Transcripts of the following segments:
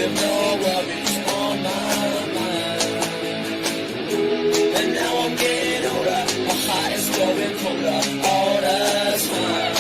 with no worries on my mind. And now I'm getting older, my heart is growing colder all the time.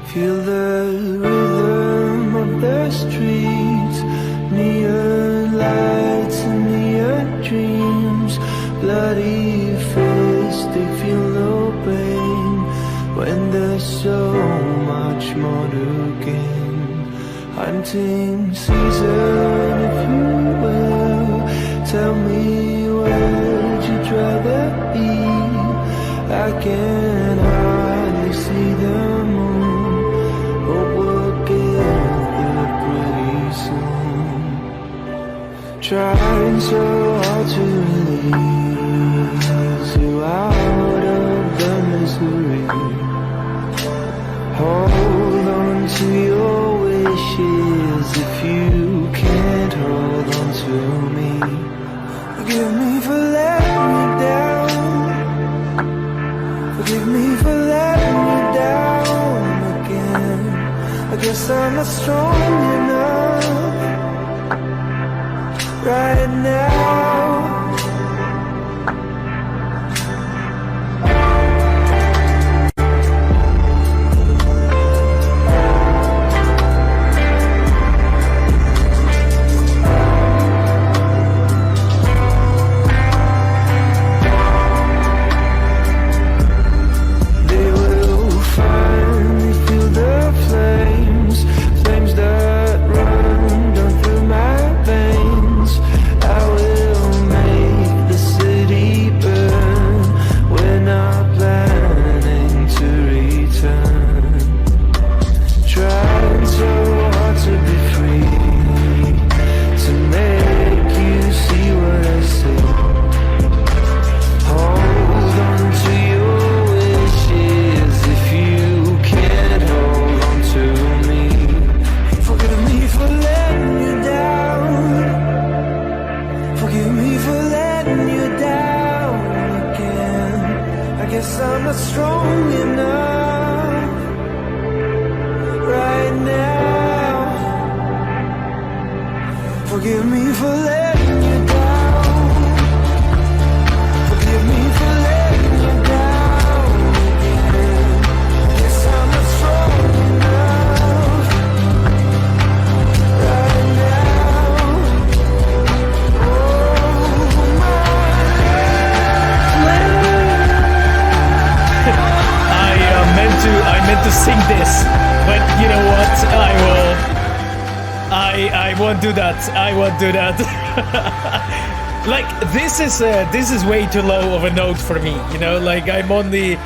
Feel the rhythm of the streets, neon lights and neon dreams. Bloody fists, they feel no pain when there's so much more to gain. Hunting season, if you will, tell me where'd you rather be? I can hardly see the moon. Trying so hard to release you out of the misery. Hold on to your wishes if you can't hold on to me. Forgive me for letting you down. Forgive me for letting you down again. I guess I'm not strong enough right now. They will finally feel the flames, flames that run down through my veins. I will make the city burn. We're not planning to return. Trying so hard to be free, to make you see what I see. Hold on to your wishes if you can't hold on to me. Forgive me for letting you down. Forgive me for letting you down again. I guess I'm not strong enough right now. Forgive me for letting you down. Forgive me for letting you down again. I guess I'm not strong enough right now. I meant to sing this, but you know what? I won't do that. I won't do that. Like this is way too low of a note for me, you know. Like I'm only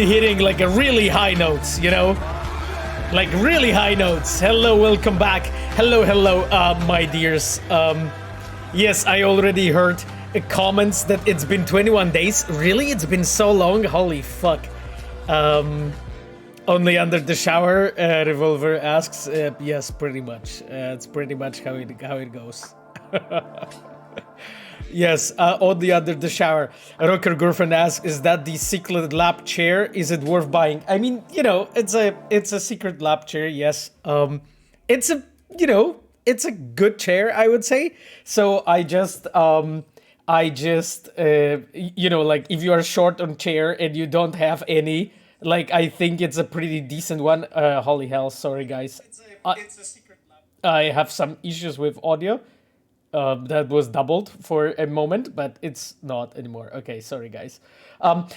hitting like a really high notes, you know, like really high notes. Hello, welcome back. Hello, my dears. Yes, I already heard comments that it's been 21 days. Really, it's been so long. Holy fuck. Only under the shower. Revolver asks. Yes, pretty much. It's pretty much how it goes. Yes, only under the shower. Rocker Girlfriend asks, is that the secret lab chair? Is it worth buying? I mean, you know, it's a secret lab chair, yes. It's a, you know, it's a good chair, I would say. So I just, you know, like if you are short on chair and you don't have any, like I think it's a pretty decent one. Holy hell, sorry guys. It's a secret lab. I have some issues with audio. That was doubled for a moment, but it's not anymore. Okay, sorry guys.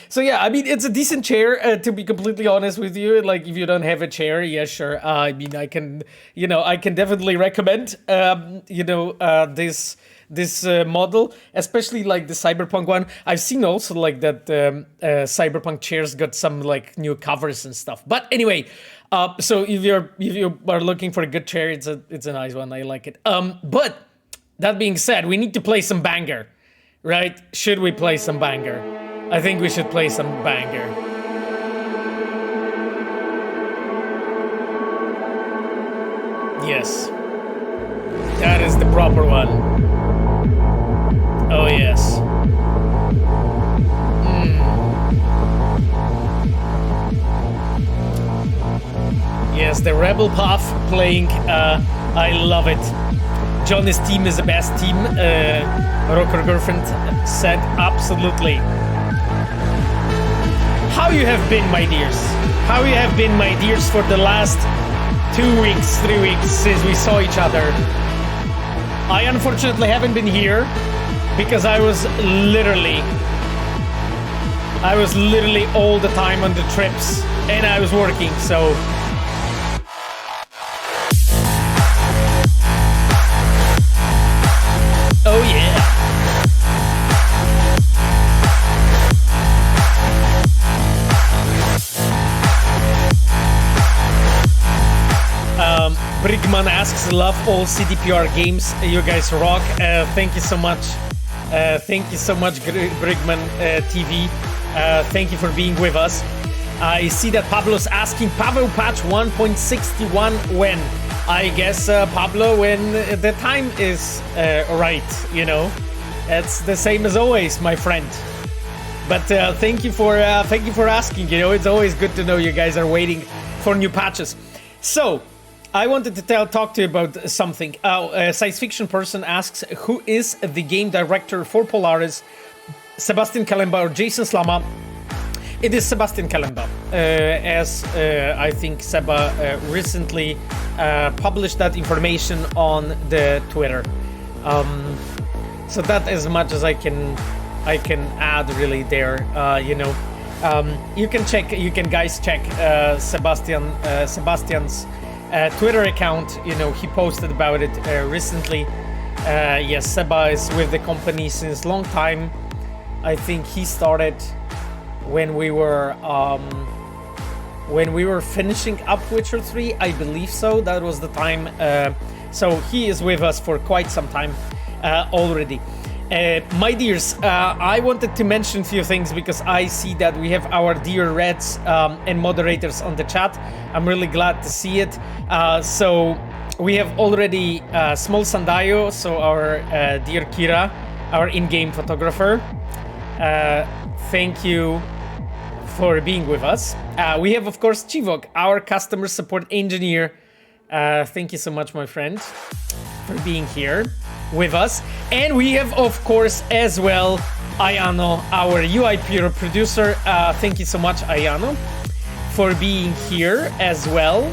So yeah, I mean, it's a decent chair, to be completely honest with you. Like if you don't have a chair, yeah, sure. I mean, I can definitely recommend, this model, especially like the Cyberpunk one. I've seen also like that Cyberpunk chairs got some like new covers and stuff. But anyway, so if you are looking for a good chair, it's a nice one. I like it. But that being said, we need to play some banger, right? Should we play some banger? I think we should play some banger. Yes. That is the proper one. Oh, yes. Yes, the Rebel Path playing, I love it. Johnny's team is the best team, Rocker Girlfriend said, absolutely. How you have been, my dears? How you have been, my dears, for the last 2 weeks, 3 weeks since we saw each other? I unfortunately haven't been here because I was literally all the time on the trips and I was working, so... Oh yeah. Brigman asks, love all CDPR games. You guys rock. Thank you so much. Thank you so much, Brigman TV. Thank you for being with us. I see that Pablo's asking, Pavel patch 1.61 when? I guess, Pablo, when the time is right, you know. It's the same as always, my friend. But thank you for asking. You know, it's always good to know you guys are waiting for new patches. So, I wanted to talk to you about something. A science fiction person asks, who is the game director for Polaris? Sebastian Kalemba or Jason Slama? It is Sebastian Kalemba, as I think Seba recently published that information on the Twitter. So that as much as I can add really there. You can guys check Sebastian's Twitter account. You know, he posted about it recently. Yes, Seba is with the company since long time. I think he started when we were finishing up Witcher 3, I believe so. That was the time. So he is with us for quite some time already. My dears, I wanted to mention a few things because I see that we have our dear Reds and moderators on the chat. I'm really glad to see it. So we have already Small Sandayo, so our dear Kira, our in-game photographer. Thank you for being with us. We have, of course, Chivok, our customer support engineer. Thank you so much, my friend, for being here with us. And we have, of course, as well, Ayano, our UI Pure producer. Thank you so much, Ayano, for being here as well.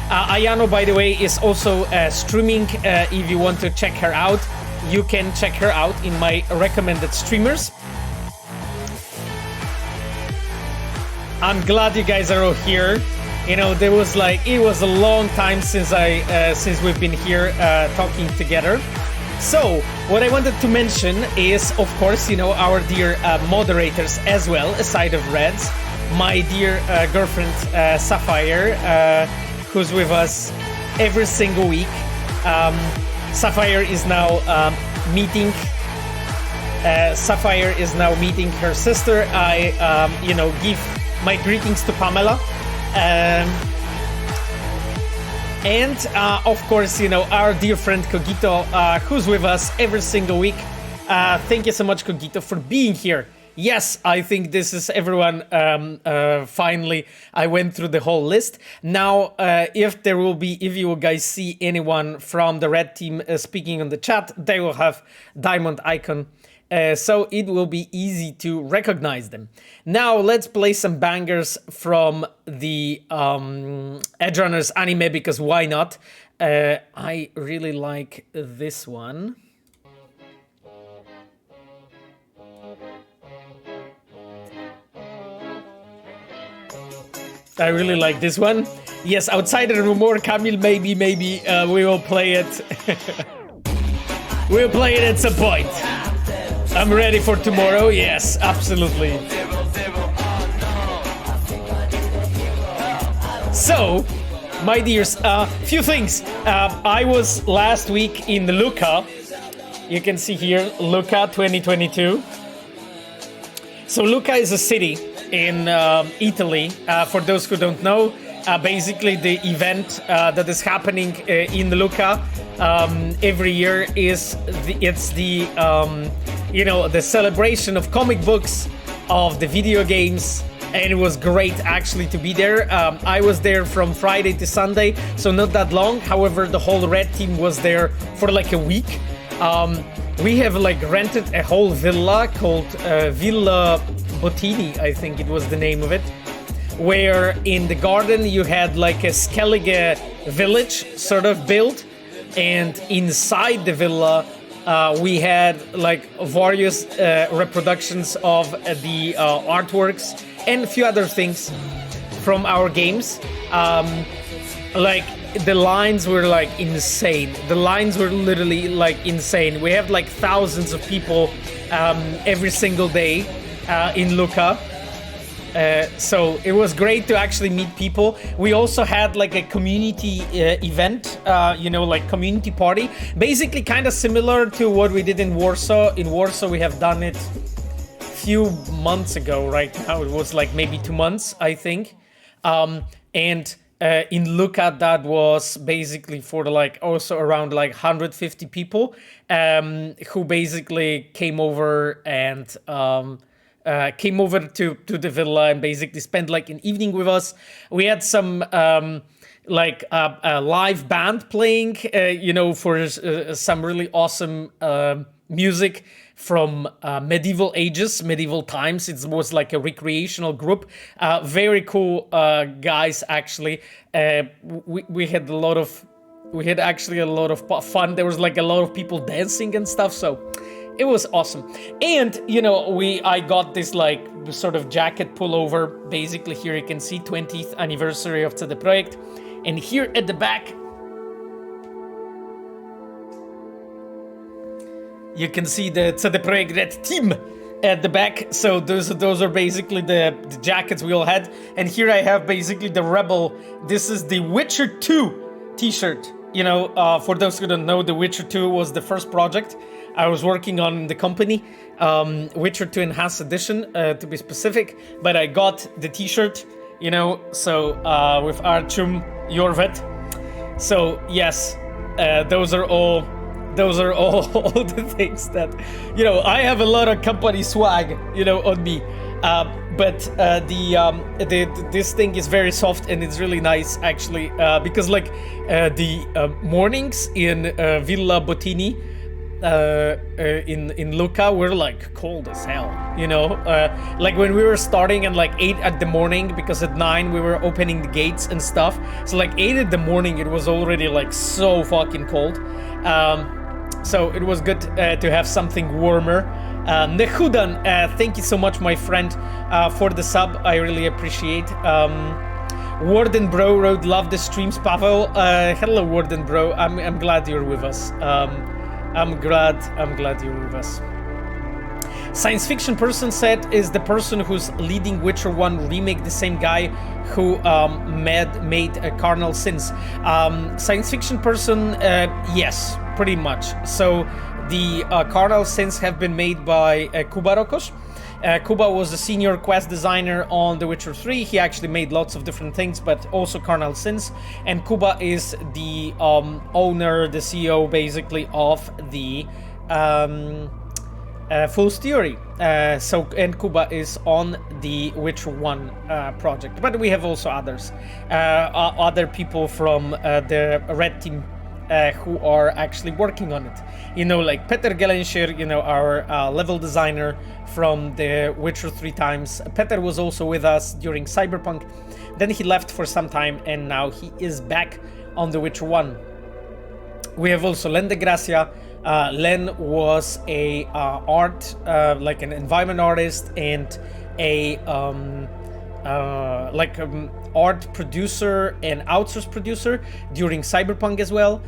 Ayano, by the way, is also streaming. If you want to check her out, you can check her out in my recommended streamers. I'm glad you guys are all here. You know, it was a long time since we've been here talking together. So what I wanted to mention is, of course, you know, our dear moderators as well, aside of Reds. My dear girlfriend, Sapphire, who's with us every single week. Sapphire is now meeting her sister. I, you know, give my greetings to Pamela. And of course, you know, our dear friend Cogito, who's with us every single week. Thank you so much, Cogito, for being here. Yes, I think this is everyone. Finally, I went through the whole list. Now, if you guys see anyone from the Red team speaking on the chat, they will have diamond icon. So it will be easy to recognize them. Now let's play some bangers from the Edgerunners anime, because why not? I really like this one. I really like this one. Yes, outside of the rumor, Camille, maybe we will play it. We'll play it at some point. I'm ready for tomorrow. Yes, absolutely. So, my dears, few things. I was last week in Lucca. You can see here, Lucca 2022. So Lucca is a city in Italy. For those who don't know, basically the event that is happening in Lucca every year is the celebration of comic books, of the video games, and it was great actually to be there. I was there from Friday to Sunday, so not that long. However, the whole Red team was there for like a week. We have like rented a whole villa called Villa Bottini, I think it was the name of it, where in the garden you had like a Skellige village sort of built, and inside the villa we had like various reproductions of the artworks and a few other things from our games. Like the lines were like insane. The lines were literally like insane. We have like thousands of people every single day in Lucca. So it was great to actually meet people. We also had like a community event, like community party, basically kind of similar to what we did in Warsaw. In Warsaw, we have done it a few months ago. Right now, it was like maybe 2 months, I think. And in Lucca, that was basically for like also around like 150 people who basically came over and came over to the villa and basically spent like an evening with us. We had some a live band playing, for some really awesome music from medieval times. It was like a recreational group. Very cool guys, actually. We had actually a lot of fun. There was like a lot of people dancing and stuff, so it was awesome. And I got this like sort of jacket pullover. Basically, here you can see 20th anniversary of CD Projekt, and here at the back you can see the CD Projekt RED team at the back. So those are basically the jackets we all had. And here I have basically the Rebel. This is the Witcher 2 t-shirt. For those who don't know, The Witcher 2 was the first project I was working on in the company. Witcher 2 Enhanced Edition, to be specific. But I got the t-shirt, so with Archum Jorvet. So yes, those are all the things that, I have a lot of company swag, on me. But this thing is very soft and it's really nice, actually, because like the mornings in Villa Bottini in Lucca were like cold as hell, like when we were starting at like 8 at the morning, because at 9 we were opening the gates and stuff. So like 8 at the morning, it was already like so fucking cold. So it was good to have something warmer. Nehudan, thank you so much, my friend, for the sub. I really appreciate. Warden Bro wrote, love the streams, Pavel. Hello, Warden Bro. I'm glad you're with us. I'm glad you're with us. Science fiction person said is the person who's leading Witcher 1 remake, the same guy who made Carnal Sins. Science fiction person, yes, pretty much. So the Carnal Sins have been made by Kuba Rokos. Kuba was a senior quest designer on The Witcher 3. He actually made lots of different things, but also Carnal Sins. And Kuba is the owner, the CEO, basically, of the Full Theory. And Kuba is on the Witcher 1 project. But we have also others. Other people from the Red team who are actually working on it. You know, like Peter Gelenschir, you know, our level designer from the Witcher 3 times. Peter was also with us during Cyberpunk. Then he left for some time and now he is back on The Witcher 1. We have also Len de Gracia. Len was a like an environment artist and a art producer and outsource producer during Cyberpunk as well.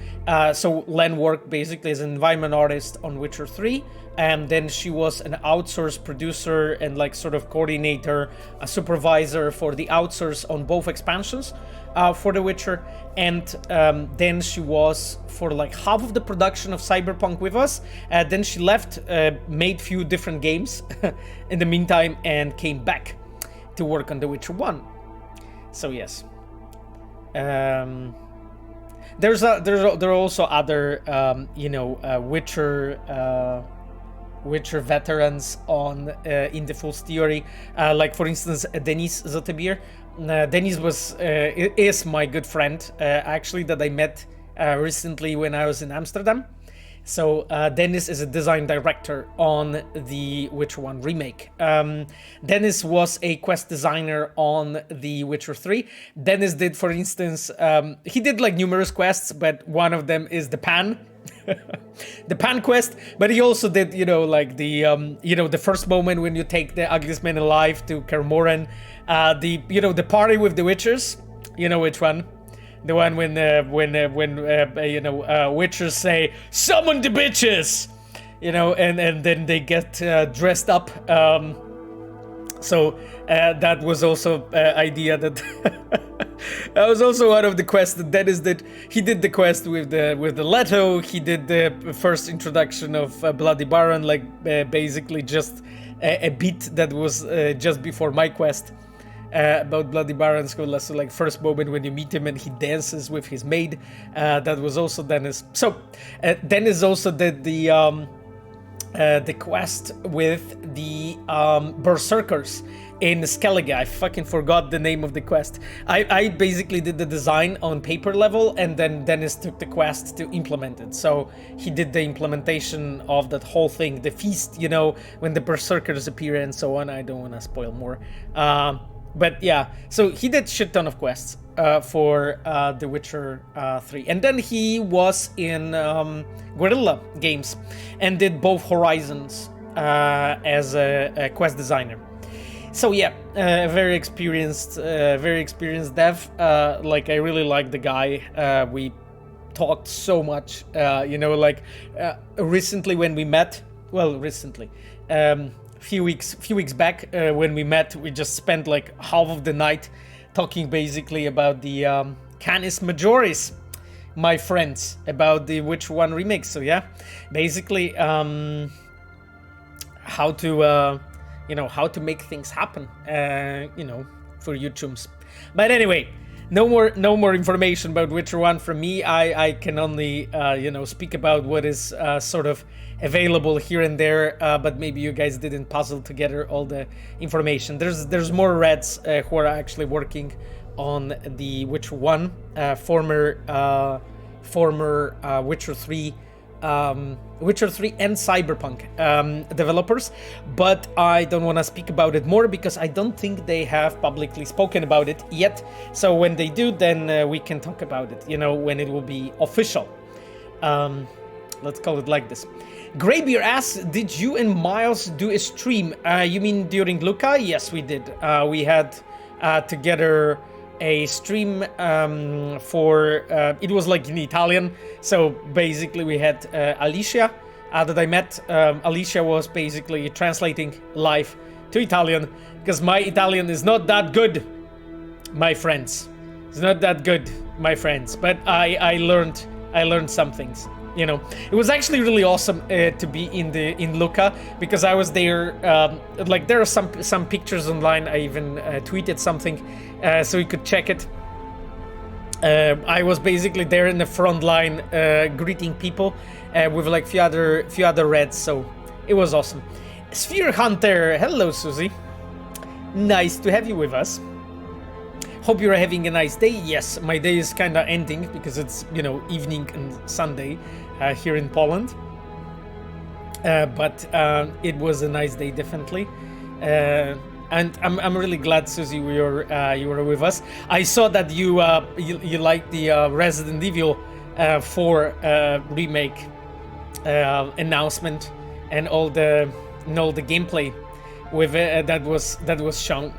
So Len worked basically as an environment artist on Witcher 3, and then she was an outsource producer and like sort of coordinator, a supervisor for the outsource on both expansions for The Witcher. And then she was for like half of the production of Cyberpunk with us. Then she left, made few different games in the meantime, and came back to work on The Witcher 1. So yes, there are also other Witcher veterans on in the Full Theory, like for instance Denis Zotebir. Denis is my good friend, actually, that I met recently when I was in Amsterdam. So Dennis is a design director on the Witcher 1 remake. Dennis was a quest designer on the Witcher 3. Dennis did, for instance, he did like numerous quests, but one of them is the Pan. The Pan quest, but he also did, you know, like the the first moment when you take the ugliest man alive to Kermoren, the party with the Witchers. You know which one? The one when Witchers say, "Summon the bitches," you know, and then they get dressed up. So that was also idea that that was also one of the quests that Dennis did. He did the quest with the Leto. He did the first introduction of Bloody Baron, like basically just a beat that was just before my quest. About Bloody Baron, so like first moment when you meet him and he dances with his maid. That was also Dennis. So Dennis also did the quest with the Berserkers in Skellige. I fucking forgot the name of the quest. I basically did the design on paper level, and then Dennis took the quest to implement it. So he did the implementation of that whole thing, the feast, you know, when the Berserkers appear and so on. I don't want to spoil more. But yeah, so he did shit ton of quests for The Witcher 3. And then he was in Guerrilla Games and did both Horizons as a quest designer. So yeah, very experienced dev. Like, I really like the guy. We talked so much, recently when we met. Well, recently. Few weeks back when we met, we just spent like half of the night talking basically about the Canis Majoris, my friends, about the Witcher 1 remake. So yeah, basically how to make things happen, for you chums. But anyway, no more information about Witcher 1 from me. I can only speak about what is sort of available here and there, but maybe you guys didn't puzzle together all the information. There's more Reds who are actually working on the Witcher 1, former Witcher 3 and Cyberpunk developers, but I don't want to speak about it more because I don't think they have publicly spoken about it yet. So when they do, then we can talk about it, when it will be official. Let's call it like this. Graybeer asks, did you and Miles do a stream? You mean during Lucca? Yes, we did. We had together a stream for it was like in Italian. So basically we had Alicia that I met. Alicia was basically translating live to Italian because my Italian is not that good, my friends. It's not that good, my friends. But I learned some things. You know, it was actually really awesome to be in Lucca because I was there. Like there are some pictures online. I even tweeted something, so you could check it. I was basically there in the front line, greeting people with like few other Reds. So it was awesome. Sphere Hunter, hello Susie. Nice to have you with us. Hope you're having a nice day. Yes, my day is kind of ending because it's, you know, evening and Sunday here in Poland. But it was a nice day, definitely. And I'm really glad, Susie, you were with us. I saw that you liked the Resident Evil 4 remake announcement and all the gameplay with it that was shown.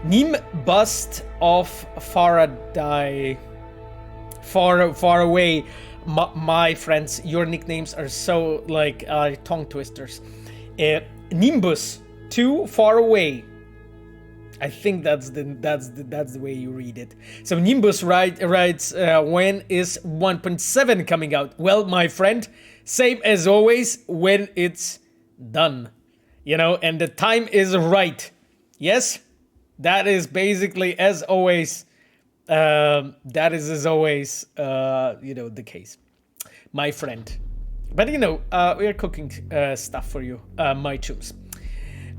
Nim Bust of Faraday. Far away. My friends, your nicknames are so like tongue twisters. Nimbus, too far away. I think that's the way you read it. So Nimbus writes, when is 1.7 coming out? Well, my friend, same as always, when it's done. You know, and the time is right. Yes? That is basically, as always, you know, the case, my friend. But you know, we are cooking stuff for you, my chums.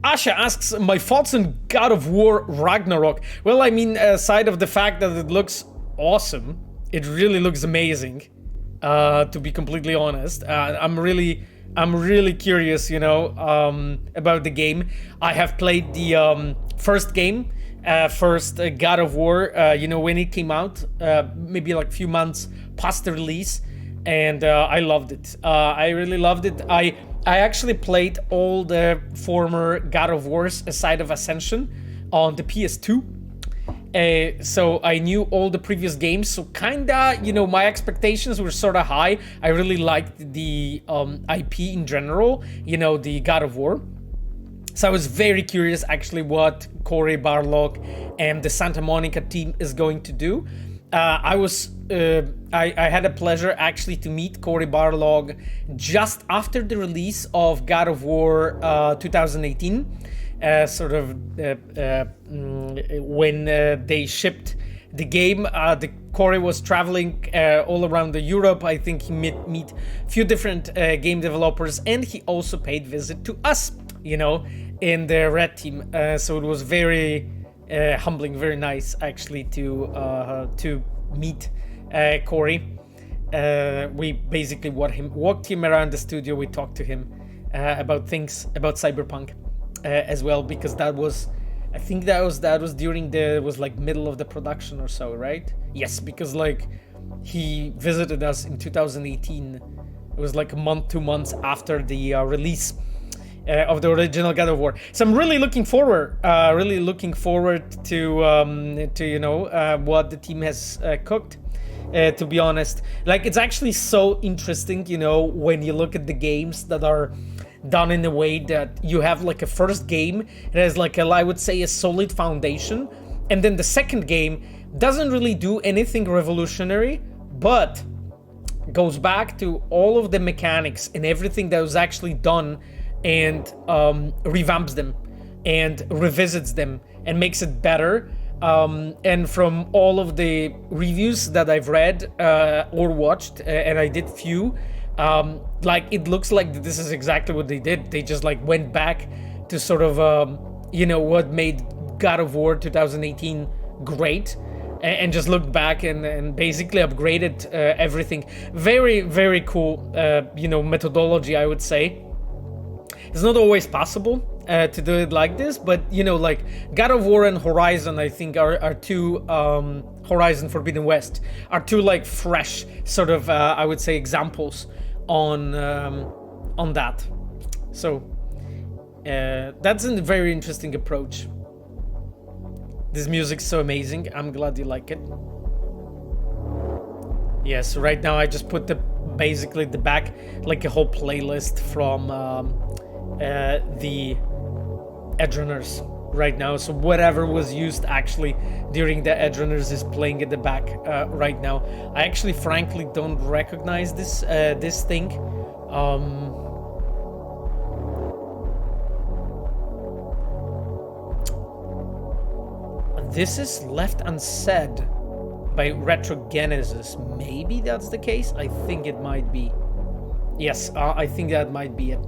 Asha asks my thoughts on God of War Ragnarok. Well, I mean, aside of the fact that it looks awesome, it really looks amazing. To be completely honest, I'm really curious, you know, about the game. I have played the first game, God of War, you know, when it came out, maybe like a few months past the release, and I loved it. I really loved it. I actually played all the former God of Wars aside of Ascension on the PS2. So I knew all the previous games, so kinda, you know, my expectations were sort of high. I really liked the IP in general, you know, the God of War. So I was very curious actually what Cory Barlog and the Santa Monica team is going to do. I had a pleasure actually to meet Cory Barlog just after the release of God of War 2018. When they shipped the game. Cory was traveling all around Europe. I think he meet few different game developers, and he also paid visit to us, you know, in the Red team. So it was very humbling, very nice actually to meet Cory. We basically walked him around the studio. We talked to him about things about Cyberpunk. As well, because I think that was during was like middle of the production or so, right? Yes, because like he visited us in 2018. It was like a month, 2 months after the release of the original God of War. So I'm really looking forward to you know what the team has cooked. To be honest, like it's actually so interesting, you know, when you look at the games that are done in a way that you have like a first game, it has like I would say a solid foundation, and then the second game doesn't really do anything revolutionary, but goes back to all of the mechanics and everything that was actually done and revamps them and revisits them and makes it better. And from all of the reviews that I've read or watched, and I did few, like it looks like this is exactly what they did. They just like went back to sort of you know what made God of War 2018 great, and just looked back and basically upgraded everything. Very, very cool you know, methodology, I would say. It's not always possible to do it like this, but you know, like God of War and Horizon, I think are two Horizon Forbidden West are two like fresh sort of I would say examples on that. So that's a very interesting approach. This music's so amazing. I'm glad you like it. Yes, right now I just put basically the back, like a whole playlist from the Edgerunners right now. So whatever was used actually during the Edgerunners is playing at the back right now. I actually frankly don't recognize this thing. This is Left Unsaid by Retrogenesis. Maybe that's the case. I think it might be. Yes, I think that might be it.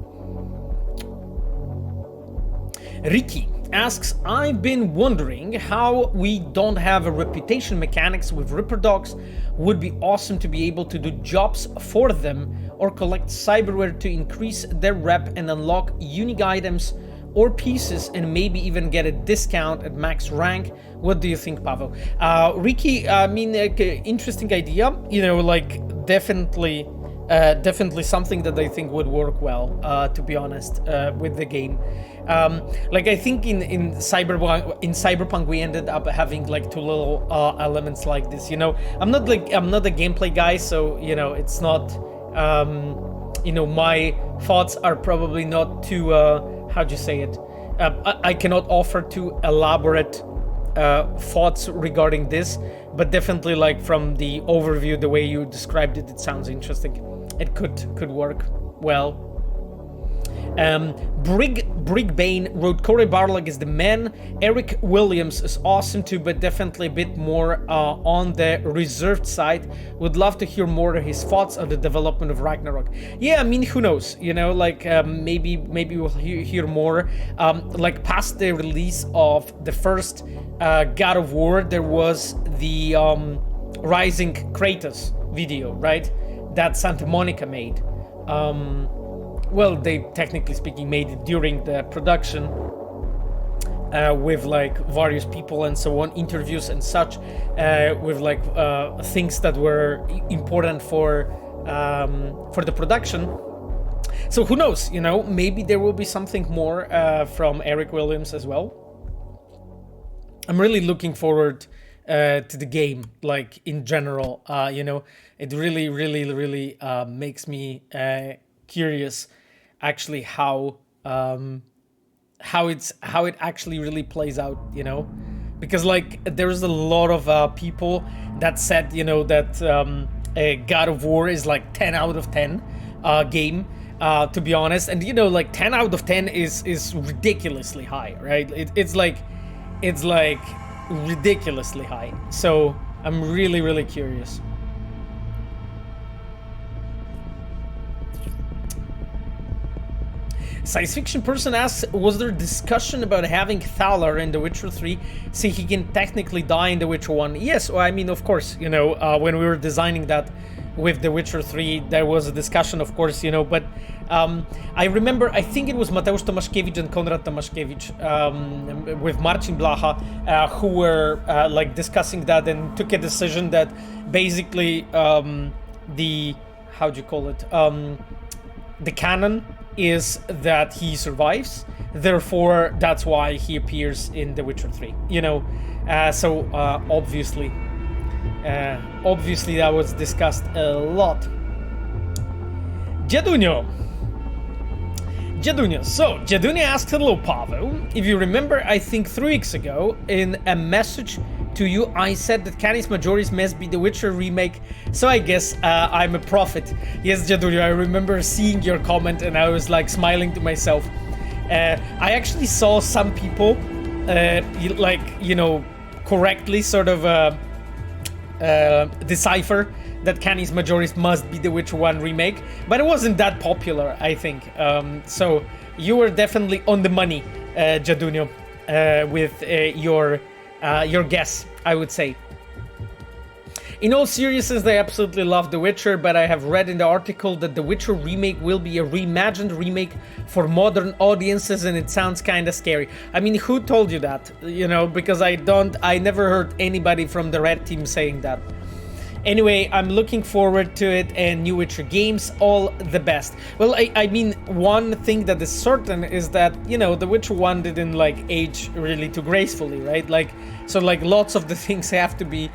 Ricky asks, I've been wondering how we don't have a reputation mechanics with Ripper Dogs. Would be awesome to be able to do jobs for them or collect cyberware to increase their rep and unlock unique items or pieces and maybe even get a discount at max rank. What do you think, Pavel? Ricky, I mean, interesting idea. You know, like definitely something that I think would work well, to be honest, with the game. Like I think in Cyberpunk we ended up having like two little elements like this. You know, I'm not a gameplay guy, so you know it's not. You know, my thoughts are probably not too. How do you say it? I cannot offer too elaborate thoughts regarding this, but definitely like from the overview, the way you described it, it sounds interesting. It could work well. Brigbane wrote Corey Barlog is the man. Eric Williams is awesome too, but definitely a bit more on the reserved side. Would love to hear more of his thoughts on the development of Ragnarok. Yeah, I mean, who knows? You know, like maybe we'll hear more. Like past the release of the first God of War, there was the Rising Kratos video, right? That Santa Monica made. Well, they technically speaking made it during the production with like various people and so on, interviews and such, with like things that were important for the production. So who knows? You know, maybe there will be something more from Eric Williams as well. I'm really looking forward to the game, like in general. You know, it really makes me curious. Actually, how it actually really plays out, you know, because like there's a lot of people that said, you know, that God of War is like 10 out of 10 game, to be honest, and you know, like 10 out of 10 is ridiculously high, right? It's like ridiculously high. So I'm really curious. Science fiction person asks, was there discussion about having Thaler in The Witcher 3 so he can technically die in The Witcher 1? Yes, well, I mean, of course, you know, when we were designing that with The Witcher 3, there was a discussion, of course, you know, but I remember, I think it was Mateusz Tomaszkiewicz and Konrad Tomaszkiewicz with Marcin Blacha, who were like discussing that and took a decision that basically the, how do you call it, the canon is that he survives, therefore that's why he appears in The Witcher 3, you know. So obviously that was discussed a lot. Jadunio, so Jadunio asked, hello Pavel, if you remember, I think 3 weeks ago in a message to you I said that Canis Majoris must be the Witcher remake, so I guess I'm a prophet. Yes, Jadunio, I remember seeing your comment and I was like smiling to myself. I actually saw some people like, you know, correctly sort of decipher that Canis Majoris must be the Witcher 1 remake, but it wasn't that popular, I think. So you were definitely on the money, Jadunio, with your guess, I would say. In all seriousness, I absolutely love The Witcher, but I have read in the article that The Witcher remake will be a reimagined remake for modern audiences, and it sounds kind of scary. I mean, who told you that? You know, because I never heard anybody from the Red team saying that. Anyway, I'm looking forward to it, and new Witcher games, all the best. Well, I mean, one thing that is certain is that, you know, The Witcher 1 didn't like age really too gracefully, right? Like, so like lots of the things have to be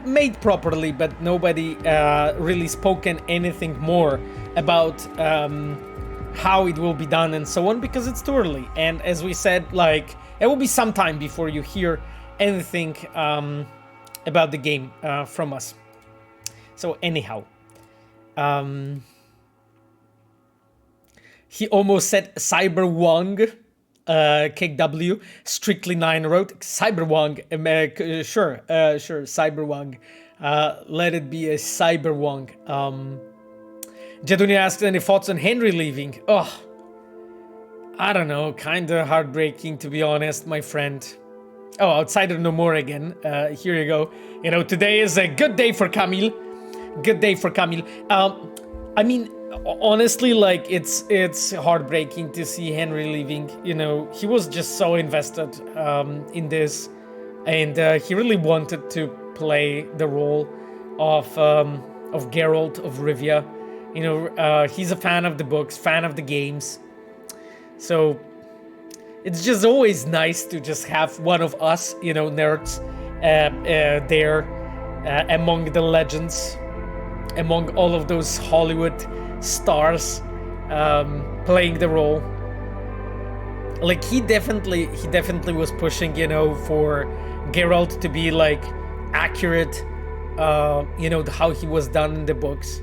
made properly, but nobody really spoken anything more about how it will be done and so on, because it's too early. And as we said, like, it will be some time before you hear anything about the game from us. So anyhow, he almost said Cyberwang. KW Strictly 9 wrote Cyberwang. Sure, Cyberwang. Let it be a Cyberwang. Jeduni asked any thoughts on Henry leaving. Oh, I don't know, kinda heartbreaking, to be honest, my friend. Oh, Outsider no more again. Here you go. You know, today is a good day for Camille. Good day for Camille. I mean, honestly, like, it's heartbreaking to see Henry leaving. You know, he was just so invested in this, and he really wanted to play the role of Geralt of Rivia. You know, he's a fan of the books, fan of the games, so it's just always nice to just have one of us, you know, nerds there among the legends, among all of those Hollywood stars playing the role. Like, he definitely was pushing, you know, for Geralt to be like accurate, you know, how he was done in the books.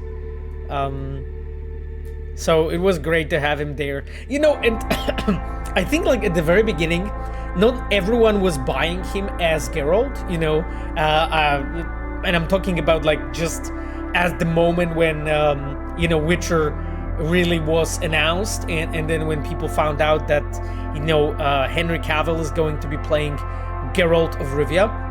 So it was great to have him there, you know. And I think, like, at the very beginning, not everyone was buying him as Geralt, you know, and I'm talking about like just at the moment when you know, Witcher really was announced, and then when people found out that, you know, Henry Cavill is going to be playing Geralt of Rivia,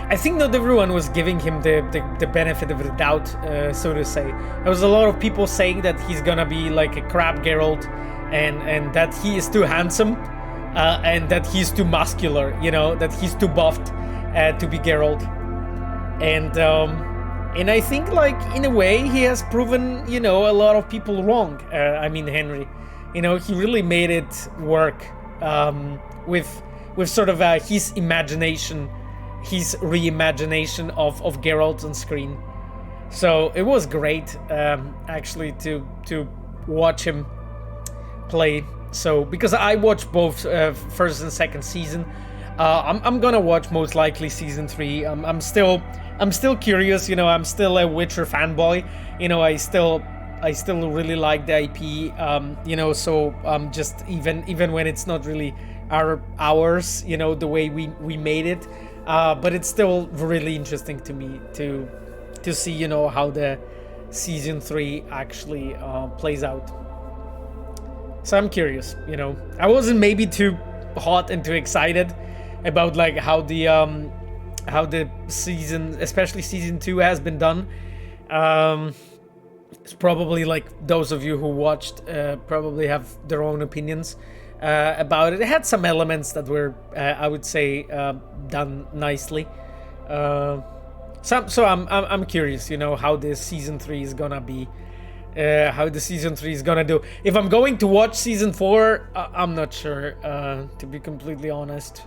I think not everyone was giving him the benefit of the doubt, so to say. There was a lot of people saying that he's gonna be like a crap Geralt, and that he is too handsome, and that he's too muscular, you know, that he's too buffed to be Geralt. And I think, like, in a way, he has proven, you know, a lot of people wrong. I mean, Henry, you know, he really made it work with sort of his imagination, his reimagination of Geralt on screen. So it was great, actually, to watch him play. So, because I watched both first and second season, I'm gonna watch most likely season 3. I'm still curious, you know. I'm still a Witcher fanboy, you know. I still really like the IP, you know. So just even when it's not really ours, you know, the way we made it, but it's still really interesting to me to see, you know, how the season 3 actually plays out. So I'm curious, you know. I wasn't maybe too hot and too excited about like how the season, especially season 2, has been done. It's probably like those of you who watched probably have their own opinions about it. It had some elements that were, I would say, done nicely. So I'm curious, you know, how this season 3 is gonna be. How the season 3 is gonna do. If I'm going to watch season 4, I'm not sure, to be completely honest.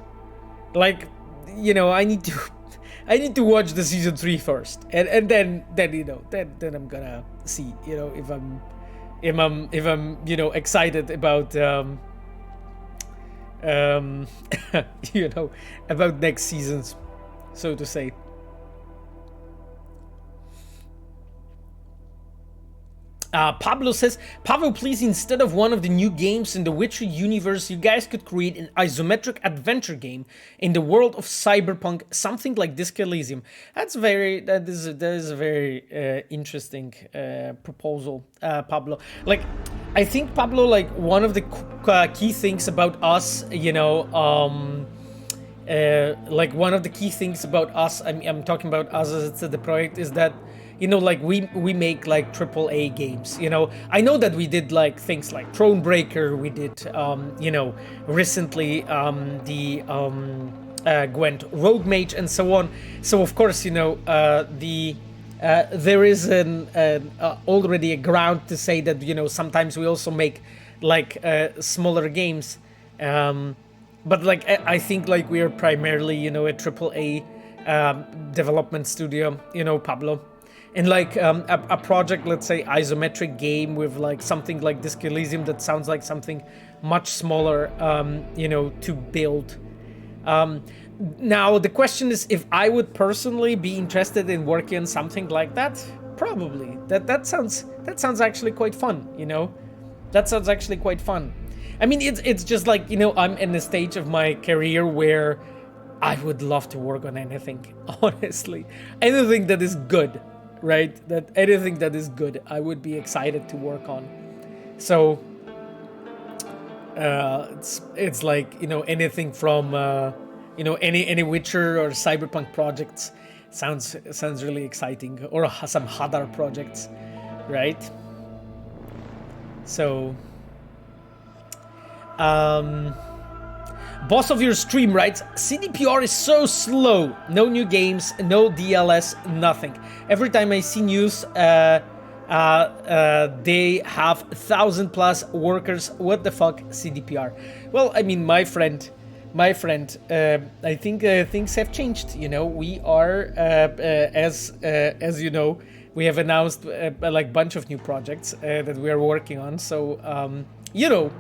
Like, you know, I need to watch the season 3 first, and then you know, then I'm gonna see, you know, if I'm you know, excited about you know, about next seasons, so to say. Pablo says, Pavel, please, instead of one of the new games in the Witcher universe, you guys could create an isometric adventure game in the world of Cyberpunk, something like Disco Elysium. That is a very interesting proposal, Pablo. Like, I think, Pablo, like, one of the key things about us, you know, like, one of the key things about us, I'm talking about us as it's the project, is that, you know, like, we make like AAA games, you know. I know that we did like things like Thronebreaker, we did you know, recently the Gwent, Rogue Mage, and so on. So of course, you know, there is already a ground to say that, you know, sometimes we also make like smaller games, but like I think like we are primarily, you know, a AAA development studio, you know, Pablo. And like a project, let's say Isometric game with like something like Disc Elysium that sounds like something much smaller, you know, to build. Now the question is if I would personally be interested in working on something like that. Probably. That sounds actually quite fun, you know. That sounds actually quite fun. I mean, it's just like, you know, I'm in a stage of my career where I would love to work on anything, honestly. Anything that is good, right? That anything that is good, I would be excited to work on. So it's like, you know, anything from you know, any Witcher or Cyberpunk projects sounds really exciting, or some Hadar projects, right? So boss of your stream writes, CDPR is so slow. No new games, no DLS, nothing. Every time I see news, they have 1,000+ workers. What the fuck, CDPR? Well, I mean, my friend, I think things have changed. You know, we are, as you know, we have announced like bunch of new projects that we are working on. So, you know,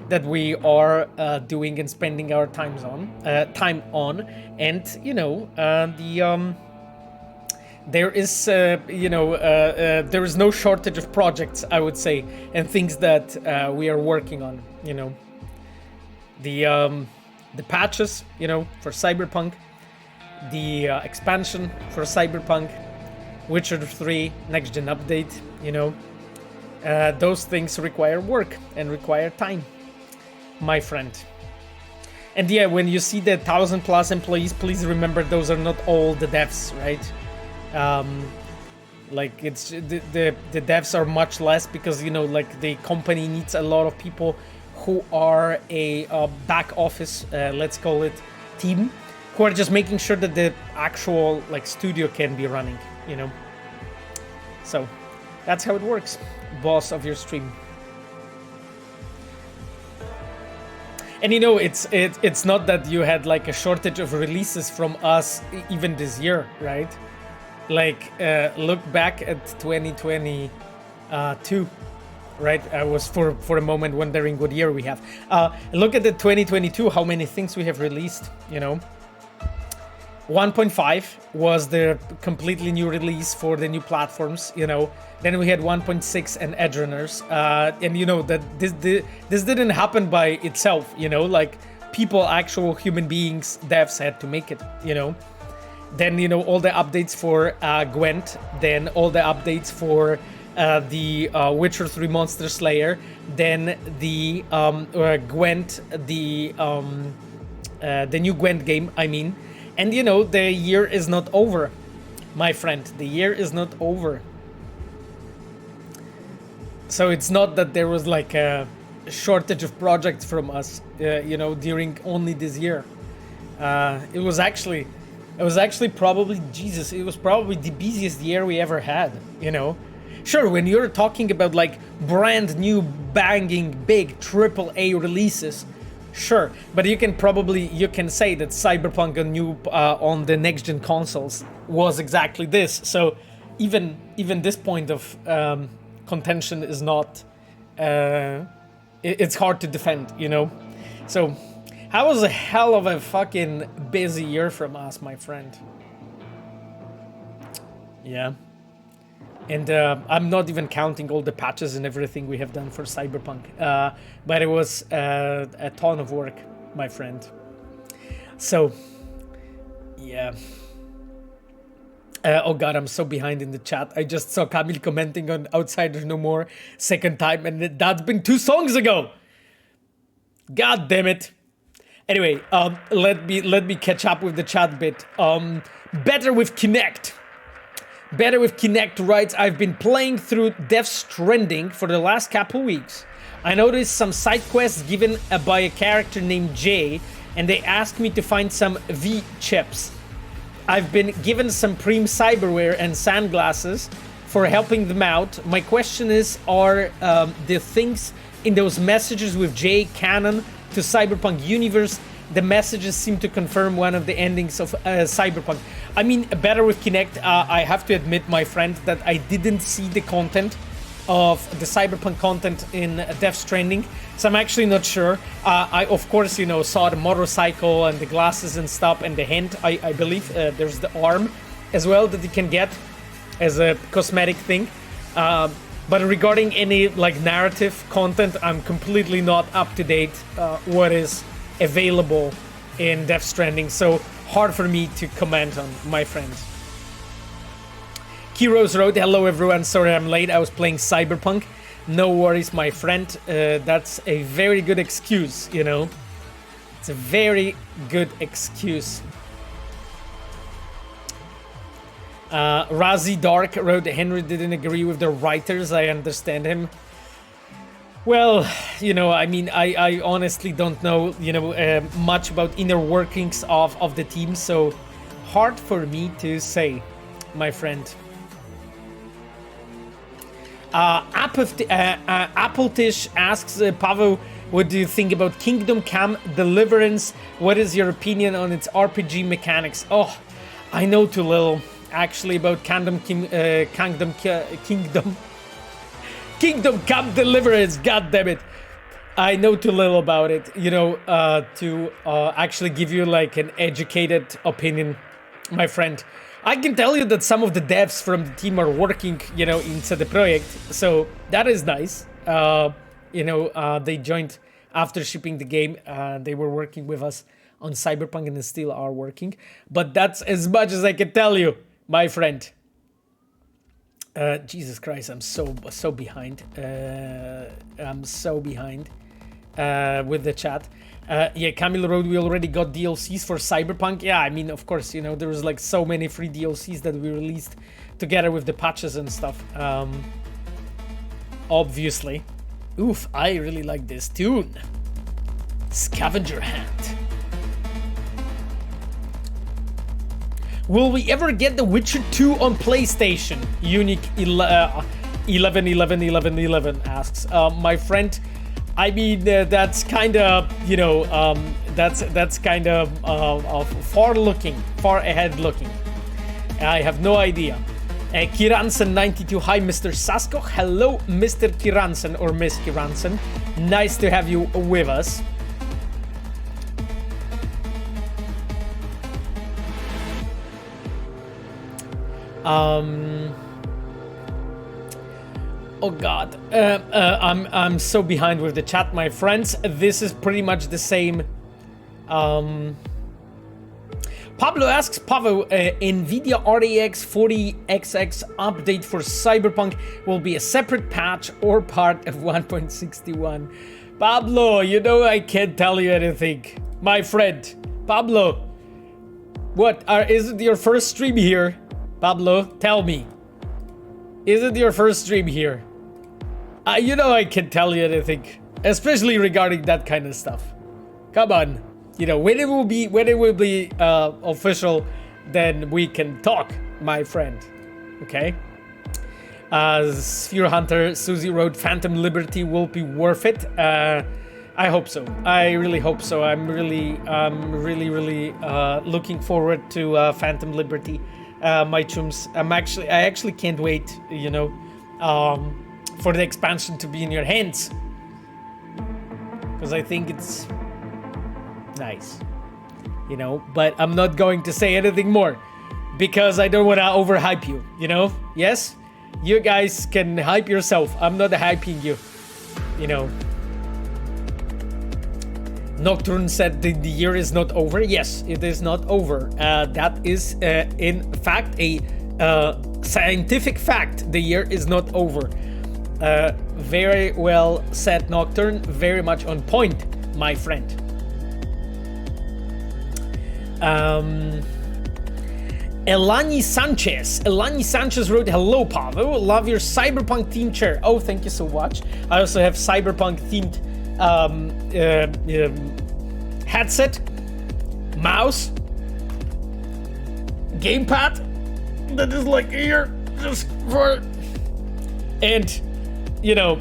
that we are doing and spending our time on, and you know, there is you know, there is no shortage of projects, I would say, and things that we are working on. You know, the patches, you know, for Cyberpunk, the expansion for Cyberpunk, Witcher 3 next gen update, you know, those things require work and require time, my friend. And yeah, when you see the 1,000+ employees, please remember those are not all the devs, right? Like it's the devs are much less because, you know, like the company needs a lot of people who are a back office, let's call it, team, who are just making sure that the actual like studio can be running, you know. So that's how it works, boss of your stream. And you know, it's not that you had like a shortage of releases from us even this year, right? Like look back at 2022. Right, I was for a moment wondering what year we have. Look at the 2022, how many things we have released, you know. 1.5 was the completely new release for the new platforms, you know. Then we had 1.6 and Edge Runners, and you know that this didn't happen by itself, you know. Like people, actual human beings, devs had to make it, you know. Then, you know, all the updates for Gwent, then all the updates for the Witcher 3 Monster Slayer, then the Gwent, the new Gwent game, I mean. And you know, the year is not over, my friend. The year is not over. So it's not that there was like a shortage of projects from us, you know, during only this year. It was actually probably, Jesus, it was probably the busiest year we ever had, you know. Sure, when you're talking about like brand new banging big AAA releases, sure, but you can say that Cyberpunk on the next gen consoles was exactly this. So even this point of contention is not, it's hard to defend, you know. So that was a hell of a fucking busy year from us, my friend. Yeah. And I'm not even counting all the patches and everything we have done for Cyberpunk. But it was a ton of work, my friend. So, yeah. Oh god, I'm so behind in the chat. I just saw Cavil commenting on Outsiders No More second time, and that's been 2 songs ago. God damn it. Anyway, let me catch up with the chat bit. Better with Kinect. Better with Kinect writes, I've been playing through Death Stranding for the last couple weeks. I noticed some side quests given by a character named Jay and they asked me to find some V chips. I've been given some Preem cyberware and sunglasses for helping them out. My question is, are the things in those messages with J canon to Cyberpunk universe? The messages seem to confirm one of the endings of Cyberpunk. I mean, better with Kinect. I have to admit, my friend, that I didn't see the content of the Cyberpunk content in Death Stranding, so I'm actually not sure. I, of course, you know, saw the motorcycle and the glasses and stuff, and the hand, I believe. There's the arm as well that you can get as a cosmetic thing. But regarding any, like, narrative content, I'm completely not up to date what is available in Death Stranding, so hard for me to comment on, my friends. Heroes wrote, hello everyone, sorry I'm late, I was playing Cyberpunk. No worries, my friend. That's a very good excuse, you know. It's a very good excuse. Razi Dark wrote, Henry didn't agree with the writers, I understand him. Well, you know, I mean, I honestly don't know, you know, much about inner workings of the team, so hard for me to say, my friend. Appletish asks, Pavel, what do you think about Kingdom Come Deliverance? What is your opinion on its RPG mechanics? Oh, I know too little, actually, about Kingdom Come Deliverance, god damn it. I know too little about it, you know, to actually give you like an educated opinion, my friend. I can tell you that some of the devs from the team are working, you know, in CD Projekt, so that is nice. You know, they joined after shipping the game. They were working with us on Cyberpunk and they still are working. But that's as much as I can tell you, my friend. Jesus Christ, I'm so behind. I'm so behind with the chat. Yeah, Camille Road, we already got DLCs for Cyberpunk. Yeah, I mean, of course, you know, there was like so many free DLCs that we released together with the patches and stuff. Obviously. Oof, I really like this tune. Scavenger Hunt. Will we ever get The Witcher 2 on PlayStation? Unique 11 asks. My friend, I mean, that's kind of, you know, that's kind of far ahead looking. I have no idea. Kiransen92, hi Mr. Sasko. Hello Mr. Kiransen or Miss Kiransen. Nice to have you with us. Oh god, I'm so behind with the chat, my friends. This is pretty much the same. Pablo asks, Pavel, NVIDIA RTX 40XX update for Cyberpunk will be a separate patch or part of 1.61. Pablo, you know I can't tell you anything, my friend. Pablo, what? Is it your first stream here? Pablo, tell me. Is it your first stream here? You know I can't tell you anything, especially regarding that kind of stuff. Come on, you know, when it will be official, then we can talk, my friend. Okay. Sphere Hunter Susie wrote, Phantom Liberty will be worth it. I hope so. I really hope so. I'm really looking forward to Phantom Liberty. My chums, I actually can't wait, you know, for the expansion to be in your hands, because I think it's nice, you know, but I'm not going to say anything more because I don't want to overhype you, you know. Yes, you guys can hype yourself. I'm not hyping you, you know. Nocturne said the year is not over. Yes, it is not over. That is, in fact, a scientific fact. The year is not over. Very well said, Nocturne. Very much on point, my friend. Elani Sanchez wrote, hello, Pavel. Love your Cyberpunk themed chair. Oh, thank you so much. I also have Cyberpunk themed headset mouse, gamepad that is like here just for, and you know,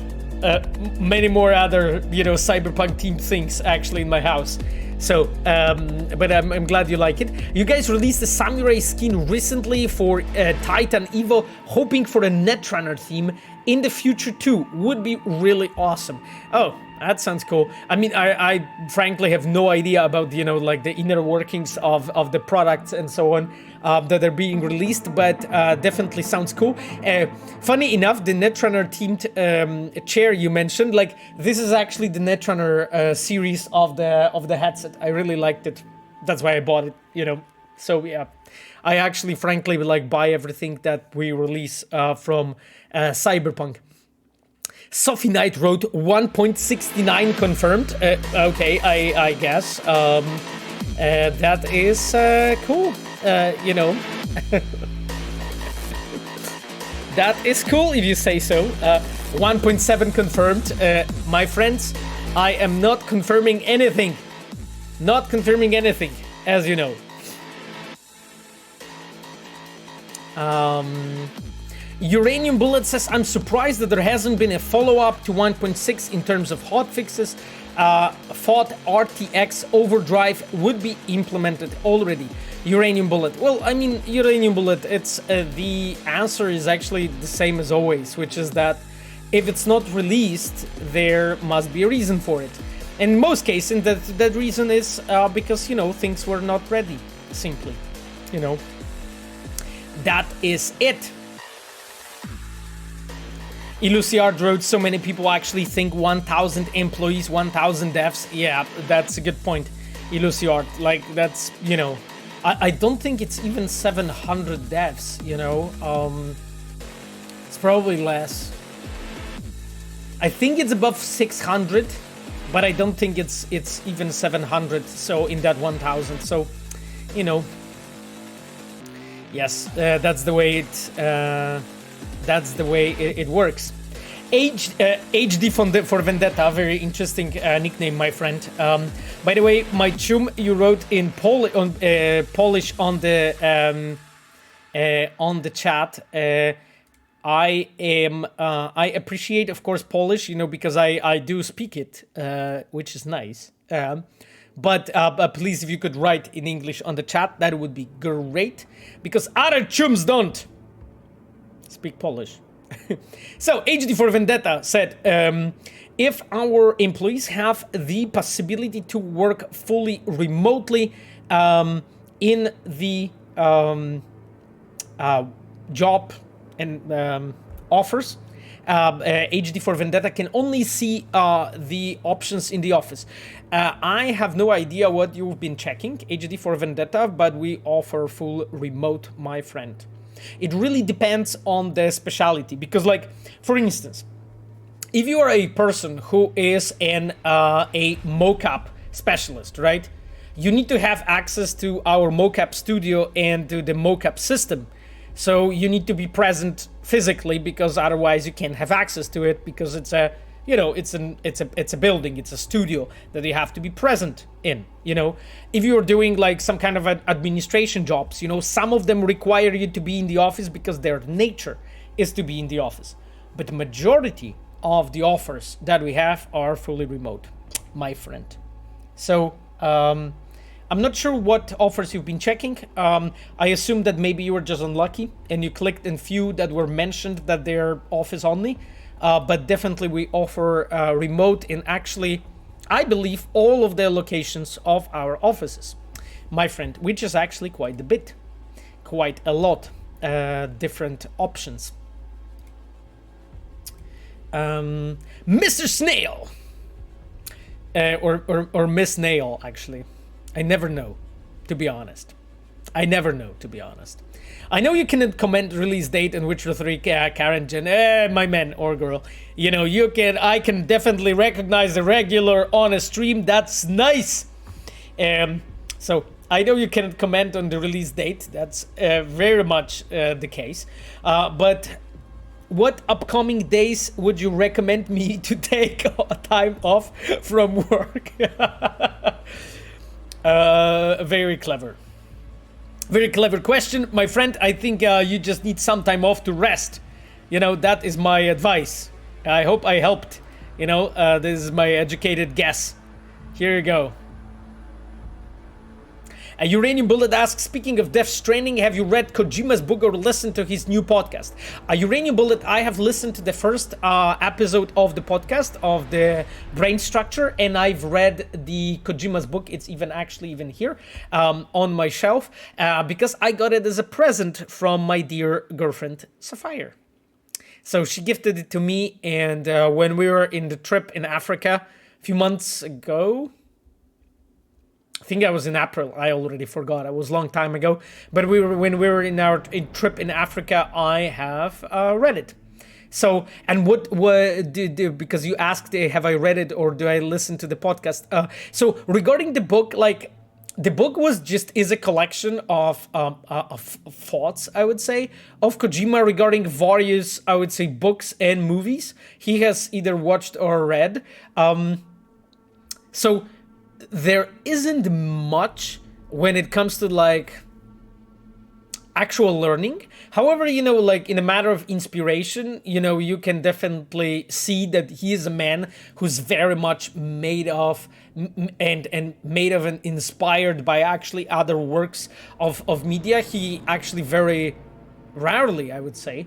many more other, you know, Cyberpunk themed things actually in my house. So, but I'm glad you like it. You guys released the samurai skin recently for Titan Evo, hoping for a Netrunner theme in the future too. Would be really awesome. Oh, that sounds cool. I mean, I frankly have no idea about, you know, like the inner workings of the products and so on that are being released, but definitely sounds cool. Funny enough, the Netrunner themed chair you mentioned, like this is actually the Netrunner series of the headset. I really liked it. That's why I bought it, you know. So yeah, I actually frankly like buy everything that we release from Cyberpunk. Sophie Knight wrote 1.69 confirmed. Okay, I guess. That is cool. You know. That is cool if you say so. 1.7 confirmed. My friends, I am not confirming anything. Not confirming anything, as you know. Uranium Bullet says, I'm surprised that there hasn't been a follow-up to 1.6 in terms of hotfixes. Thought RTX Overdrive would be implemented already. Uranium Bullet. Well, I mean, Uranium Bullet, it's the answer is actually the same as always, which is that if it's not released, there must be a reason for it. In most cases, that reason is because, you know, things were not ready, simply. You know, that is it. Eluciard wrote, so many people actually think 1,000 employees, 1,000 devs. Yeah, that's a good point, Eluciard. Like, that's, you know, I don't think it's even 700 devs, you know. It's probably less. I think it's above 600, but I don't think it's even 700, so in that 1,000. So, you know, yes, that's the way it works. HD for Vendetta, very interesting nickname, my friend. By the way, my chum, you wrote in Polish on the chat. I appreciate, of course, Polish, you know, because I do speak it, which is nice. But please, if you could write in English on the chat, that would be great, because other chums don't speak Polish. So, HD for Vendetta said, if our employees have the possibility to work fully remotely in the job and offers, HD for Vendetta can only see the options in the office. I have no idea what you've been checking, HD for Vendetta, but we offer full remote, my friend. It really depends on the specialty, because, like, for instance, if you are a person who is a mocap specialist, right? You need to have access to our mocap studio and to the mocap system. So you need to be present physically, because otherwise you can't have access to it, because it's a, you know, it's a building, it's a studio that you have to be present in, you know. If you're doing like some kind of administration jobs, you know, some of them require you to be in the office because their nature is to be in the office. But the majority of the offers that we have are fully remote, my friend. So I'm not sure what offers you've been checking. I assume that maybe you were just unlucky and you clicked in few that were mentioned that they're office only. But definitely we offer remote in actually, I believe, all of the locations of our offices, my friend, which is actually quite a bit, quite a lot, different options. Mr. Snail, or Miss Nail, actually. I never know, to be honest. I never know, to be honest. I know you cannot comment release date in Witcher 3, Karen Jen, my man or girl. You know, you can. I can definitely recognize the regular on a stream. That's nice. So I know you cannot comment on the release date. That's very much the case. But what upcoming days would you recommend me to take time off from work? Very clever. Very clever question. My friend, I think you just need some time off to rest. You know, that is my advice. I hope I helped. You know, this is my educated guess. Here you go. A Uranium Bullet asks, speaking of Death Stranding, have you read Kojima's book or listened to his new podcast? A Uranium Bullet, I have listened to the first episode of the podcast of the brain structure, and I've read the Kojima's book. It's actually even here on my shelf because I got it as a present from my dear girlfriend, Sapphire. So she gifted it to me, and when we were in the trip in Africa a few months ago, I think I was in April. I already forgot. It was a long time ago. But when we were in our trip in Africa, I have read it. So, and what because you asked, have I read it or do I listen to the podcast? So regarding the book, like the book is a collection of thoughts, I would say, of Kojima regarding various, I would say, books and movies he has either watched or read. So there isn't much when it comes to like actual learning. However, you know, like in a matter of inspiration, you know, you can definitely see that he is a man who's very much made of and inspired by actually other works of media. He actually very rarely, I would say,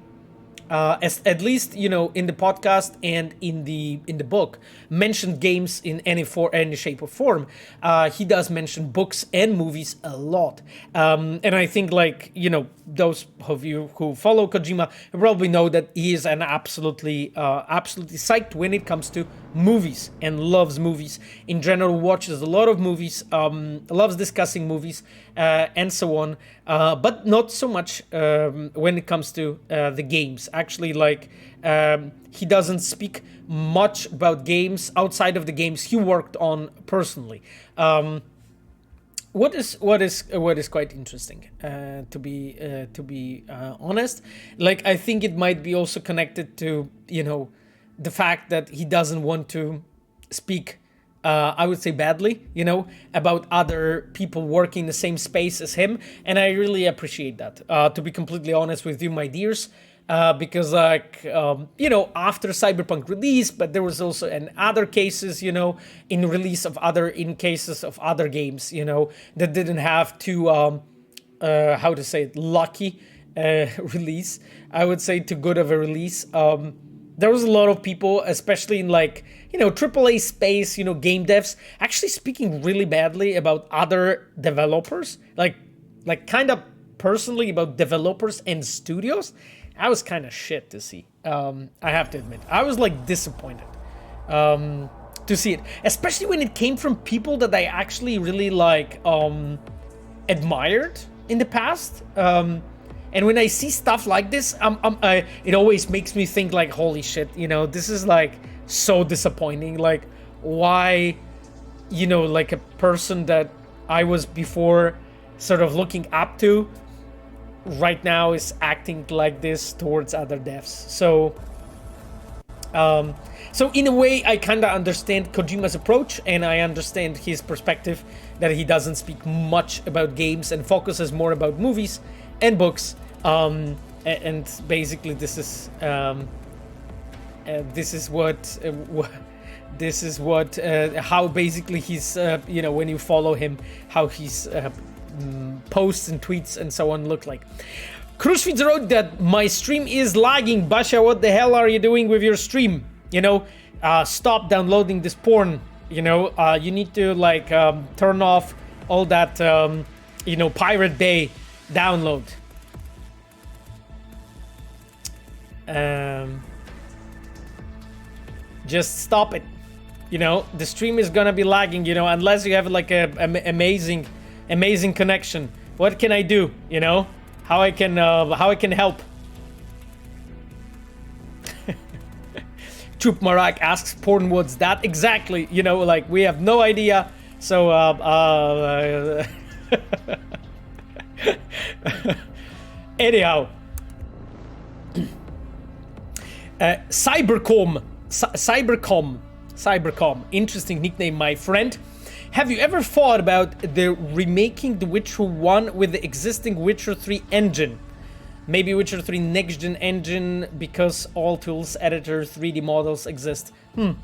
at least, you know, in the podcast and in the book, mentioned games in any shape or form. He does mention books and movies a lot, and I think, like, you know, those of you who follow Kojima probably know that he is an absolutely psyched when it comes to movies and loves movies in general. Watches a lot of movies, loves discussing movies, and so on. But not so much when it comes to the games. Actually, like, he doesn't speak much about games outside of the games he worked on personally. What is quite interesting, to be honest. Like, I think it might be also connected to, you know, the fact that he doesn't want to speak, I would say, badly, you know, about other people working the same space as him. And I really appreciate that, to be completely honest with you, my dears, because, like, you know, after Cyberpunk release, but there was also in other cases, you know, in cases of other games, you know, that didn't have too, how to say it, lucky release, I would say, too good of a release. There was a lot of people, especially in, like, you know, AAA space, you know, game devs, actually speaking really badly about other developers, like kind of personally about developers and studios. I was kind of shit to see. I have to admit, I was like disappointed to see it, especially when it came from people that I actually really like admired in the past. And when I see stuff like this, it always makes me think, like, holy shit, you know, this is like so disappointing. Like, why, you know, like a person that I was before sort of looking up to right now is acting like this towards other devs. So in a way, I kind of understand Kojima's approach, and I understand his perspective that he doesn't speak much about games and focuses more about movies and books, and basically this is how basically he's, you know, when you follow him, how he's posts and tweets and so on look like. Crucifix wrote that my stream is lagging. Basha, what the hell are you doing with your stream? You know, stop downloading this porn. You know, you need to, like, turn off all that, you know, Pirate Bay download. Just stop it. You know, the stream is gonna be lagging, you know, unless you have like a amazing connection. What can I do? You know, how I can help? Troop Marak asks, porn, what's that exactly? You know, like, we have no idea. So anyhow, Cybercom, interesting nickname, my friend. Have you ever thought about the remaking The Witcher 1 with the existing Witcher 3 engine? Maybe Witcher 3 next-gen engine because all tools, editors, 3D models exist. I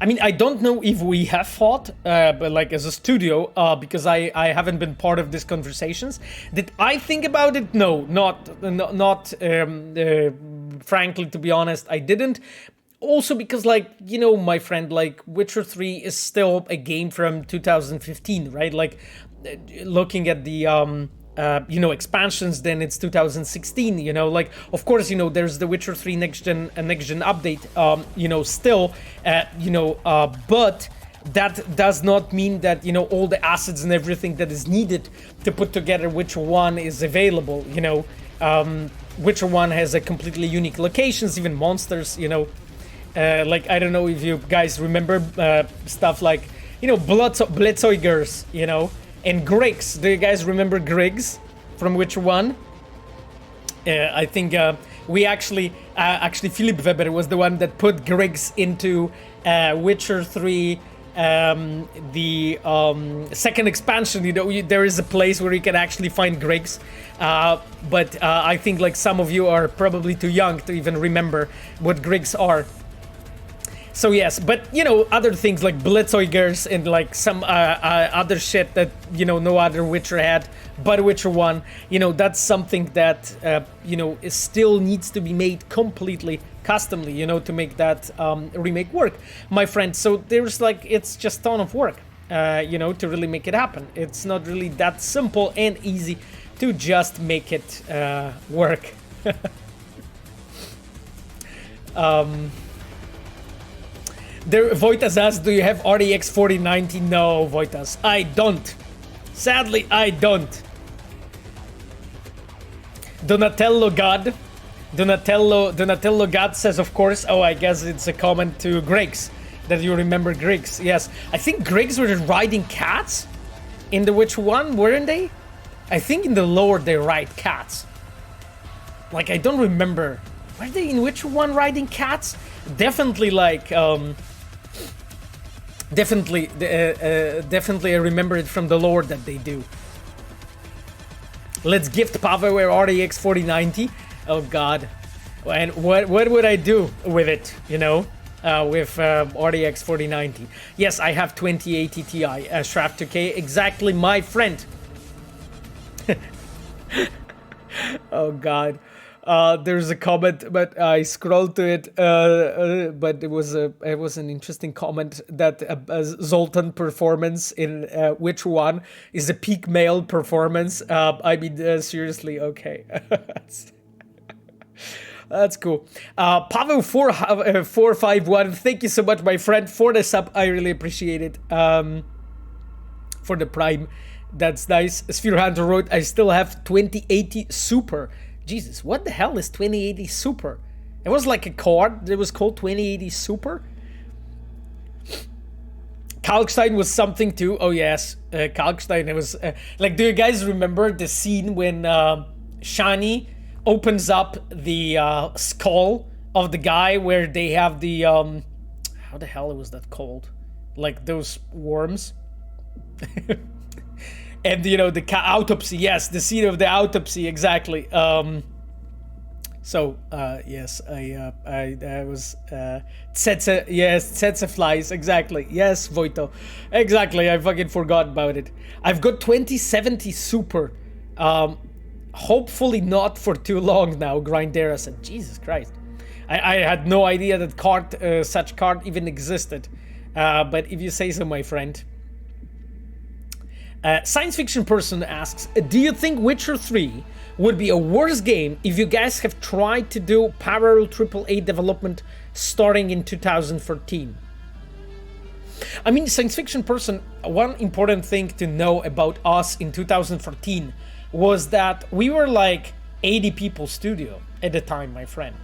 mean, I don't know if we have thought, but like as a studio, because I haven't been part of these conversations. Did I think about it? No, not frankly, to be honest, I didn't. Also because, like, you know, my friend, like, Witcher 3 is still a game from 2015, right? Like, looking at the, you know, expansions, then it's 2016, you know, like, of course, you know, there's the Witcher 3 next-gen update, you know, still, you know, but that does not mean that, you know, all the assets and everything that is needed to put together Witcher 1 is available, you know. Witcher 1 has a completely unique locations, even monsters, you know. Like, I don't know if you guys remember stuff like, you know, Blitzzeugers, you know, and Griggs. Do you guys remember Griggs from Witcher 1? I think we actually Philip Weber was the one that put Griggs into Witcher 3, the second expansion. You know, there is a place where you can actually find Griggs. But I think, like, some of you are probably too young to even remember what Griggs are. So yes, but, you know, other things like Blitzzeugers and, like, some other shit that, you know, no other Witcher had but Witcher 1, you know, that's something that, you know, still needs to be made completely customly, you know, to make that remake work, my friend. So there's, like, it's just a ton of work, you know, to really make it happen. It's not really that simple and easy to just make it work. There, Voitas asks, do you have RTX 4090? No, Voitas, I don't. Sadly, I don't. Donatello God says, of course. Oh, I guess it's a comment to Griggs, that you remember Griggs. Yes, I think Griggs were riding cats in The Witcher 1, weren't they? I think in the lore they ride cats. Like, I don't remember. Were they in Witcher 1 riding cats? Definitely, like, definitely I remember it from the lore that they do. Let's gift Pavel our RTX 4090. Oh god. And what would I do with it, you know? With RTX 4090. Yes, I have 2080 Ti, Shraft 2K, exactly, my friend. Oh god. There's a comment, but I scrolled to it. But it was an interesting comment that Zoltan performance in which one is a peak male performance. I mean, seriously, okay. That's cool. Pavel 451, thank you so much, my friend, for the sub. I really appreciate it. For the Prime, that's nice. Sphere Hunter wrote, I still have 2080 Super. Jesus, what the hell is 2080 Super? It was like a card that was called 2080 Super. Kalkstein was something too. Oh yes, Kalkstein. It was like, do you guys remember the scene when Shani opens up the skull of the guy where they have the how the hell was that called? Like those worms. And, you know, the autopsy, yes, the scene of the autopsy, exactly. So, yes, I was, Tsetse, yes, Tsetse flies, exactly. Yes, Voito, exactly, I fucking forgot about it. I've got 2070 Super. Hopefully not for too long now, Grindera said. Jesus Christ. I had no idea that such card even existed. But if you say so, my friend. Science fiction person asks, do you think Witcher 3 would be a worse game if you guys have tried to do parallel AAA development starting in 2014? I mean, science fiction person, one important thing to know about us in 2014 was that we were like 80 people studio at the time, my friend.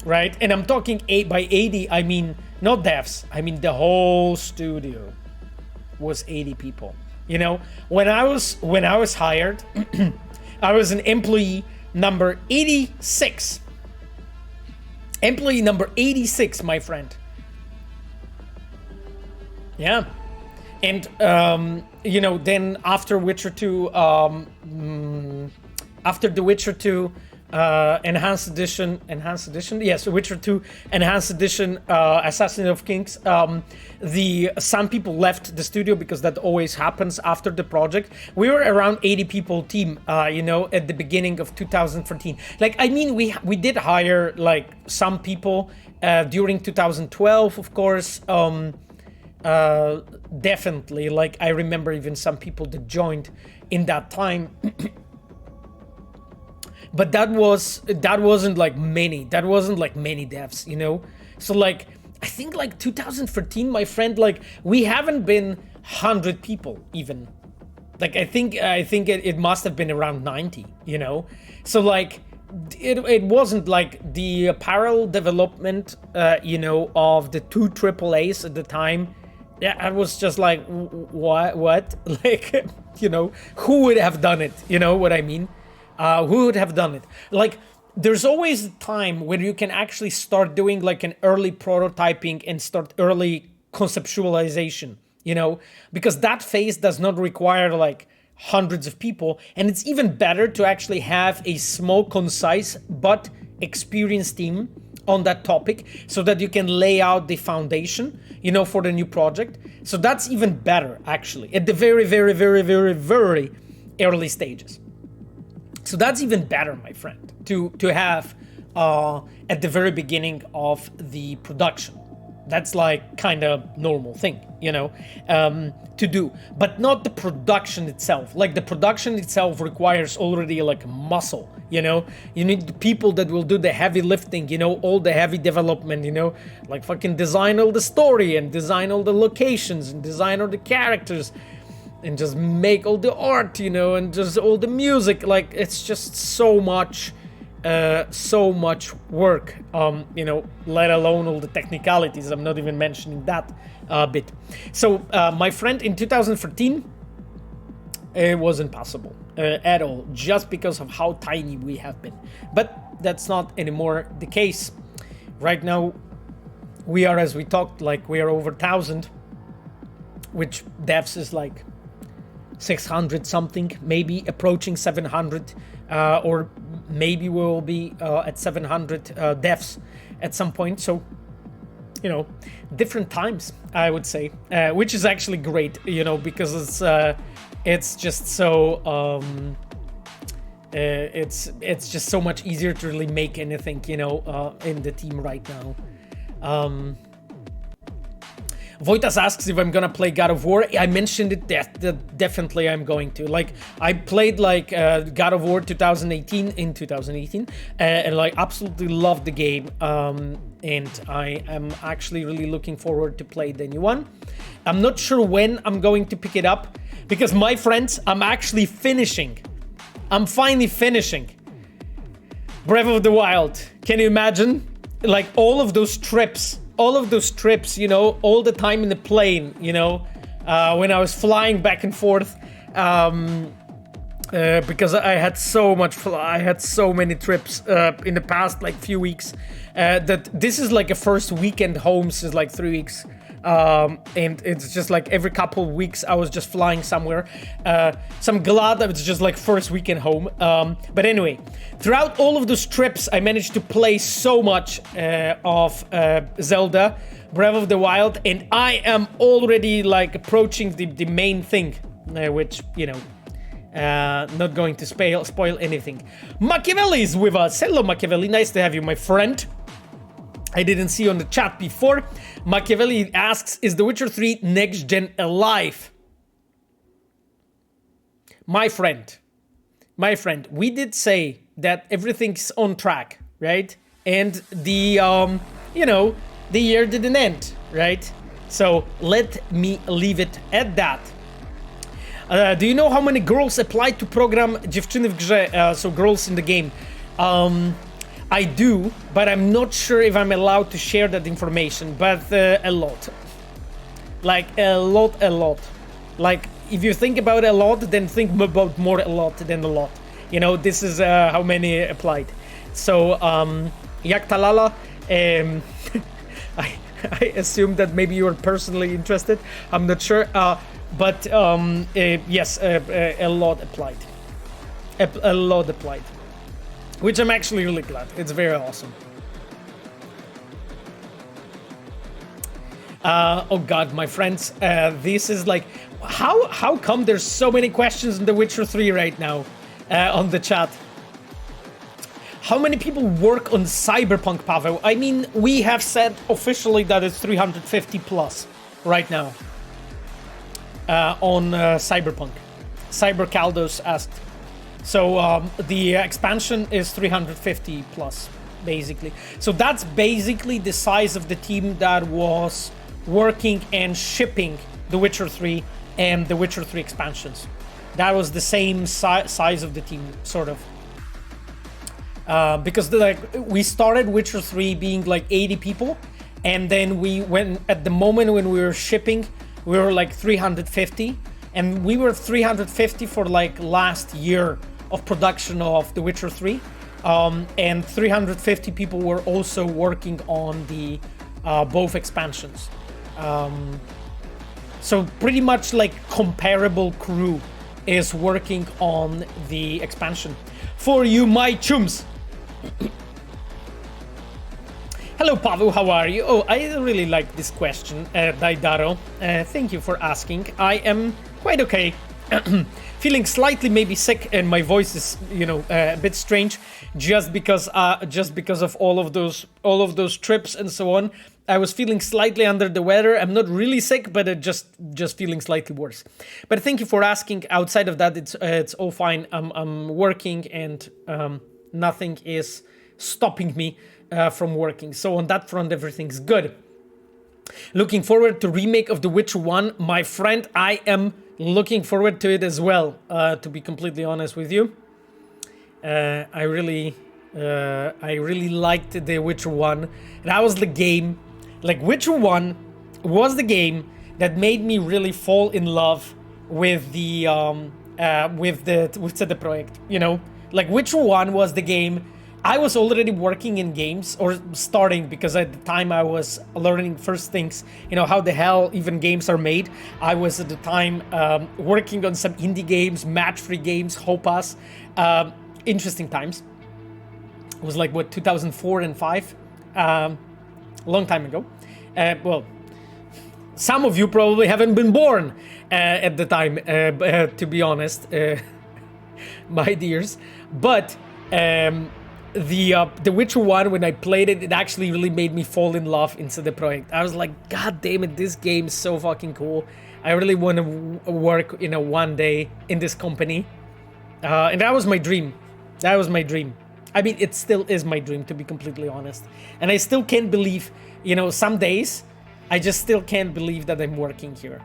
Right? And I'm talking by 80, I mean not devs, I mean the whole studio was 80 people. You know, when I was hired, I was an employee number 86. Employee number 86, my friend. Yeah. And, you know, then after Witcher 2, after The Witcher 2 Enhanced Edition, yes, Witcher 2 Enhanced Edition, Assassin of Kings, some people left the studio because that always happens after the project. We were around 80 people team, you know, at the beginning of 2014. Like, I mean, we did hire like some people during 2012, of course. Definitely, like I remember even some people that joined in that time. But that wasn't like many devs, you know. So like I think like 2013, my friend, like we haven't been 100 people even. Like I think it must have been around 90, you know. So like it wasn't like the parallel development, you know, of the 2 AAAs at the time. Yeah, I was just like, what? Like, you know, who would have done it? You know what I mean? Who would have done it? Like, there's always a time when you can actually start doing like an early prototyping and start early conceptualization, you know, because that phase does not require like hundreds of people. And it's even better to actually have a small, concise, but experienced team on that topic so that you can lay out the foundation, you know, for the new project. So that's even better, actually, at the very, very, very, very, very early stages. So that's even better, my friend, to have at the very beginning of the production. That's like kind of normal thing, you know, to do, but not the production itself. Like the production itself requires already like muscle, you know. You need the people that will do the heavy lifting, you know, all the heavy development, you know, like fucking design all the story and design all the locations and design all the characters and just make all the art, you know, and just all the music. Like it's just so much work, you know, let alone all the technicalities. I'm not even mentioning that bit. So my friend, in 2014, it wasn't possible at all, just because of how tiny we have been. But that's not anymore the case. Right now, we are, as we talked, like we are over 1,000, which devs is like 600 something, maybe approaching 700, or maybe we will be at 700 devs at some point. So, you know, different times, I would say, which is actually great, you know, because it's just so it's just so much easier to really make anything, you know, in the team right now. Voitas asks if I'm gonna play God of War. I mentioned it, definitely I'm going to. Like, I played like God of War 2018 and like absolutely loved the game. And I am actually really looking forward to play the new one. I'm not sure when I'm going to pick it up, because my friends, I'm actually finishing. I'm finally finishing Breath of the Wild. Can you imagine? Like all of those trips, you know, all the time in the plane, you know, when I was flying back and forth, because I had so many trips in the past like few weeks, that this is like a first weekend home since like 3 weeks. And it's just like every couple of weeks I was just flying somewhere. So I'm glad that it's just like first weekend home. But anyway, throughout all of those trips, I managed to play so much of Zelda Breath of the Wild, and I am already like approaching the main thing, which, you know, not going to spoil anything. Machiavelli is with us. Hello, Machiavelli. Nice to have you, my friend. I didn't see you on the chat before. Machiavelli asks, is The Witcher 3 next gen alive? My friend, we did say that everything's on track, right? And the, you know, the year didn't end, right? So let me leave it at that. Do you know how many girls applied to program dziewczyny w grze, so girls in the game? I do, but I'm not sure if I'm allowed to share that information, but a lot. Like a lot. Like if you think about a lot, then think about more a lot than a lot. You know, this is how many applied. So, jak talala, I assume that maybe you are personally interested. I'm not sure. But yes, a lot applied. A lot applied. Which I'm actually really glad. It's very awesome. Oh god, my friends, this is like, how come there's so many questions in The Witcher 3 right now on the chat? How many people work on Cyberpunk, Pavel? I mean, we have said officially that it's 350 plus right now on Cyberpunk. CyberCaldos asked. So the expansion is 350 plus, basically. So that's basically the size of the team that was working and shipping The Witcher 3 and The Witcher 3 expansions. That was the same size of the team, sort of. Because we started Witcher 3 being like 80 people, and then we went, at the moment when we were shipping, we were like 350, and we were 350 for like last year of production of The Witcher 3, and 350 people were also working on the both expansions. So pretty much like comparable crew is working on the expansion. For you, my chums. Hello, Pavel, how are you? Oh, I really like this question, Daidaro. Thank you for asking. I am quite okay. Feeling slightly maybe sick, and my voice is, a bit strange, just because of all of those trips and so on. I was feeling slightly under the weather. I'm not really sick, but just feeling slightly worse. But thank you for asking. Outside of that, it's all fine. I'm working, and nothing is stopping me from working. So on that front, everything's good. Looking forward to Remake of The Witcher 1. My friend, I am looking forward to it as well, to be completely honest with you. I really liked The Witcher 1. That was the game. Like, Witcher 1 was the game that made me really fall in love with the CD Projekt, Like, Witcher 1 was the game. I was already working in games, or starting, because at the time I was learning first things, how the hell even games are made. I was at the time working on some indie games, match-free games, Hopas. Interesting times. It was like, 2004 and 5? Long time ago. Well, some of you probably haven't been born at the time, to be honest, my dears. But the Witcher 1, when I played it, it actually really made me fall in love into the project. I was like, god damn it, this game is so fucking cool. I really want to work, one day in this company. And that was my dream. That was my dream. I mean, it still is my dream, to be completely honest. And I still can't believe, some days, I just still can't believe that I'm working here.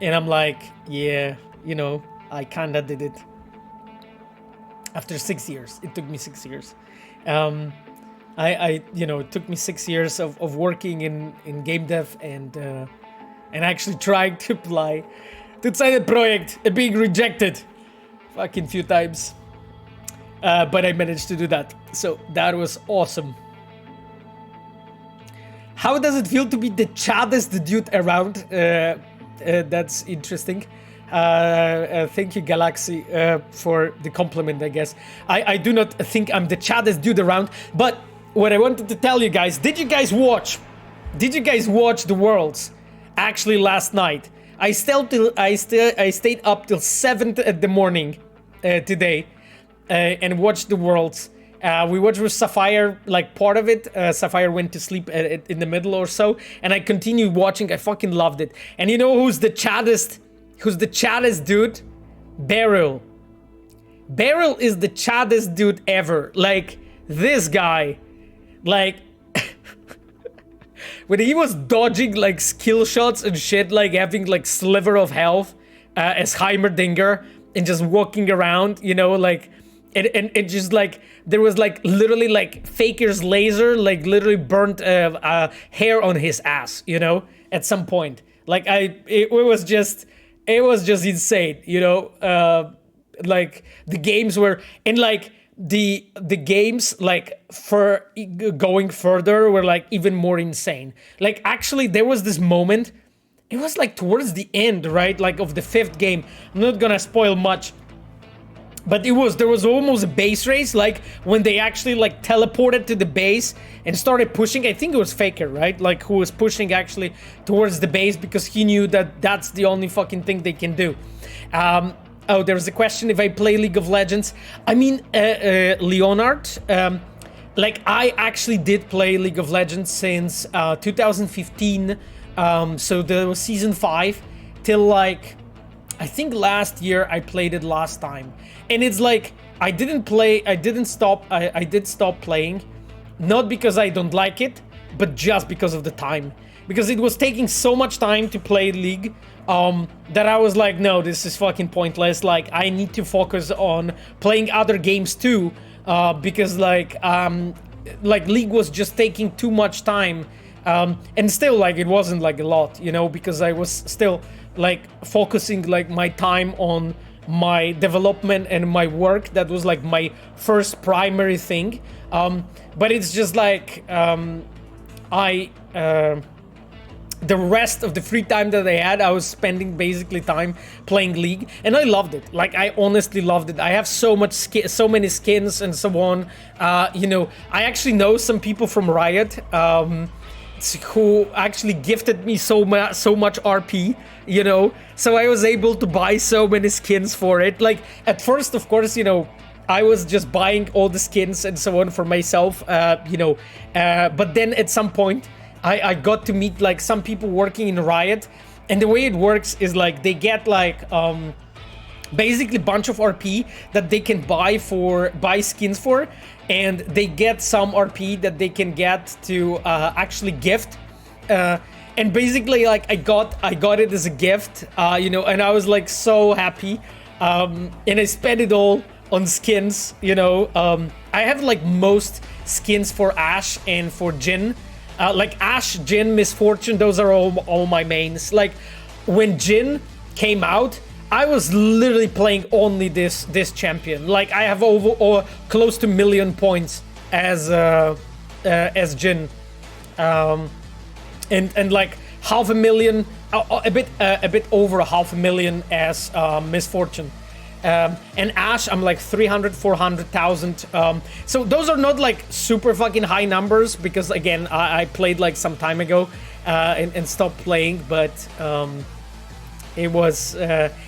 And I'm like, yeah, I kinda did it. After 6 years. It took me 6 years. It took me 6 years of working in game dev and actually trying to apply to CD Projekt and being rejected fucking few times. But I managed to do that. So that was awesome. How does it feel to be the chaddest dude around? That's interesting. Thank you, Galaxy, for the compliment, I guess. I do not think I'm the chaddest dude around, but what I wanted to tell you guys, did you guys watch the Worlds actually last night? I stayed up till 7 in the morning today and watched the Worlds. We watched with Sapphire, like part of it. Sapphire went to sleep in the middle or so, and I continued watching. I fucking loved it. And you know who's the chaddest dude? Beryl. Beryl is the chaddest dude ever. Like, this guy, like, when he was dodging like skill shots and shit, like having like sliver of health as Heimerdinger and just walking around, like, and it just like, there was like literally like Faker's laser, like literally burnt hair on his ass, at some point. Like, it was just insane, like the games were, and like the games like for going further were like even more insane. Like actually there was this moment, it was like towards the end, right, like of the 5th game. I'm not gonna spoil much, but there was almost a base race, like when they actually like teleported to the base and started pushing. I think it was Faker, right, like who was pushing actually towards the base because he knew that that's the only fucking thing they can do. Oh, there's a question if I play League of Legends. I mean, Leonard, like I actually did play League of Legends since 2015. So there was season 5 till like, I think last year I played it last time. And it's like, I did stop playing, not because I don't like it, but just because of the time. Because it was taking so much time to play League, that I was like, no, this is fucking pointless. Like, I need to focus on playing other games too, because like League was just taking too much time, and still like it wasn't like a lot, you know, because I was still like focusing like my time on my development and my work. That was like my first primary thing, but it's just like the rest of the free time that I had, I was spending basically time playing League, and I loved it. Like, I honestly loved it. I have so many skins and so on. You know, I actually know some people from Riot who actually gifted me so much RP, you know, so I was able to buy so many skins for it. Like, at first, of course, you know, I was just buying all the skins and so on for myself, you know, but then at some point, I got to meet like some people working in Riot, and the way it works is like they get like basically bunch of RP that they can buy skins for, and they get some RP that they can get to actually gift, and basically like I got it as a gift, you know, and I was like so happy, and I spent it all on skins, you know. I have like most skins for Ashe and for Jhin. Like Ashe, Jhin, Misfortune, those are all my mains. Like when Jhin came out, I was literally playing only this champion. Like I have over close to 1 million points as Jhin, and like 500,000, a bit over 500,000 as Misfortune. And Ashe, I'm like 300, 400,000. So those are not like super fucking high numbers, because again, I played like some time ago and stopped playing, but it was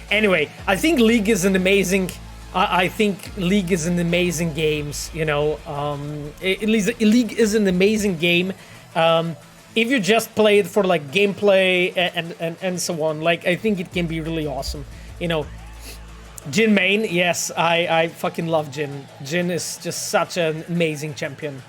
anyway. I think League is an amazing. I think League is an amazing games. You know, League is an amazing game. If you just play it for like gameplay and so on, like I think it can be really awesome. You know. Jhin main, yes, I fucking love Jhin. Jhin is just such an amazing champion.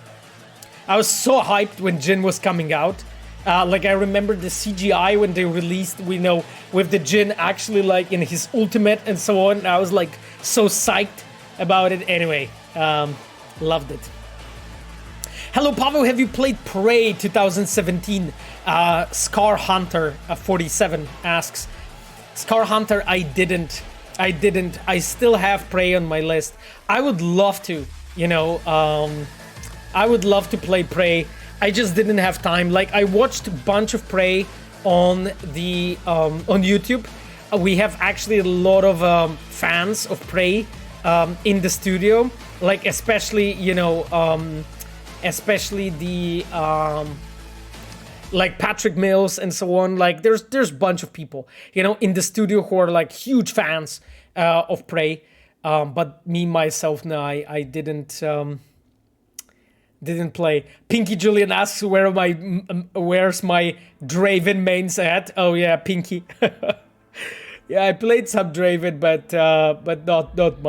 I was so hyped when Jhin was coming out. Like I remember the CGI when they released, we know, with the Jhin actually like in his ultimate and so on. I was like so psyched about it. Anyway, loved it. Hello Pavel, have you played Prey 2017? Scar Hunter 47 asks. Scar Hunter, I didn't. I still have Prey on my list. I would love to, you know, I would love to play Prey. I just didn't have time. Like I watched a bunch of Prey on the on YouTube. We have actually a lot of fans of Prey in the studio. Like especially, you know, especially the like Patrick Mills and so on. Like there's a bunch of people, you know, in the studio who are like huge fans of Prey, but me myself, no, I didn't play. Pinky Julian asks where's my Draven mains at? Oh yeah, Pinky. Yeah, I played some Draven, but not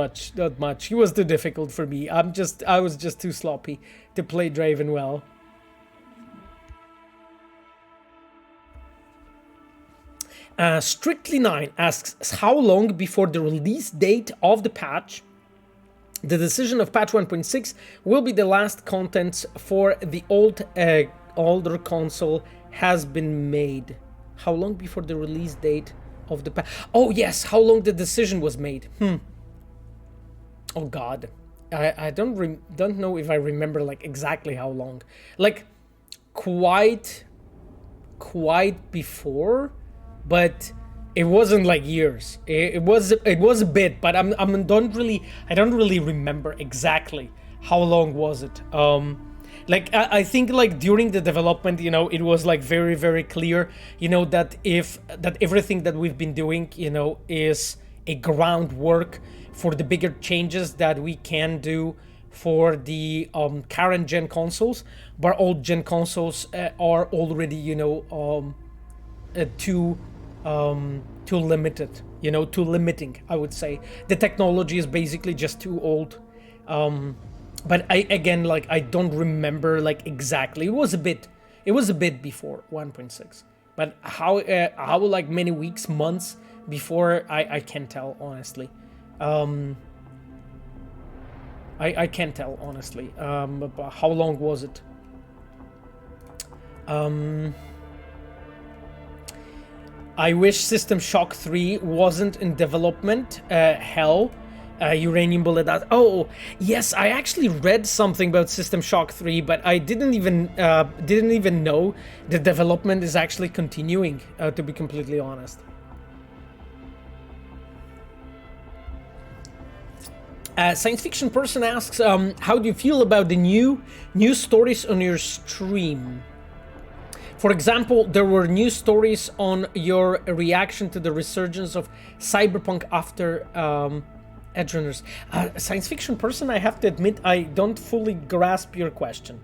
much. He was too difficult for me. I was just too sloppy to play Draven well. Strictly9 asks, how long before the release date of the patch, the decision of patch 1.6 will be the last content for the older console has been made? How long before the release date of the patch? Oh yes, how long the decision was made? Oh god. I don't know if I remember like exactly how long. Like quite before, but it wasn't like years. It was a bit, but I don't really remember exactly how long was it. Like I think like during the development, you know, it was like very, very clear, you know, that everything that we've been doing, you know, is a groundwork for the bigger changes that we can do for the current gen consoles, but old gen consoles are already, you know, too limited, you know, too limiting, I would say. The technology is basically just too old. But I don't remember like exactly. It was a bit before 1.6, but how like many weeks, months before, I can't tell honestly. I can't tell honestly. But how long was it? I wish System Shock 3 wasn't in development. Hell. Uranium Bullet out. Oh, yes, I actually read something about System Shock 3, but I didn't even know the development is actually continuing, to be completely honest. Science Fiction Person asks, how do you feel about the new stories on your stream? For example, there were new stories on your reaction to the resurgence of Cyberpunk after Edgerunners. Science Fiction Person, I have to admit, I don't fully grasp your question.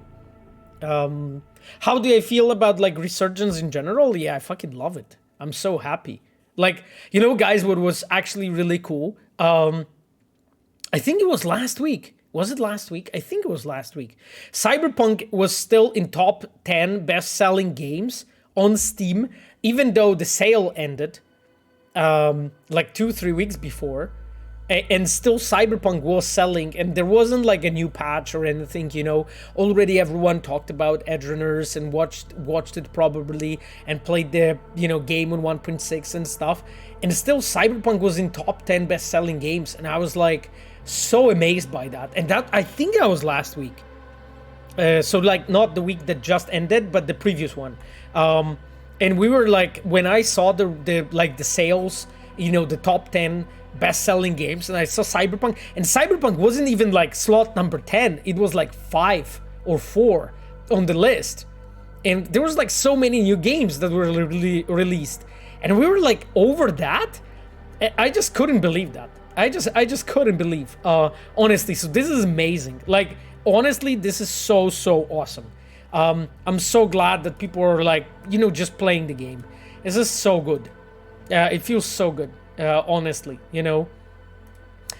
How do I feel about like Resurgence in general? Yeah, I fucking love it. I'm so happy. Like, you know, guys, what was actually really cool? I think it was last week. Was it last week? I think it was last week. Cyberpunk was still in top 10 best-selling games on Steam, even though the sale ended like 2-3 weeks before. And still Cyberpunk was selling, and there wasn't like a new patch or anything, you know. Already everyone talked about Edgerunners and watched it probably and played the, you know, game on 1.6 and stuff. And still Cyberpunk was in top 10 best-selling games, and I was like so amazed by that. And that, I think that was last week. So like not the week that just ended, but the previous one. And we were like, when I saw the sales, you know, the top 10 best-selling games, and I saw Cyberpunk, and Cyberpunk wasn't even like slot number 10, it was like 5 or 4 on the list, and there was like so many new games that were released, and we were like over that. I just couldn't believe that. I just couldn't believe, honestly. So this is amazing. Like, honestly, this is so awesome. I'm so glad that people are like, you know, just playing the game. This is so good. It feels so good. Honestly, you know,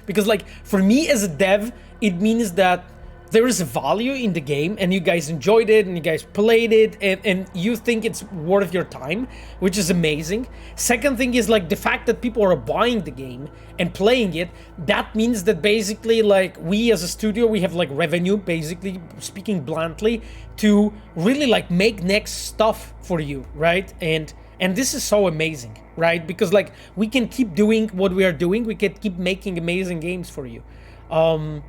because like for me as a dev, it means that there is a value in the game and you guys enjoyed it and you guys played it and you think it's worth your time, which is amazing. Second thing is like the fact that people are buying the game and playing it. That means that basically like we as a studio, we have like revenue, basically speaking bluntly, to really like make next stuff for you, right? And this is so amazing, right? Because like we can keep doing what we are doing. We can keep making amazing games for you. So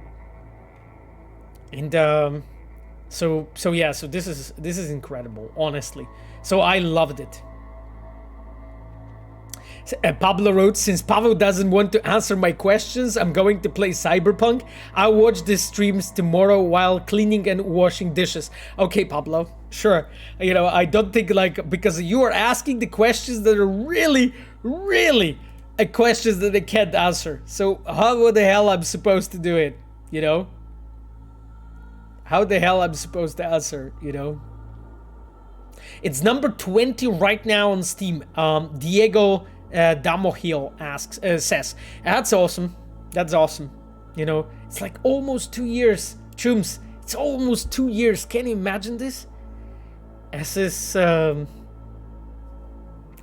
yeah, so this is incredible, honestly. So I loved it. Pablo wrote, since Pavel doesn't want to answer my questions, I'm going to play Cyberpunk. I'll watch the streams tomorrow while cleaning and washing dishes. Okay, Pablo, sure. You know, I don't think like, because you are asking the questions that are really questions that I can't answer. So how the hell I'm supposed to do it, you know? How the hell I'm supposed to answer, you know? It's number 20 right now on Steam. Diego Damohil says, that's awesome. That's awesome. You know, it's like almost 2 years. Chums, it's almost 2 years. Can you imagine this? This is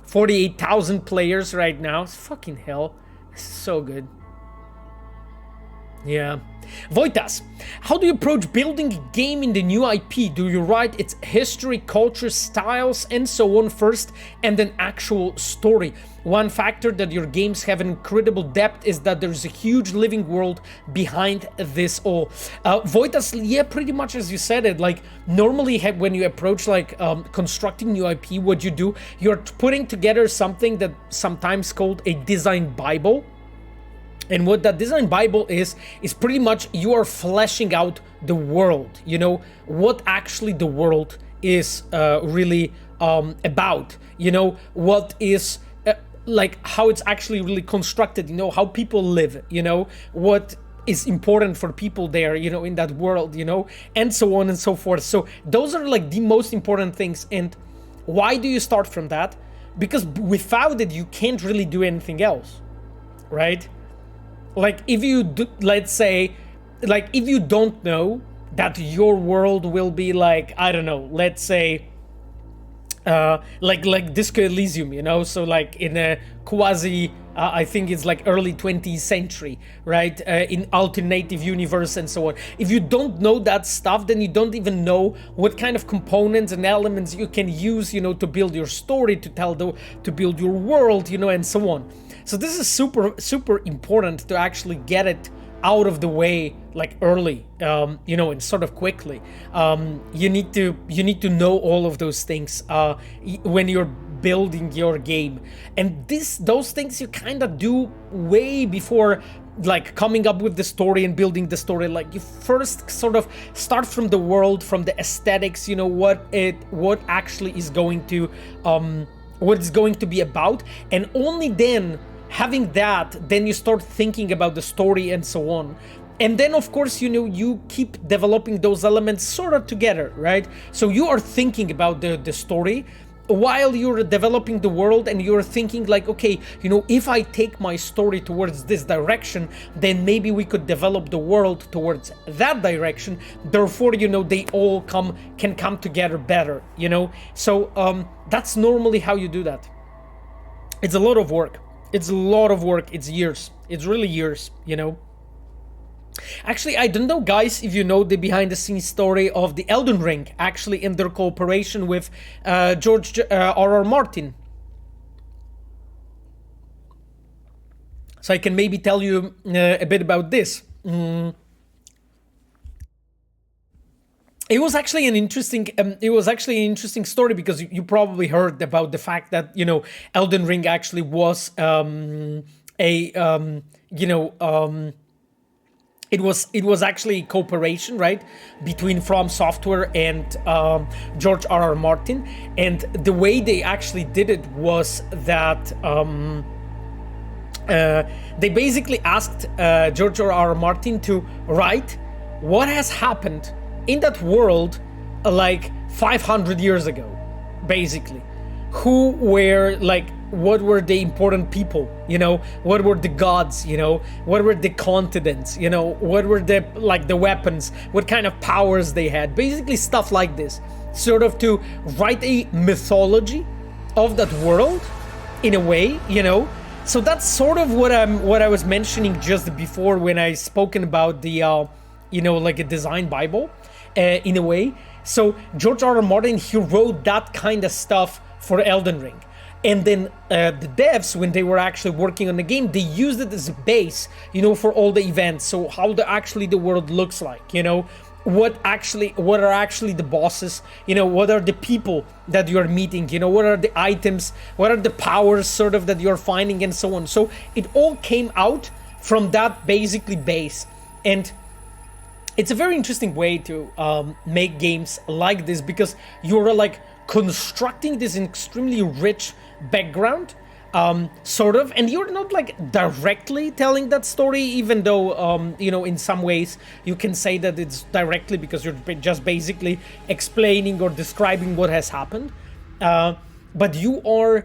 48,000 players right now. It's fucking hell. This is so good. Yeah. Voitas, how do you approach building a game in the new IP? Do you write its history, culture, styles, and so on first, and then actual story? One factor that your games have an incredible depth is that there's a huge living world behind this all. Voitas, yeah, pretty much as you said it. Like, normally when you approach like constructing new IP, what you do, you're putting together something that sometimes called a design bible. And what that design bible is pretty much you are fleshing out the world, you know, what actually the world is really about, you know, what is like how it's actually really constructed, you know, how people live, you know, what is important for people there, you know, in that world, you know, and so on and so forth. So those are like the most important things. And why do you start from that? Because without it, you can't really do anything else, right? Like if you do, let's say, like if you don't know that your world will be like, I don't know, let's say, like Disco Elysium, you know, so like in a quasi, I think it's like early 20th century, right, in alternative universe and so on. If you don't know that stuff, then you don't even know what kind of components and elements you can use, you know, to build your story, to build your world, you know, and so on. So this is super important to actually get it out of the way like early, you know, and sort of quickly. You need to know all of those things when you're building your game, and those things you kind of do way before like coming up with the story and building the story. Like you first sort of start from the world, from the aesthetics, you know, what actually is going to what it's going to be about, and only then having that, then you start thinking about the story and so on. And then of course, you know, you keep developing those elements sort of together, right? So you are thinking about the story while you're developing the world, and you're thinking like, okay, you know, if I take my story towards this direction, then maybe we could develop the world towards that direction. Therefore, you know, they all can come together better, you know? So that's normally how you do that. It's a lot of work. It's a lot of work. It's years. It's really years, you know? Actually, I don't know, guys, if you know the behind-the-scenes story of the Elden Ring, actually in their cooperation with George R.R. Martin. So I can maybe tell you a bit about this. It was actually an interesting story, because you probably heard about the fact that, you know, Elden Ring actually was it was actually cooperation, right, between From Software and George R.R. Martin. And the way they actually did it was that they basically asked George R.R. Martin to write what has happened in that world like 500 years ago, basically. Who were like, what were the important people, you know, what were the gods, you know, what were the continents, you know, what were the weapons, what kind of powers they had, basically stuff like this, sort of to write a mythology of that world in a way, you know. So that's sort of what I was mentioning just before when I spoken about the you know, like a design bible in a way. So George R.R. Martin, he wrote that kind of stuff for Elden Ring. And then the devs, when they were actually working on the game, they used it as a base, you know, for all the events. So how the world looks like, you know, what are actually the bosses, you know, what are the people that you're meeting, you know, what are the items, what are the powers sort of that you're finding, and so on. So it all came out from that basically base. And it's a very interesting way to make games like this, because you're like constructing this extremely rich background, sort of, and you're not like directly telling that story, even though you know, in some ways you can say that it's directly, because you're just basically explaining or describing what has happened, but you are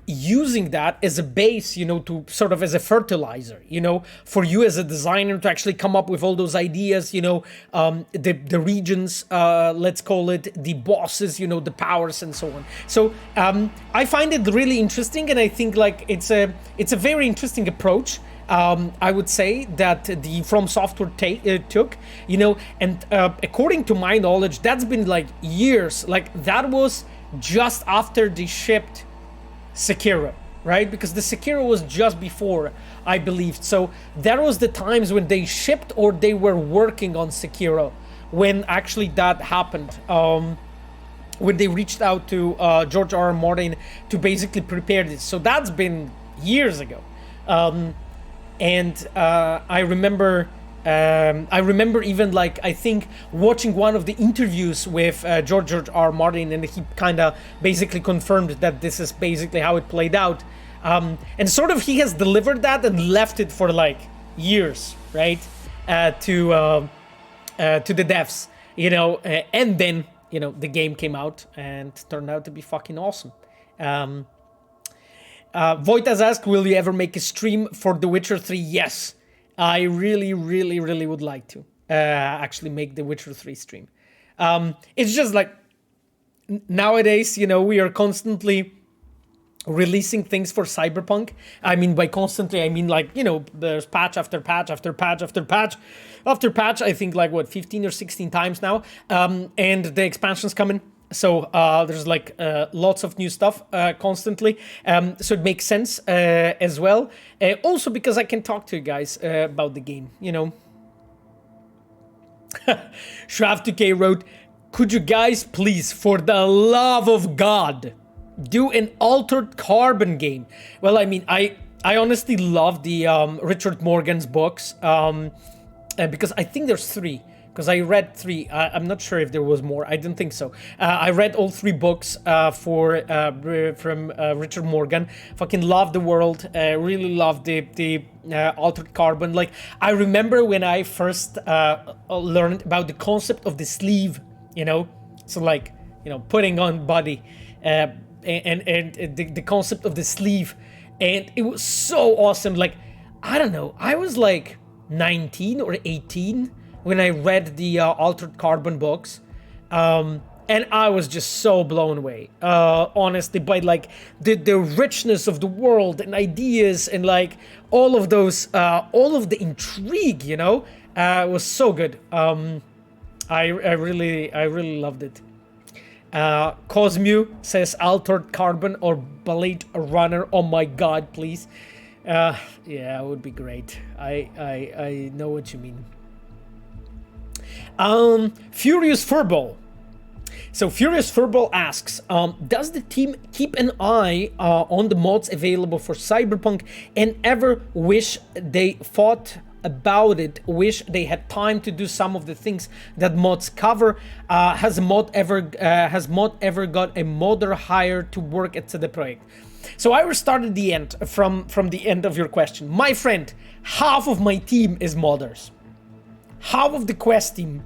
using that as a base, you know, to sort of as a fertilizer, you know, for you as a designer to actually come up with all those ideas, you know, the regions, let's call it, the bosses, you know, the powers, and so on. So I find it really interesting, and I think like it's a very interesting approach, I would say that the From Software took, you know, and according to my knowledge, that's been like years. Like that was just after they shipped Sekiro, right? Because the Sekiro was just before, I believe. So that was the times when they shipped or they were working on Sekiro when actually that happened. When they reached out to George R. R. Martin to basically prepare this. So that's been years ago. And I remember even like, I think watching one of the interviews with George R. R. Martin, and he kind of basically confirmed that this is basically how it played out. And sort of he has delivered that and left it for like years, right? To the devs, you know, and then, you know, the game came out and turned out to be fucking awesome. Void has asked, will you ever make a stream for The Witcher 3? Yes. I really, really, really would like to actually make The Witcher 3 stream. It's just like, nowadays, you know, we are constantly releasing things for Cyberpunk. I mean, by constantly, I mean like, you know, there's patch after patch after patch after patch after patch. I think like, what, 15 or 16 times now. And the expansion's coming. So there's like lots of new stuff constantly. So it makes sense as well. Also because I can talk to you guys about the game, you know. Shrav2K wrote, could you guys please, for the love of God, do an Altered Carbon game? Well, I mean, I honestly love the Richard Morgan's books because I think there's 3. Because I read 3. I'm not sure if there was more. I didn't think so. I read all 3 books from Richard Morgan. Fucking love the world. Really love the Altered Carbon. Like, I remember when I first learned about the concept of the sleeve, you know? So like, you know, putting on body and the concept of the sleeve. And it was so awesome. Like, I don't know. I was like 19 or 18 when I read the Altered Carbon books, and I was just so blown away, honestly, by like the richness of the world and ideas and like all of those, all of the intrigue, you know, was so good. I really loved it. Cosmu says Altered Carbon or Blade Runner. Oh my God, please. Yeah, it would be great. I know what you mean. Furious Furball. So Furious Furball asks, does the team keep an eye on the mods available for Cyberpunk and ever wish they thought about it, wish they had time to do some of the things that mods cover? Has mod ever got a modder hired to work at CD Projekt? So I will start at the end, from the end of your question. My friend, half of my team is modders. Half of the quest team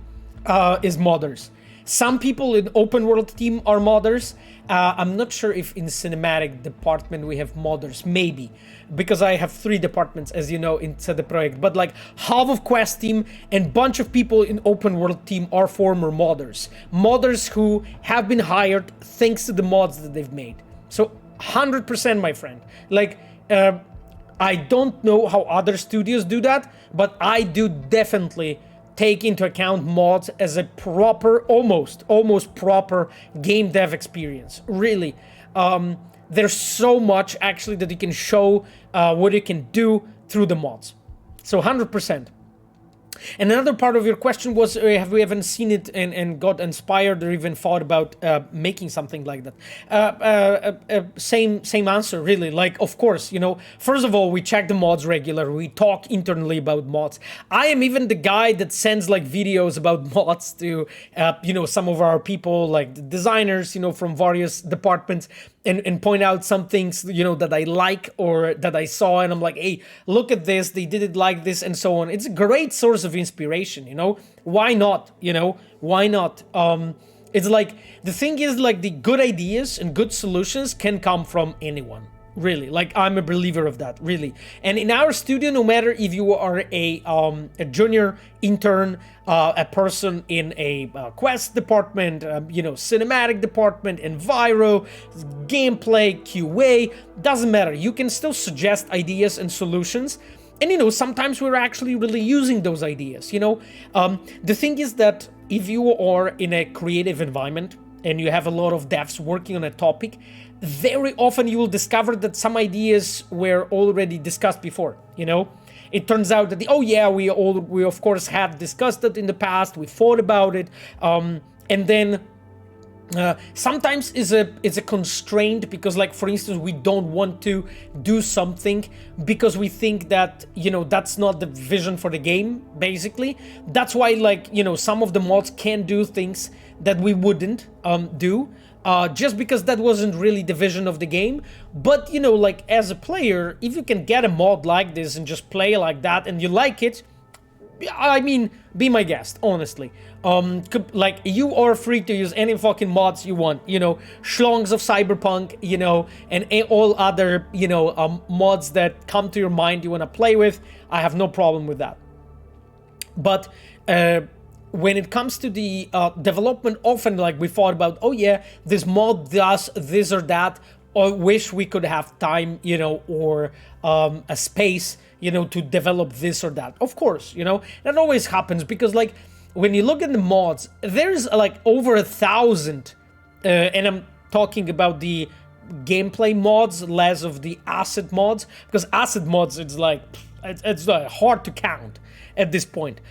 is modders. Some people in open world team are modders. I'm not sure if in the cinematic department we have modders, maybe. Because I have 3 departments, as you know, in CD Projekt. But like half of quest team and bunch of people in open world team are former modders. Modders who have been hired thanks to the mods that they've made. So 100%, my friend. Like, I don't know how other studios do that, but I do definitely take into account mods as a proper, almost proper game dev experience. Really. There's so much actually that you can show what you can do through the mods. So 100%. And another part of your question was, have we ever seen it and got inspired or even thought about making something like that? Same answer, really. Like, of course, you know, first of all, we check the mods regularly. We talk internally about mods. I am even the guy that sends like videos about mods to, you know, some of our people, like the designers, you know, from various departments. And point out some things, you know, that I like or that I saw, and I'm like, hey, look at this, they did it like this, and so on. It's a great source of inspiration, you know? Why not, you know? Why not? It's like, the thing is, like, the good ideas and good solutions can come from anyone. Really, like, I'm a believer of that, really. And in our studio, no matter if you are a junior intern, a person in a quest department, you know, cinematic department, enviro, gameplay, QA, doesn't matter. You can still suggest ideas and solutions, And, you know, sometimes we're actually really using those ideas, you know. The thing is that if you are in a creative environment and you have a lot of devs working on a topic, very often you will discover that some ideas were already discussed before, you know. It turns out that, oh yeah, we of course have discussed it in the past, we thought about it, and then sometimes it's a constraint because, like, for instance, we don't want to do something because we think that, you know, that's not the vision for the game, basically. That's why, like, you know, some of the mods can do things that we wouldn't do, just because that wasn't really the vision of the game. But, you know, like, as a player, if you can get a mod like this and just play like that and you like it, I mean, be my guest, honestly. Like, you are free to use any fucking mods you want, you know, Schlongs of Cyberpunk, you know, and all other, you know, mods that come to your mind you want to play with. I have no problem with that. But when it comes to the development, often, like, we thought about, oh yeah, this mod does this or that, or wish we could have time, you know, or a space, you know, to develop this or that. Of course, you know, that always happens because, like, when you look at the mods, there's like over 1,000, and I'm talking about the gameplay mods, less of the asset mods, because asset mods, it's like, it's hard to count at this point.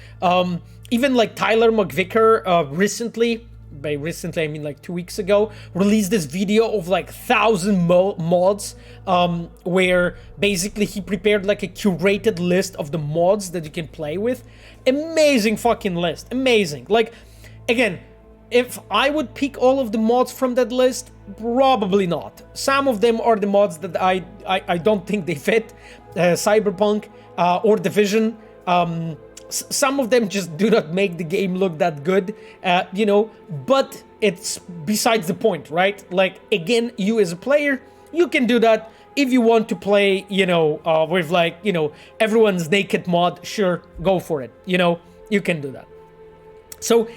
Even like Tyler McVicker recently, by recently I mean like 2 weeks ago, released this video of like 1,000 mods, where basically he prepared like a curated list of the mods that you can play with. Amazing fucking list, amazing. Like, again, if I would pick all of the mods from that list, probably not. Some of them are the mods that I don't think they fit Cyberpunk or Division. Some of them just do not make the game look that good, you know, but it's besides the point, right? Like, again, you as a player, you can do that. If you want to play, you know, with, like, you know, everyone's naked mod, sure, go for it. You know, you can do that. So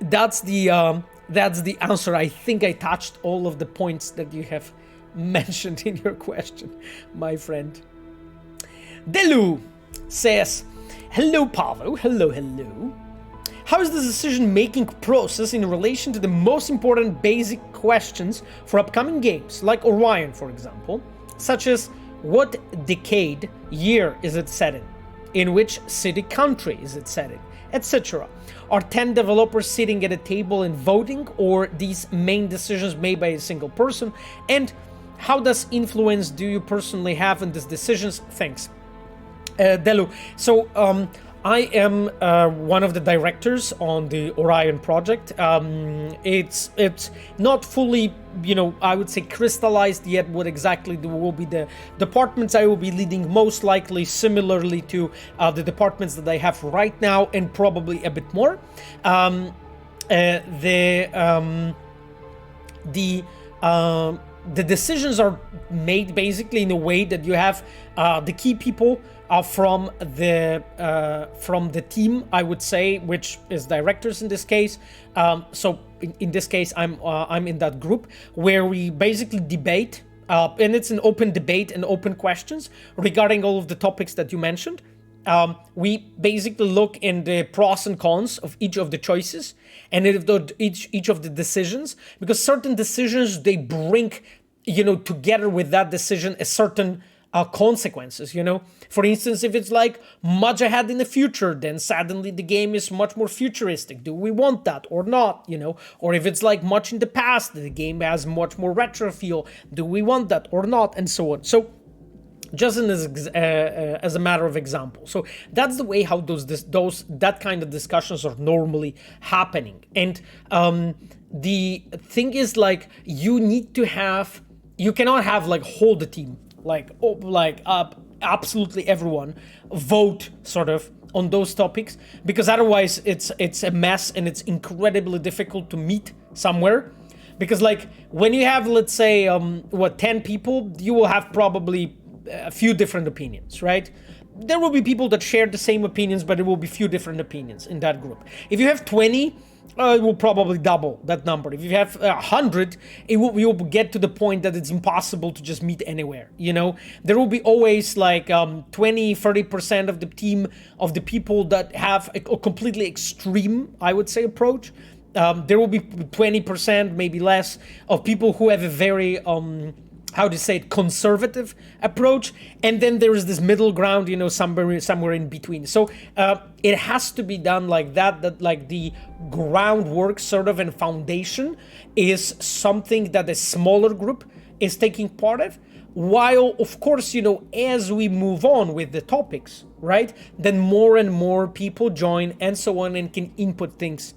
that's the answer. I think I touched all of the points that you have mentioned in your question, my friend. Delu says, hello, Pavo. Hello. How is the decision-making process in relation to the most important basic questions for upcoming games, like Orion, for example, such as what decade, year is it set in which city, country is it set in, etc.? Are 10 developers sitting at a table and voting, or these main decisions made by a single person? And how does influence do you personally have in these decisions? Thanks. Delu. So, I am one of the directors on the Orion project. It's not fully, you know, I would say crystallized yet what exactly will be the departments I will be leading, most likely similarly to the departments that I have right now, and probably a bit more. The decisions are made basically in a way that you have the key people from the team, I would say, which is directors in this case. So in this case, I'm in that group where we basically debate, and it's an open debate and open questions regarding all of the topics that you mentioned. We basically look in the pros and cons of each of the choices and each of the decisions, because certain decisions, they bring, you know, together with that decision a certain consequences, you know. For instance, if it's like much ahead in the future, then suddenly the game is much more futuristic. Do we want that or not, you know? Or if it's like much in the past, the game has much more retro feel. Do we want that or not, and so on. So just as a matter of example. So that's the way how that kind of discussions are normally happening. And the thing is, like, you cannot have like hold the team, absolutely everyone vote sort of on those topics, because otherwise it's a mess and it's incredibly difficult to meet somewhere. Because, like, when you have, let's say 10 people, you will have probably a few different opinions, right? there will be people that share the same opinions, but there will be few different opinions in that group. If you have 20, it will probably double that number. If you have 100, you will get to the point that it's impossible to just meet anywhere, you know? There will be always like 20, 30% of the team, of the people that have a completely extreme, I would say, approach. There will be 20%, maybe less, of people who have a very, how to say it, conservative approach, and then there is this middle ground, you know, somewhere in between. So it has to be done like that like the groundwork sort of and foundation is something that a smaller group is taking part of, while of course, you know, as we move on with the topics, right, then more and more people join and so on and can input things,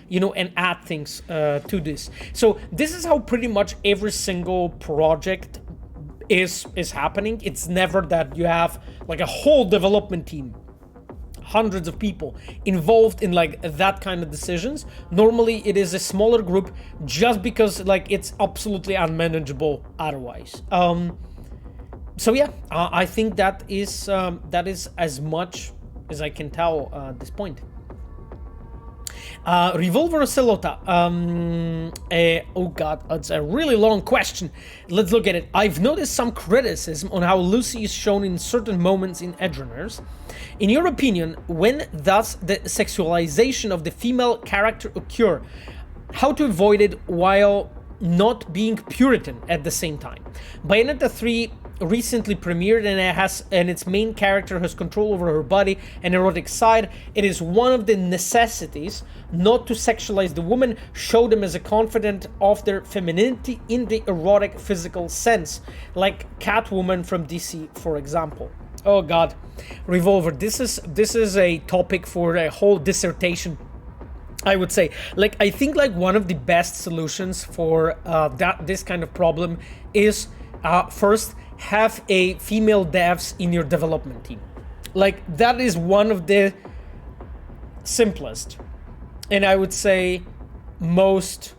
you know, and add things to this. So this is how pretty much every single project is happening. It's never that you have like a whole development team, hundreds of people involved in like that kind of decisions. Normally it is a smaller group just because like it's absolutely unmanageable otherwise. So yeah, I think that is as much as I can tell at this point. Revolver Celota. Oh god, it's a really long question. Let's look at it. I've noticed some criticism on how Lucy is shown in certain moments in Edgerunners. In your opinion, when does the sexualization of the female character occur? How to avoid it while not being Puritan at the same time? Bayonetta 3 recently premiered and its main character has control over her body and erotic side. It is one of the necessities not to sexualize the woman, show them as a confident of their femininity in the erotic physical sense, like Catwoman from DC, for example. Oh god, Revolver, this is a topic for a whole dissertation, I would say. Like, I think like one of the best solutions for this kind of problem is first, have a female devs in your development team. Like, that is one of the simplest and I would say most,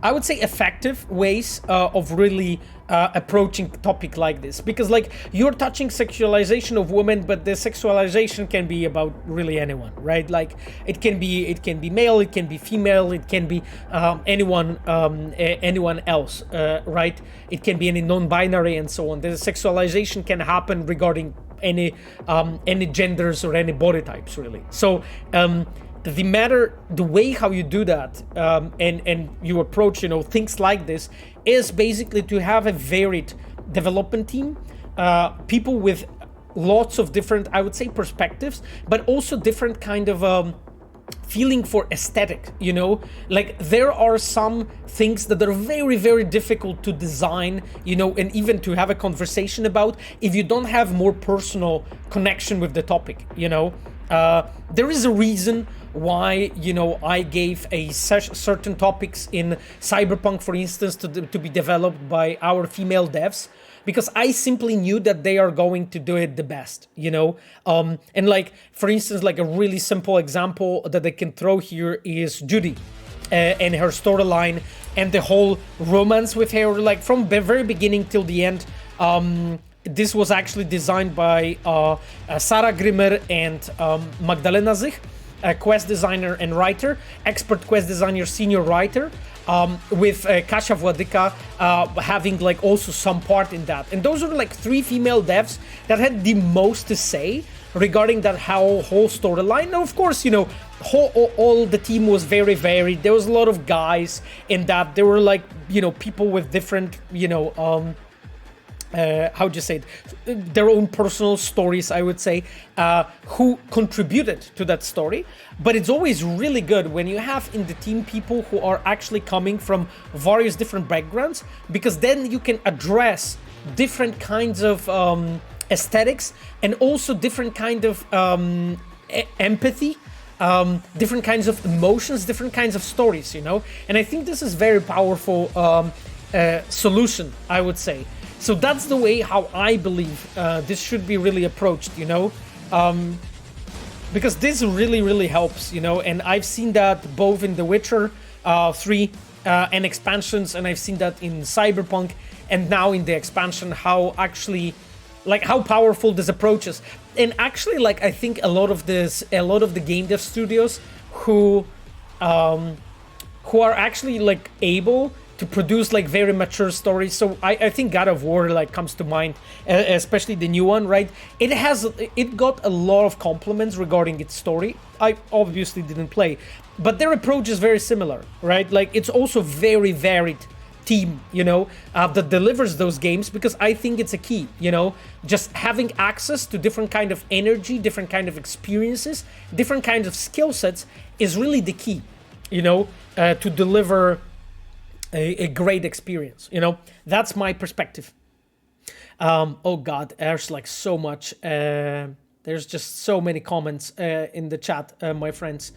I would say, effective ways of really approaching a topic like this, because like you're touching sexualization of women, but the sexualization can be about really anyone, right? Like it can be male, it can be female, it can be anyone else, right? It can be any non-binary and so on. The sexualization can happen regarding any genders or any body types, really. So the way how you do that and you approach, you know, things like this is basically to have a varied development team, people with lots of different, I would say, perspectives, but also different kind of feeling for aesthetic, you know? Like there are some things that are very, very difficult to design, you know, and even to have a conversation about if you don't have more personal connection with the topic, you know? There is a reason why, you know, I gave a certain topics in Cyberpunk, for instance, to be developed by our female devs, because I simply knew that they are going to do it the best, you know? And like, for instance, like a really simple example that I can throw here is Judy and her storyline and the whole romance with her, like from the very beginning till the end. This was actually designed by Sarah Grimmer and Magdalena Zich, a quest designer and writer, expert quest designer, senior writer, with Kasia Wladyka having like also some part in that. And those are like three female devs that had the most to say regarding that whole storyline. Now, of course, you know, all the team was very varied. There was a lot of guys in that. There were like, you know, people with different, you know, how do you say it, their own personal stories, I would say, who contributed to that story. But it's always really good when you have in the team people who are actually coming from various different backgrounds, because then you can address different kinds of aesthetics and also different kind of empathy, different kinds of emotions, different kinds of stories, you know. And I think this is very powerful solution, I would say. So that's the way how I believe this should be really approached, you know, because this really, really helps, you know, and I've seen that both in The Witcher 3 and expansions, and I've seen that in Cyberpunk, and now in the expansion, how actually like how powerful this approach is. And actually, like, I think a lot of the game dev studios who are actually like able to produce like very mature stories. So I think God of War like comes to mind, especially the new one, right? It got a lot of compliments regarding its story. I obviously didn't play, but their approach is very similar, right? Like, it's also very varied team, you know, that delivers those games, because I think it's a key, you know, just having access to different kind of energy, different kind of experiences, different kinds of skill sets is really the key, you know, to deliver a great experience, you know. That's my perspective. Oh God, there's like so much. There's just so many comments in the chat, my friends.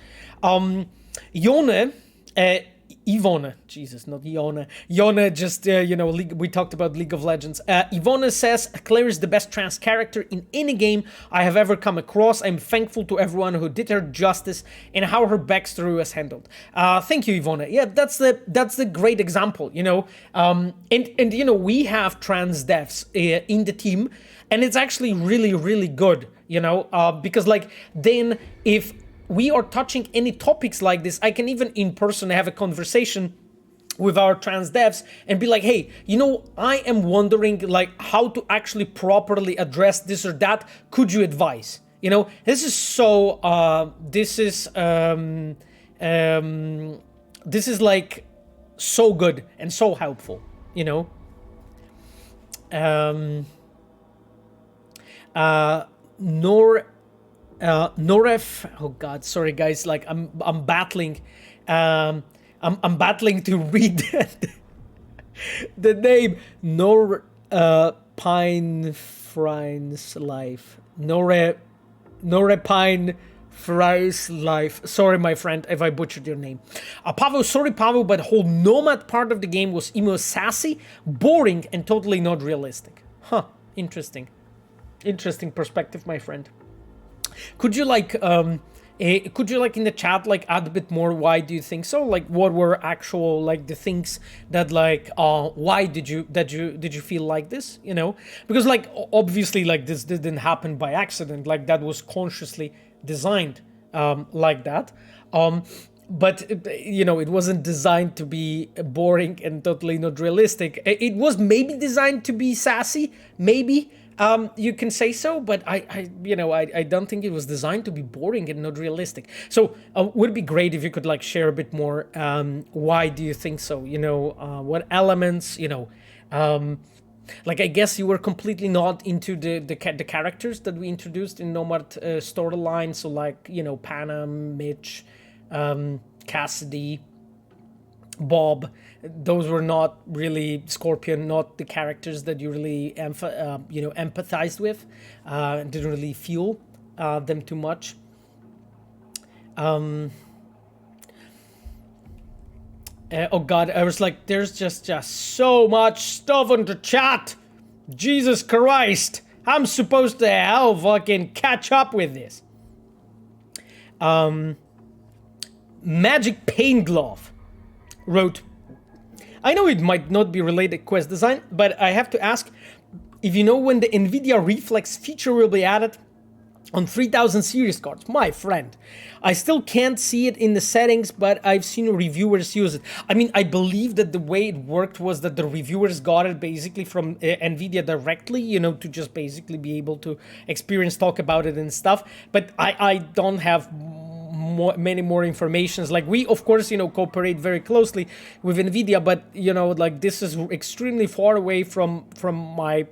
Ivone, Jesus, not Ione. Ione just, you know, we talked about League of Legends. Ivone says, Claire is the best trans character in any game I have ever come across. I'm thankful to everyone who did her justice and how her backstory was handled. Thank you, Ivone. Yeah, that's the great example, you know. And you know, we have trans devs in the team, and it's actually really, really good, you know, because like then if we are touching any topics like this, I can even in person have a conversation with our trans devs and be like, hey, you know, I am wondering like how to actually properly address this or that. Could you advise? You know, this is so, this is like so good and so helpful, you know. Noref, oh God, sorry guys, like I'm battling, I'm battling to read the name. Pine Friend's Life. Pine Fry's Life. Sorry, my friend, if I butchered your name. Pavel, sorry, Pavel, but the whole Nomad part of the game was emo sassy, boring, and totally not realistic. Huh, interesting. Interesting perspective, my friend. Could you like in the chat like add a bit more? Why do you think so? Like, what were actual like the things that like why did you feel like this? You know, because like obviously like this didn't happen by accident. Like that was consciously designed like that. But you know, it wasn't designed to be boring and totally not realistic. It was maybe designed to be sassy, maybe. You can say so, but I don't think it was designed to be boring and not realistic. So would it be great if you could like share a bit more, why do you think so? You know, what elements, you know, like I guess you were completely not into the characters that we introduced in Nomad storyline. So like, you know, Panam, Mitch, Cassidy, Bob. Those were not really Scorpion, not the characters that you really empathized with. Didn't really feel them too much. Oh God, I was like, there's just so much stuff on the chat. Jesus Christ, I'm supposed to hell fucking catch up with this. Magic Pain Glove wrote, I know it might not be related to quest design, but I have to ask if you know when the NVIDIA Reflex feature will be added on 3000 series cards. My friend, I still can't see it in the settings, but I've seen reviewers use it. I mean, I believe that the way it worked was that the reviewers got it basically from NVIDIA directly, you know, to just basically be able to experience, talk about it and stuff. But I don't have many more informations. Like we, of course, you know, cooperate very closely with NVIDIA, but you know, like this is extremely far away from my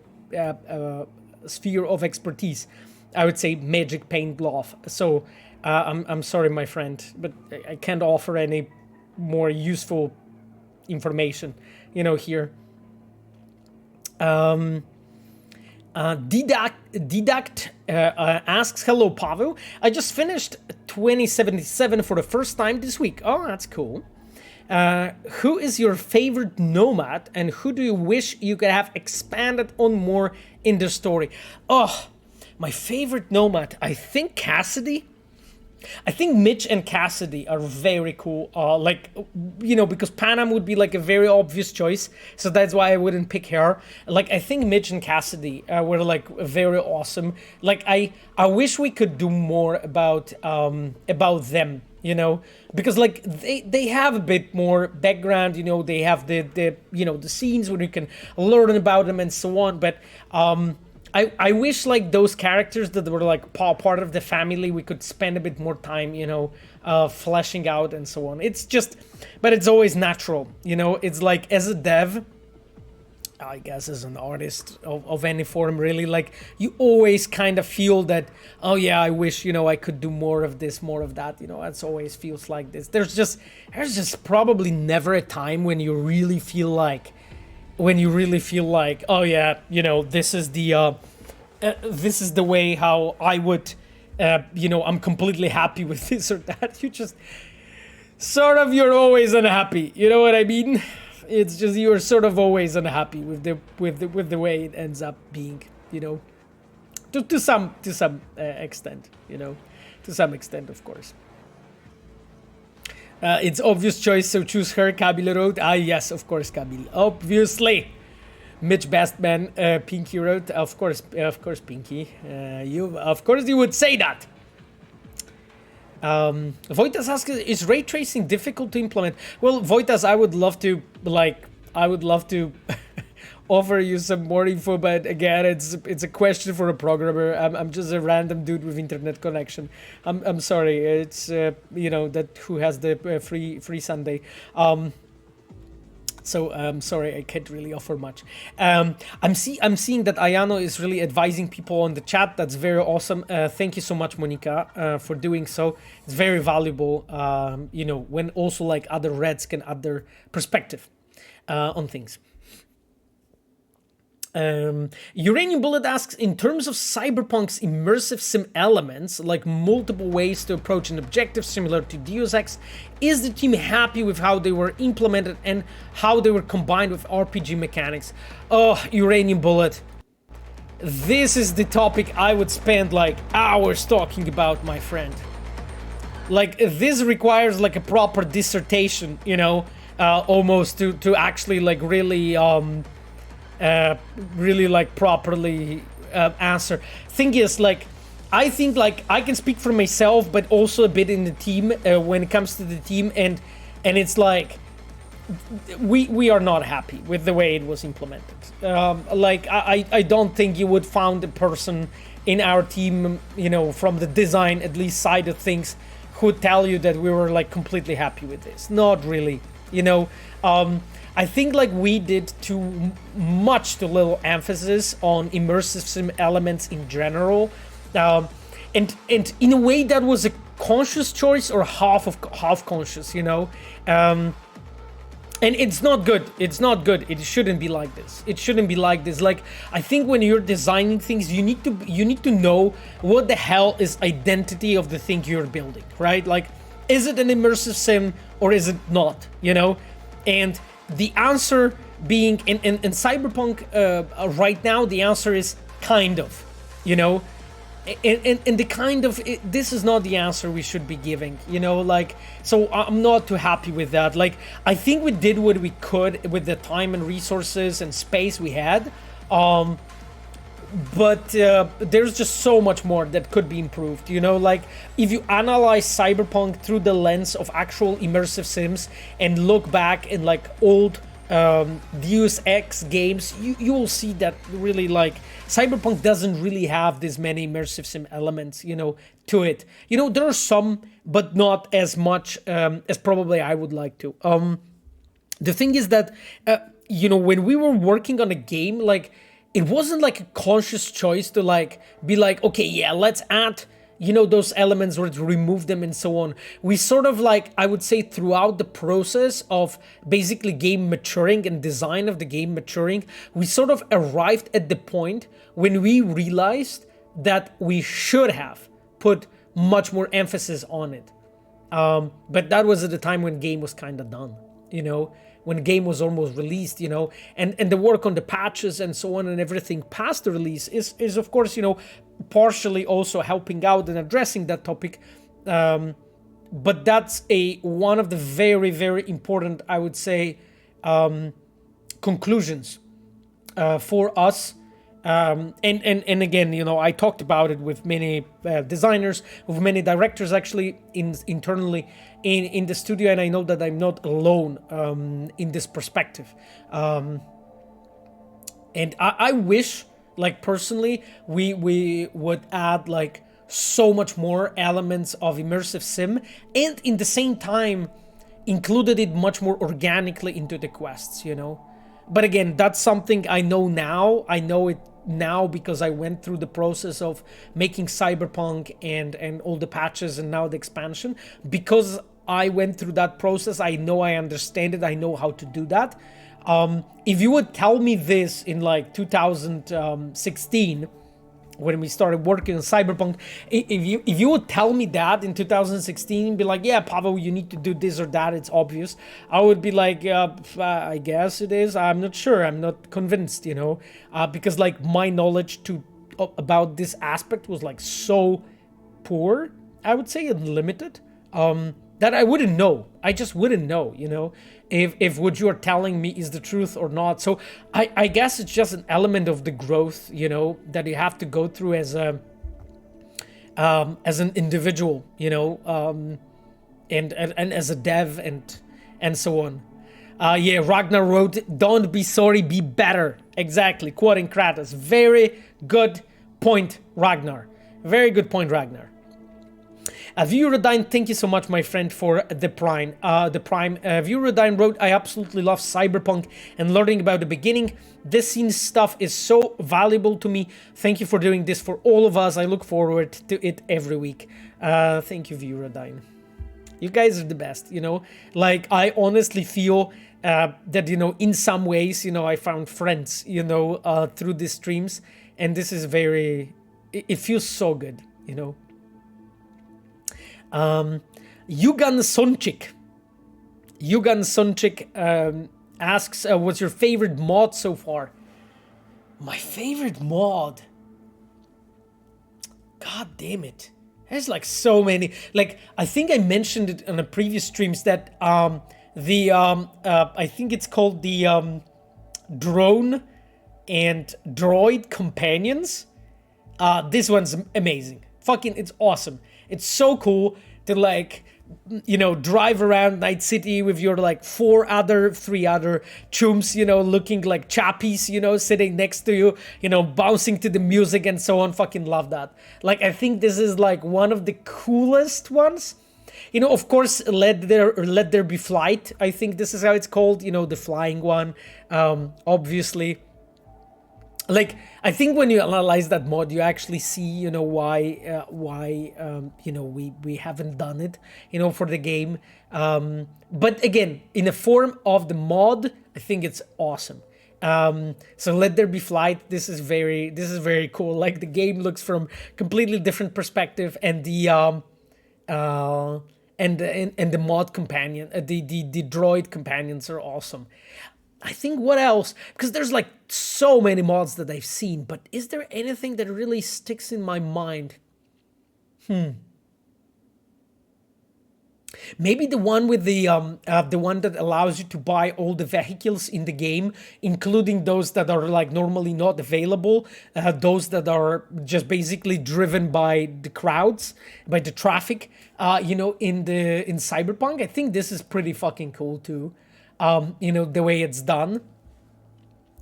sphere of expertise. I would say Magic Paint Glove. So I'm sorry, my friend, but I can't offer any more useful information, you know, here. Didact asks, hello Pavel, I just finished 2077 for the first time this week. Oh, that's cool. Who is your favorite Nomad and who do you wish you could have expanded on more in the story? Oh, my favorite Nomad, I think Cassidy. I think Mitch and Cassidy are very cool. Like, you know, because Panam would be like a very obvious choice, so that's why I wouldn't pick her. Like, I think Mitch and Cassidy were like very awesome. Like, I wish we could do more about them, you know, because like they have a bit more background, you know, they have the you know, the scenes where you can learn about them and so on, but I wish like those characters that were like part of the family, we could spend a bit more time, you know, fleshing out and so on. It's just, but it's always natural, you know. It's like, as a dev, I guess as an artist of any form, really, like, you always kind of feel that, oh yeah, I wish, you know, I could do more of this, more of that, you know. It always feels like this. There's just probably never a time when you really feel like, oh yeah, you know, this is the way how I would, you know, I'm completely happy with this or that. You just sort of, you're always unhappy, you know what I mean? It's just, you're sort of always unhappy with the way it ends up being, you know, to some extent, you know, to some extent, of course. It's obvious choice, so choose her. Cavil wrote. Yes, of course, Cavil. Obviously. Mitch Bestman, Pinky wrote. Of course, Pinky. Of course, you would say that. Voitas asks, is ray tracing difficult to implement? Well, Voitas, I would love to offer you some more info, but again, it's a question for a programmer. I'm just a random dude with internet connection. I'm sorry. It's you know, that who has the free Sunday. So I'm sorry, I can't really offer much. I'm seeing that Ayano is really advising people on the chat. That's very awesome. Thank you so much, Monica, for doing so. It's very valuable. You know, when also like other Reds can add their perspective on things. Uranium Bullet asks, in terms of Cyberpunk's immersive sim elements, like multiple ways to approach an objective similar to Deus Ex, is the team happy with how they were implemented and how they were combined with RPG mechanics? Oh, Uranium Bullet, this is the topic I would spend like hours talking about, my friend. Like, this requires like a proper dissertation, you know, almost to actually like really like properly answer. Thing is, like, I think like I can speak for myself, but also a bit in the team when it comes to the team, and it's like we are not happy with the way it was implemented. Like, I don't think you would find a person in our team, you know, from the design at least side of things, who would tell you that we were like completely happy with this. Not really, you know. I think like we did too little emphasis on immersive sim elements in general, and in a way that was a conscious choice or half conscious, you know, and it's not good. It's not good. It shouldn't be like this. It shouldn't be like this. Like, I think when you're designing things, you need to know what the hell is identity of the thing you're building, right? Like, is it an immersive sim or is it not? You know, and the answer being in Cyberpunk right now, the answer is kind of, you know, and the kind of, this is not the answer we should be giving, you know, like, so I'm not too happy with that. Like, I think we did what we could with the time and resources and space we had, but there's just so much more that could be improved, you know. Like, if you analyze Cyberpunk through the lens of actual immersive sims and look back in like old Deus Ex games, you will see that really like Cyberpunk doesn't really have this many immersive sim elements, you know, to it. You know, there are some, but not as much as probably I would like to. The thing is that, you know, when we were working on a game, like, it wasn't like a conscious choice to like be like, okay, yeah, let's add, you know, those elements or to remove them and so on. We sort of like, I would say, throughout the process of basically game maturing and design of the game maturing, we sort of arrived at the point when we realized that we should have put much more emphasis on it. But that was at the time when game was kind of done, you know, when game was almost released, you know, and the work on the patches and so on and everything past the release is of course, you know, partially also helping out and addressing that topic. But that's one of the very, very important, I would say, conclusions for us. And again, you know, I talked about it with many designers, with many directors actually internally in the studio, and I know that I'm not alone in this perspective. And I wish, like personally, we would add like so much more elements of immersive sim, and in the same time included it much more organically into the quests, you know. But again, that's something I know now. I know it now because I went through the process of making Cyberpunk and all the patches and now the expansion. Because I went through that process, I know, I understand it, I know how to do that. If you would tell me this in like 2016, when we started working on Cyberpunk, if you would tell me that in 2016, be like, yeah, Pavel, you need to do this or that, it's obvious, I would be like, I guess it is, I'm not sure, I'm not convinced, you know, because like my knowledge about this aspect was like so poor, I would say, and limited, that I wouldn't know. I just wouldn't know, you know, if what you're telling me is the truth or not. So I guess it's just an element of the growth, you know, that you have to go through as an individual, you know, and as a dev and so on. Yeah, Ragnar wrote, "Don't be sorry, be better." Exactly, quoting Kratos. Very good point, Ragnar. Very good point, Ragnar. Viewrodine, thank you so much, my friend, for the Prime. Viewrodine wrote, "I absolutely love Cyberpunk and learning about the beginning. This scene stuff is so valuable to me. Thank you for doing this for all of us. I look forward to it every week." Thank you, Viewrodine. You guys are the best, you know. Like, I honestly feel that, you know, in some ways, you know, I found friends, you know, through these streams. And this is it feels so good, you know. Yugan Sonchik asks, what's your favorite mod so far? My favorite mod? God damn it. There's like so many. Like, I think I mentioned it on a previous streams that I think it's called the drone and droid companions. This one's amazing. Fucking, it's awesome. It's so cool to, like, you know, drive around Night City with your like three other chums, you know, looking like chappies, you know, sitting next to you, you know, bouncing to the music and so on. Fucking love that. Like, I think this is like one of the coolest ones. You know, of course, Let There Be Flight. I think this is how it's called, you know, the flying one, obviously. Like, I think when you analyze that mod, you actually see, you know, why you know, we haven't done it, you know, for the game. But again, in the form of the mod, I think it's awesome. So Let There Be Flight. This is very cool. Like, the game looks from completely different perspective, and the mod companion, the droid companions are awesome. I think what else? Because there's like so many mods that I've seen, but is there anything that really sticks in my mind? Maybe the one with the one that allows you to buy all the vehicles in the game, including those that are like normally not available, those that are just basically driven by the crowds, by the traffic, you know, in Cyberpunk. I think this is pretty fucking cool too. You know, the way it's done.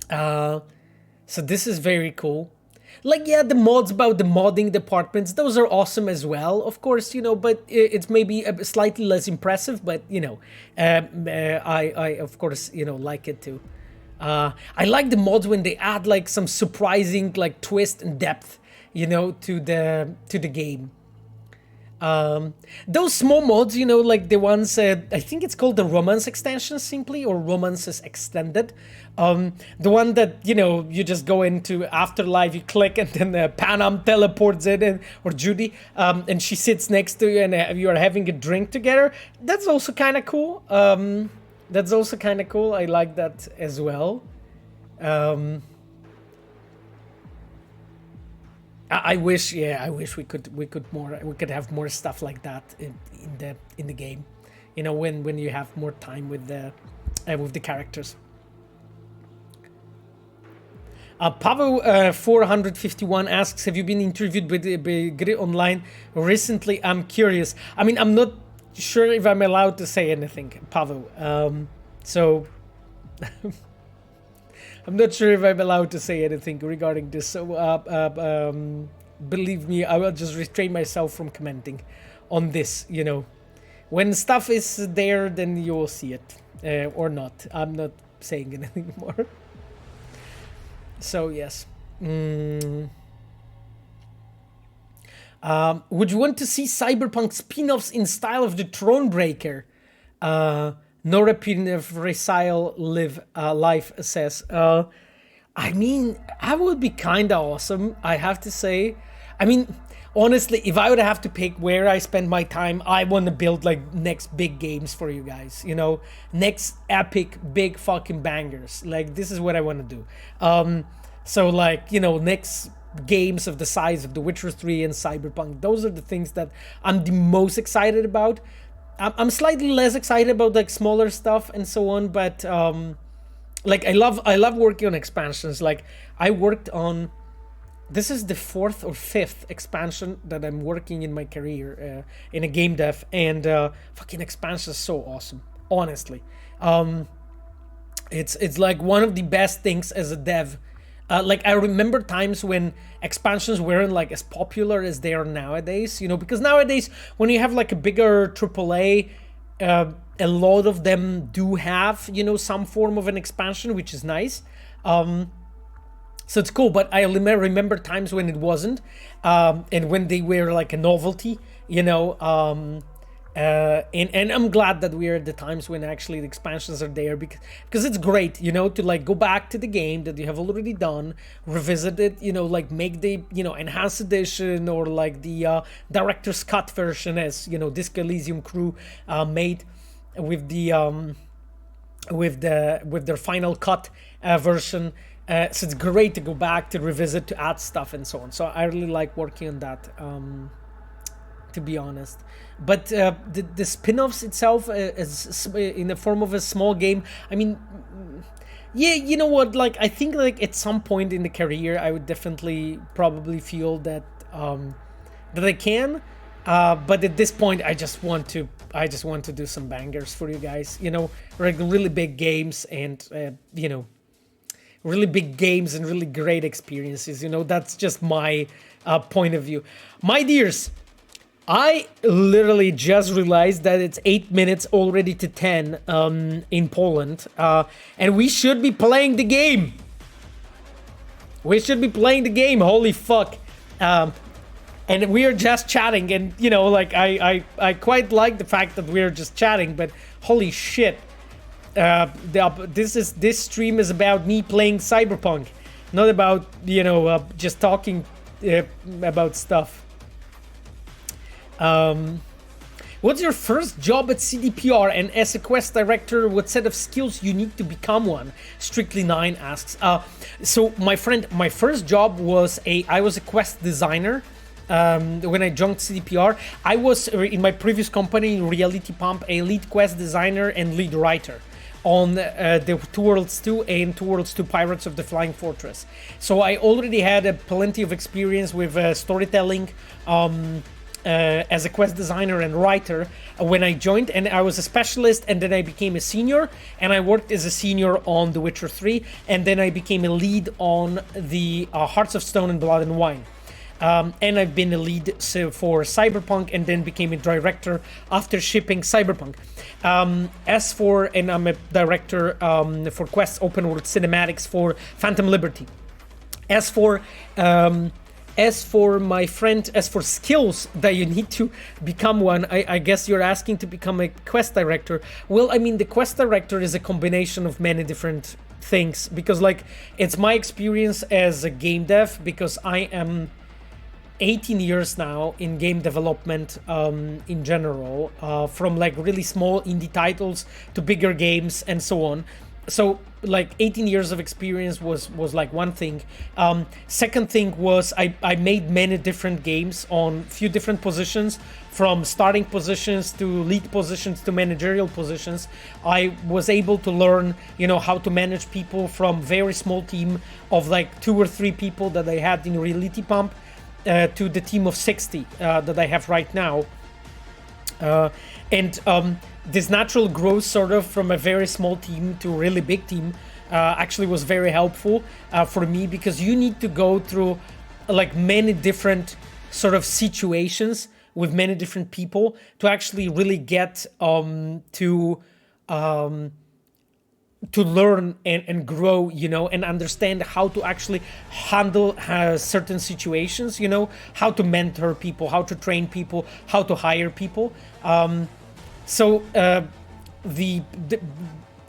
So this is very cool. Like, yeah, the mods about the modding departments, those are awesome as well, of course, you know, but it's maybe slightly less impressive, but, you know, I of course, you know, like it too. I like the mods when they add like some surprising like twist and depth, you know, to the game. Those small mods, you know, like the ones, I think it's called the Romance extension simply, or Romances Extended. The one that, you know, you just go into Afterlife, you click, and then Panam teleports in, or Judy, and she sits next to you, and you are having a drink together. That's also kind of cool. I like that as well. I wish, yeah, I wish we could have more stuff like that in the game, you know, when you have more time with the characters. Pavel 451 asks, have you been interviewed with Grid Online recently? I'm curious. I mean, I'm not sure if I'm allowed to say anything, Pavel. So I'm not sure if I'm allowed to say anything regarding this. So believe me, I will just restrain myself from commenting on this. You know, when stuff is there, then you will see it, or not. I'm not saying anything more. So yes. Would you want to see Cyberpunk spin-offs in style of the Thronebreaker? Resile Life says. I mean, that would be kinda awesome, I have to say. I mean, honestly, if I would have to pick where I spend my time, I want to build like next big games for you guys, you know, next epic big fucking bangers. Like, this is what I want to do. So like, you know, next games of the size of The Witcher 3 and Cyberpunk, those are the things that I'm the most excited about. I'm slightly less excited about like smaller stuff and so on, but like I love working on expansions. Like, I worked on, this is the 4th or 5th expansion that I'm working in my career in a game dev, and fucking expansion is so awesome, honestly. It's like one of the best things as a dev. Like, I remember times when expansions weren't like as popular as they are nowadays, you know, because nowadays when you have like a bigger AAA, a lot of them do have, you know, some form of an expansion, which is nice. So it's cool, but I remember times when it wasn't, and when they were like a novelty, you know, and I'm glad that we're at the times when actually the expansions are there, because it's great, you know, to like go back to the game that you have already done, revisit it, you know, like make the, you know, enhanced edition or like the director's cut version, as you know, Disco Elysium crew made with the with their final cut version. So it's great to go back to revisit, to add stuff and so on. So I really like working on that, to be honest. But the spin-offs itself is in the form of a small game. I mean, yeah, you know what? Like, I think like at some point in the career, I would definitely probably feel that that I can. But at this point, I just want to do some bangers for you guys. You know, like really big games and you know, really big games and really great experiences. You know, that's just my point of view, my dears. I literally just realized that it's 8 minutes already to 10 in Poland, and we should be playing the game. Holy fuck. And we are just chatting, and you know, like I quite like the fact that we're just chatting, but holy shit. This stream is about me playing Cyberpunk, not about, you know, just talking about stuff. What's your first job at CDPR, and as a quest director, what set of skills you need to become one? Strictly9 asks. So my friend, my first job was I was a quest designer. When I joined CDPR, I was in my previous company, Reality Pump, a lead quest designer and lead writer on the Two Worlds 2 and Two Worlds 2 Pirates of the Flying Fortress. So I already had plenty of experience with storytelling, as a quest designer and writer when I joined, and I was a specialist, and then I became a senior, and I worked as a senior on The Witcher 3, and then I became a lead on the Hearts of Stone and Blood and Wine. And I've been a lead for Cyberpunk, and then became a director after shipping Cyberpunk. And I'm a director for Quest Open World Cinematics for Phantom Liberty. As for my friend, as for skills that you need to become one, I guess you're asking to become a quest director. Well, I mean, the quest director is a combination of many different things, because like, it's my experience as a game dev, because I am 18 years now in game development in general, from like really small indie titles to bigger games and so on. so like 18 years of experience was like one thing. Second thing was I made many different games on few different positions, from starting positions to lead positions to managerial positions. I was able to learn, you know, how to manage people from very small team of like 2 or 3 people that I had in Reality Pump to the team of 60 that I have right now. This natural growth sort of from a very small team to a really big team actually was very helpful for me, because you need to go through like many different sort of situations with many different people to actually really get to learn and grow, you know, and understand how to actually handle certain situations, you know, how to mentor people, how to train people, how to hire people. So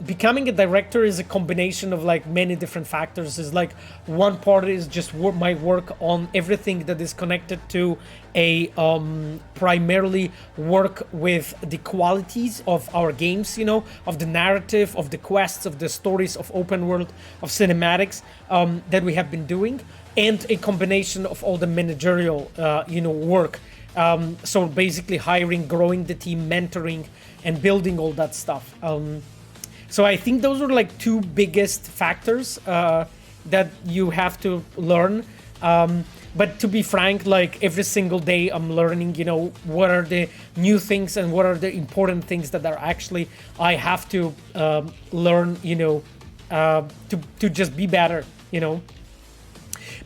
becoming a director is a combination of like many different factors. Is like one part is just my work on everything that is connected to a primarily work with the qualities of our games, you know, of the narrative, of the quests, of the stories, of open world, of cinematics that we have been doing, and a combination of all the managerial, you know, work. So basically hiring, growing the team, mentoring, and building all that stuff. So I think those are like 2 biggest factors that you have to learn. But to be frank, like every single day I'm learning, you know, what are the new things and what are the important things that are actually I have to learn, you know, to just be better, you know.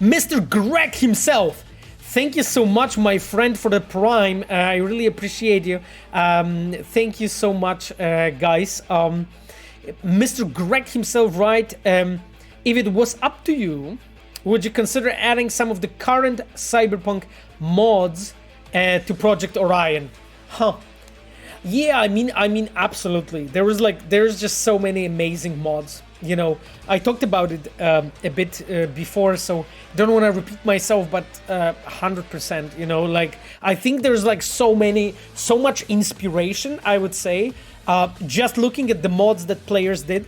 Mr. Greg himself, thank you so much, my friend, for the Prime. I really appreciate you. Thank you so much, guys. Mr. Greg himself, right? If it was up to you, would you consider adding some of the current Cyberpunk mods to Project Orion? Huh. Yeah, I mean, absolutely. There's just so many amazing mods. You know, I talked about it a bit before, so don't want to repeat myself, but 100%, you know, like I think there's like so much inspiration, I would say, just looking at the mods that players did,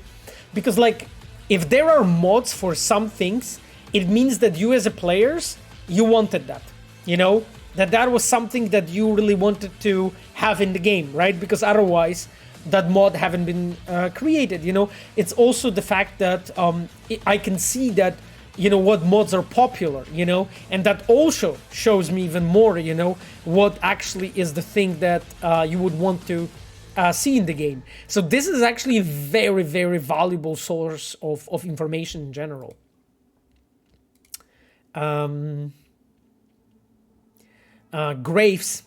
because like if there are mods for some things, it means that you as a players, you wanted that, you know, that was something that you really wanted to have in the game, right? Because otherwise that mod haven't been created, you know. It's also the fact that I can see that, you know, what mods are popular, you know, and that also shows me even more, you know, what actually is the thing that you would want to see in the game. So this is actually a very, very valuable source of information in general. Graves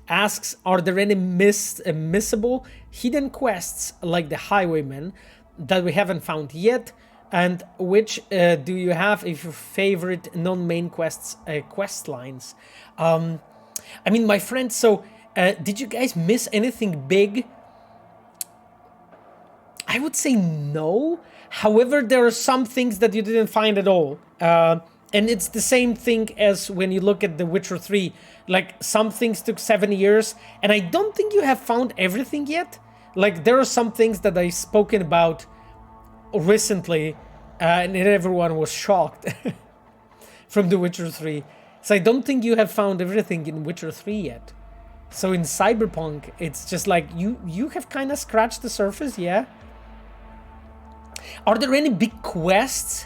asks, are there any missable hidden quests like the Highwayman that we haven't found yet? And which do you have if your favorite non-main quests quest lines? I mean, my friend, so did you guys miss anything big? I would say no. However, there are some things that you didn't find at all. And it's the same thing as when you look at The Witcher 3. Like, some things took 7 years, and I don't think you have found everything yet. Like, there are some things that I've spoken about recently, and everyone was shocked from The Witcher 3. So I don't think you have found everything in Witcher 3 yet. So in Cyberpunk, it's just like, you have kind of scratched the surface, yeah? Are there any big quests?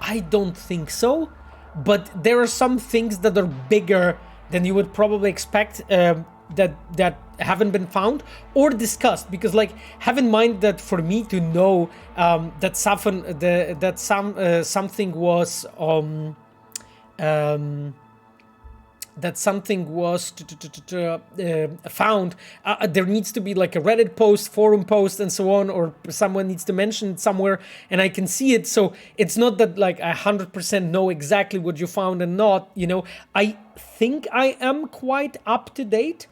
I don't think so. But there are some things that are bigger than you would probably expect that haven't been found or discussed. Because, like, have in mind that for me to know that something was found, there needs to be like a Reddit post, forum post, and so on, or someone needs to mention it somewhere, and I can see it. So it's not that like I 100% know exactly what you found and not. You know, I think I am quite up to date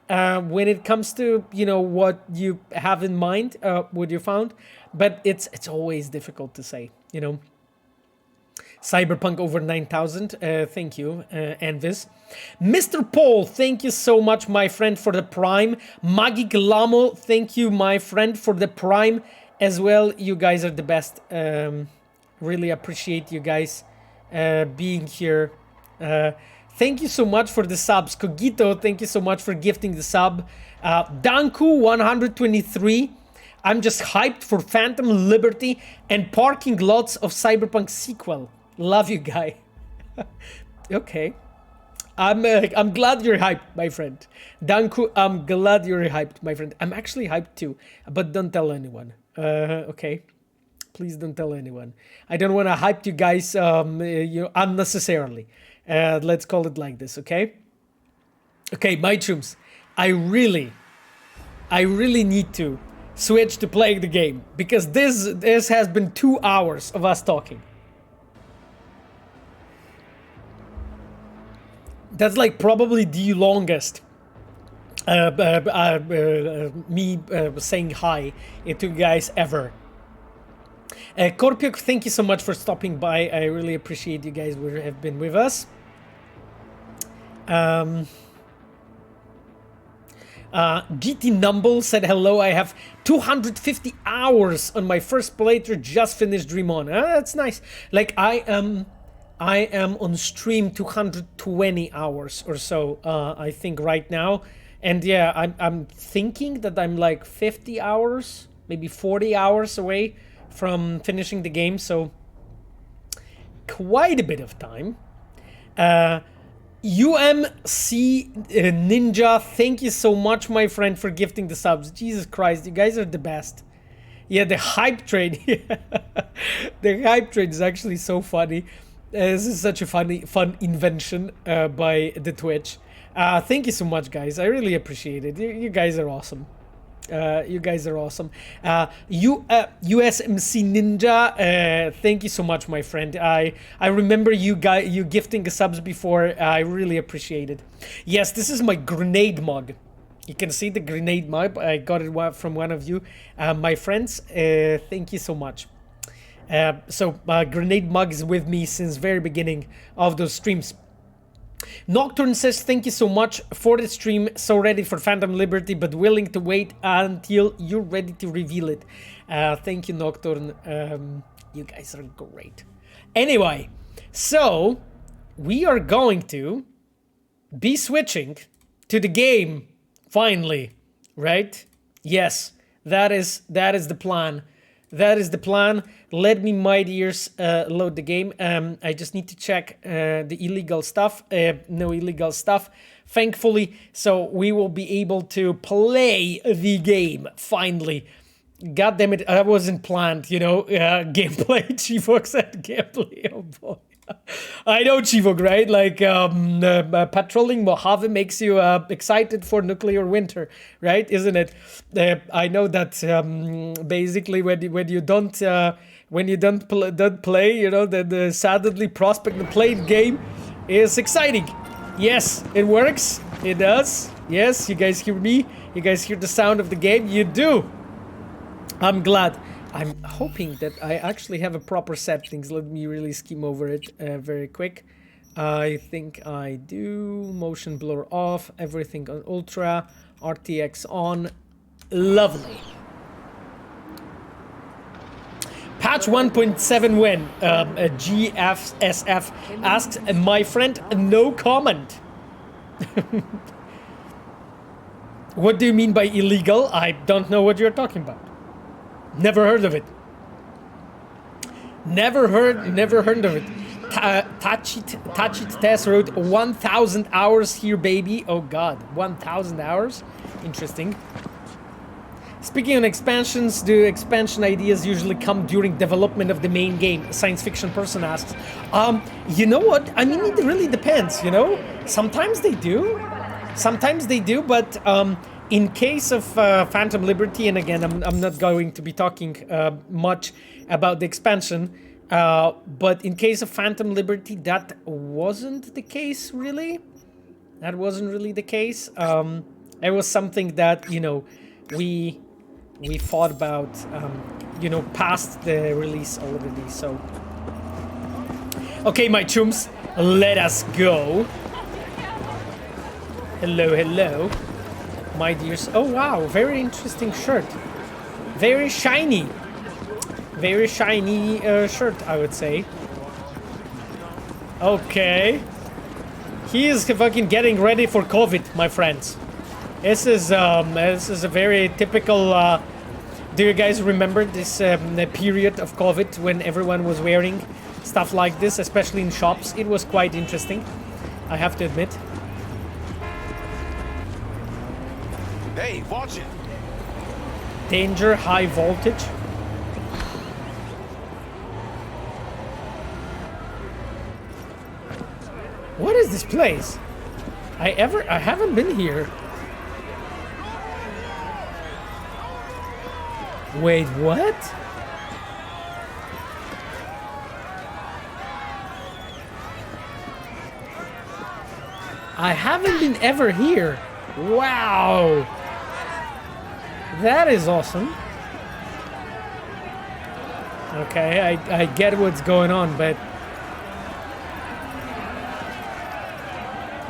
when it comes to, you know, what you have in mind, what you found, but it's always difficult to say, you know. Cyberpunk over 9,000. Thank you, Envis. Mr. Paul, thank you so much, my friend, for the Prime. Magic Lamo, thank you, my friend, for the Prime. as well. You guys are the best. Really appreciate you guys being here. Thank you so much for the subs. Cogito, thank you so much for gifting the sub. Danku 123. I'm just hyped for Phantom Liberty and parking lots of Cyberpunk sequel. Love you, guy. Okay. I'm glad you're hyped, my friend. Danku, I'm glad you're hyped, my friend. I'm actually hyped too, but don't tell anyone. Okay. Please don't tell anyone. I don't want to hype you guys unnecessarily. Let's call it like this, okay? Okay, my chums. I really need to switch to playing the game because this has been 2 hours of us talking. That's like probably the longest me saying hi to you guys ever. Korpiok, thank you so much for stopping by. I really appreciate you guys who have been with us. GT Numble said hello. I have 250 hours on my first playthrough. Just finished Dream On. That's nice. Like I am on stream 220 hours or so. I think right now, and yeah, I'm thinking that I'm like 50 hours, maybe 40 hours away from finishing the game. So quite a bit of time. UMC Ninja, thank you so much, my friend, for gifting the subs. Jesus Christ, you guys are the best. Yeah, the hype trade. The hype trade is actually so funny. This is such a fun invention by the Twitch. Thank you so much, guys. I really appreciate it. You guys are awesome. You guys are awesome. USMC Ninja, thank you so much, my friend. I remember you gifting the subs before. I really appreciate it. Yes, this is my grenade mug. You can see the grenade mug. I got it from one of you, my friends. Thank you so much. So grenade mug is with me since very beginning of those streams. Nocturne says, thank you so much for the stream. So ready for Phantom Liberty, but willing to wait until you're ready to reveal it. Thank you, Nocturne. You guys are great. Anyway, so we are going to be switching to the game finally, right? Yes, that is the plan. That is the plan. Let me, my dears, load the game. I just need to check the illegal stuff. No illegal stuff, thankfully. So we will be able to play the game, finally. God damn it, that wasn't planned, you know. Gameplay, Chivok said gameplay, oh boy. I know, Chivok, right? Like, patrolling Mojave makes you excited for nuclear winter, right? Isn't it? I know that basically when you don't play, you know, the sadly prospect to play the game is exciting. Yes, it works. It does. Yes, you guys hear me? You guys hear the sound of the game? You do. I'm glad. I'm hoping that I actually have a proper settings. Let me really skim over it very quick. I think I do. Motion blur off. Everything on ultra. RTX on. Lovely. Patch 1.7 when? GFSF asks, my friend, no comment. What do you mean by illegal? I don't know what you're talking about. Never heard of it. Never heard of it. Tachit Tess wrote 1,000 hours here, baby. Oh god, 1,000 hours? Interesting. Speaking on expansions, do expansion ideas usually come during development of the main game? Science fiction person asks. You know what? I mean, it really depends, you know? Sometimes they do. Sometimes they do, but in case of Phantom Liberty, and again, I'm not going to be talking much about the expansion, but in case of Phantom Liberty, that wasn't the case, really. That wasn't really the case. It was something that, you know, we thought about, you know, past the release already, so. Okay, my chums, let us go. Hello, hello. My dears. Oh wow, very interesting shirt. Very shiny. Very shiny shirt, I would say. Okay. He is fucking getting ready for COVID, my friends. This is a very typical. Do you guys remember this period of COVID when everyone was wearing stuff like this, especially in shops? It was quite interesting, I have to admit. Hey, watch it! Danger, high voltage. What is this place? I haven't been here. Wait, what? I haven't been ever here. Wow. That is awesome. Okay, I get what's going on, but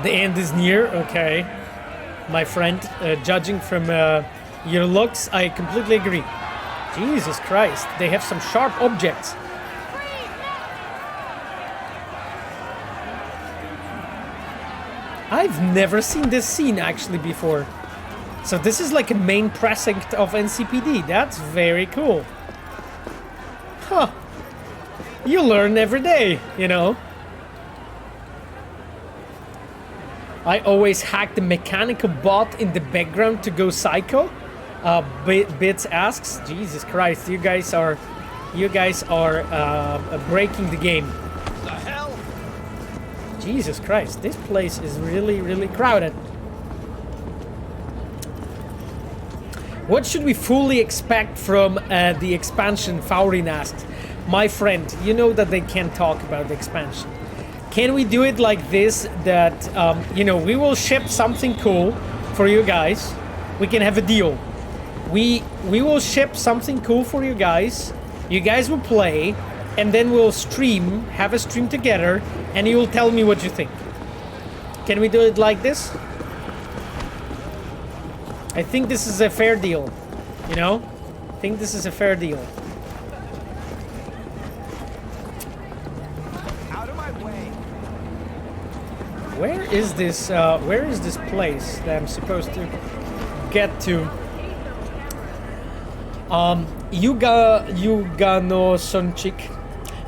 the end is near. Okay, my friend, judging from your looks, I completely agree. Jesus Christ, they have some sharp objects. I've never seen this scene actually before. So this is like a main precinct of NCPD. That's very cool. Huh. You learn every day, you know. I always hack the mechanical bot in the background to go psycho. Bits asks, Jesus Christ, you guys are breaking the game. The hell? Jesus Christ, this place is really, really crowded. What should we fully expect from the expansion? Faurin asks. My friend, you know that they can't talk about the expansion. Can we do it like this, that, you know, we will ship something cool for you guys. We can have a deal. We will ship something cool for you guys. You guys will play, and then we'll stream, have a stream together, and you will tell me what you think. Can we do it like this? I think this is a fair deal, you know? I think this is a fair deal. Out of my way. Where is this place that I'm supposed to get to? Yugano Sonchik.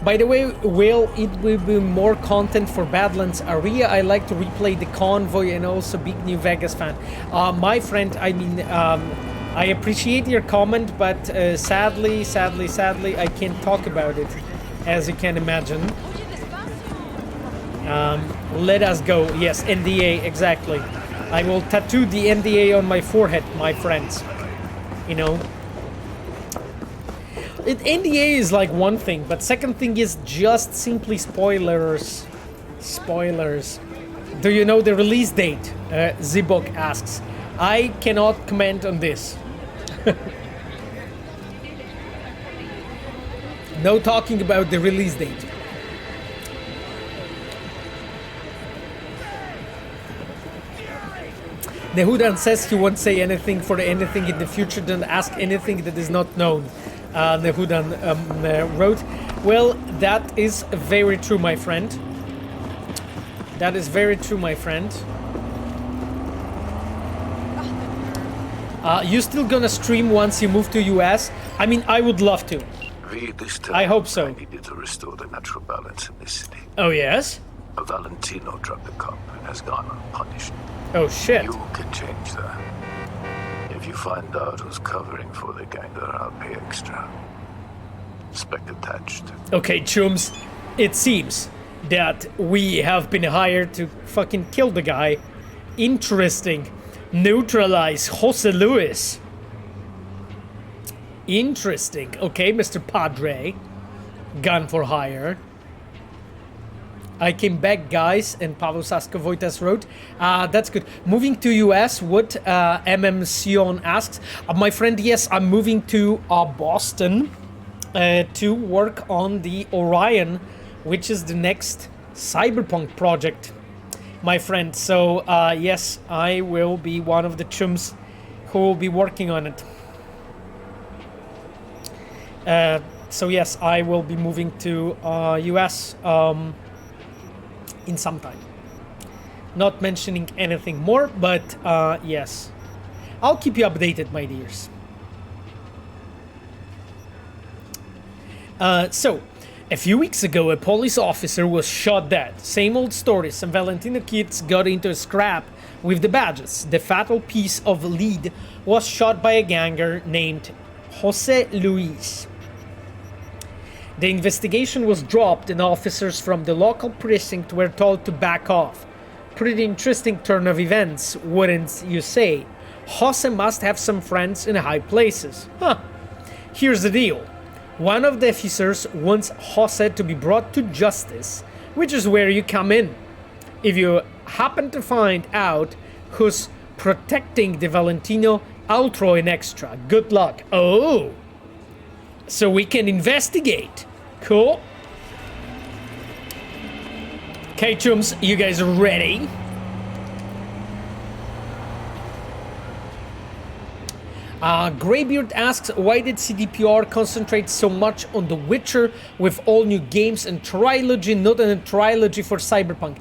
By the way, will be more content for Badlands area? I like to replay the convoy and also big New Vegas fan. My friend, I mean, I appreciate your comment, but sadly, I can't talk about it, as you can imagine. Let us go. Yes, NDA, exactly. I will tattoo the NDA on my forehead, my friends. You know. NDA is like one thing, but second thing is just simply spoilers. Spoilers. Do you know the release date? Zibok asks. I cannot comment on this. No talking about the release date. Nehudan says he won't say anything for anything in the future, don't ask anything that is not known. Nehudan wrote. Well, that is very true, my friend. That is very true, my friend. You still gonna stream once you move to US? I mean, I would love to. This time, I hope so. I needed to restore the natural balance in this city. Oh, yes? A Valentino dropped the cup and has gone unpunished. Oh, shit. You can change that. If you find out who's covering for the gang, then I'll pay extra. Spec attached. Okay, chums. It seems that we have been hired to fucking kill the guy. Interesting. Neutralize Jose Luis. Interesting. Okay, Mr. Padre. Gun for hire. I came back, guys, and Pavel Sasko Wojtas wrote. That's good. Moving to US, what MM Sion asks. My friend, yes, I'm moving to Boston to work on the Orion, which is the next Cyberpunk project, my friend. So, yes, I will be one of the chums who will be working on it. So yes, I will be moving to US in some time. Not mentioning anything more, but yes. I'll keep you updated, my dears. So, a few weeks ago, a police officer was shot dead. Same old story. Some Valentino kids got into a scrap with the badges. The fatal piece of lead was shot by a ganger named Jose Luis. The investigation was dropped and officers from the local precinct were told to back off. Pretty interesting turn of events, wouldn't you say? Jose must have some friends in high places. Huh. Here's the deal. One of the officers wants Jose to be brought to justice, which is where you come in. If you happen to find out who's protecting the Valentino, I'll throw in extra. Good luck. Oh, so we can investigate. Cool. Okay, chums, you guys are ready? Greybeard asks, why did CDPR concentrate so much on The Witcher with all new games and trilogy, not a trilogy for Cyberpunk?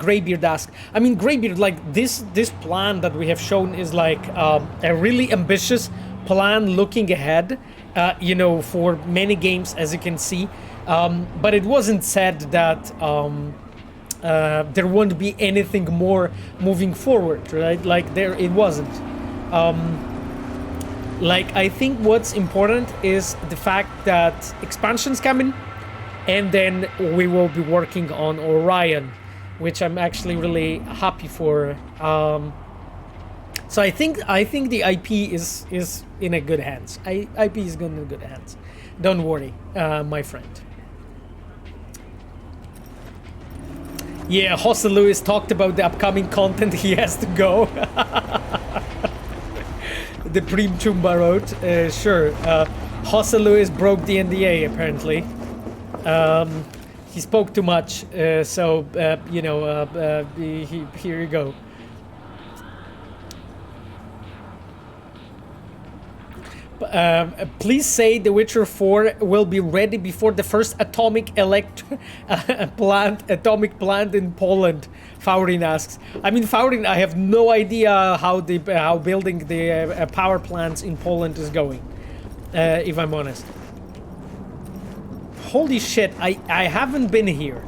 Greybeard asks. I mean, Greybeard, like, this plan that we have shown is like a really ambitious plan looking ahead, you know, for many games, as you can see. But it wasn't said that there won't be anything more moving forward, right? Like, it wasn't. Like, I think what's important is the fact that expansion's coming, and then we will be working on Orion, which I'm actually really happy for. So I think the IP is in a good hands. IP is going in good hands. Don't worry, my friend. Yeah, Jose Luis talked about the upcoming content. He has to go. The Prim Chumba wrote, sure. Jose Luis broke the NDA, apparently. He spoke too much, so, you know, here you go. Please say The Witcher 4 will be ready before the first atomic plant in Poland. Faurin asks. I mean, Faurin, I have no idea how building the power plants in Poland is going, if I'm honest. Holy shit, I haven't been here.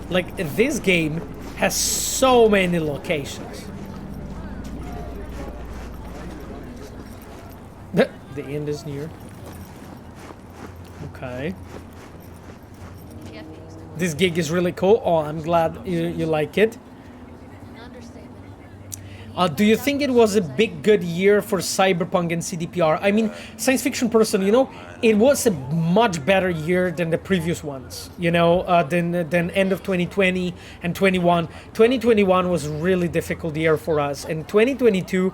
Like, this game has so many locations. The end is near. Okay. This gig is really cool. Oh, I'm glad you like it. Do you think it was a big good year for Cyberpunk and CDPR? I mean, science fiction person, you know, it was a much better year than the previous ones, you know, than end of 2020 and 21. 2021 was a really difficult year for us, and 2022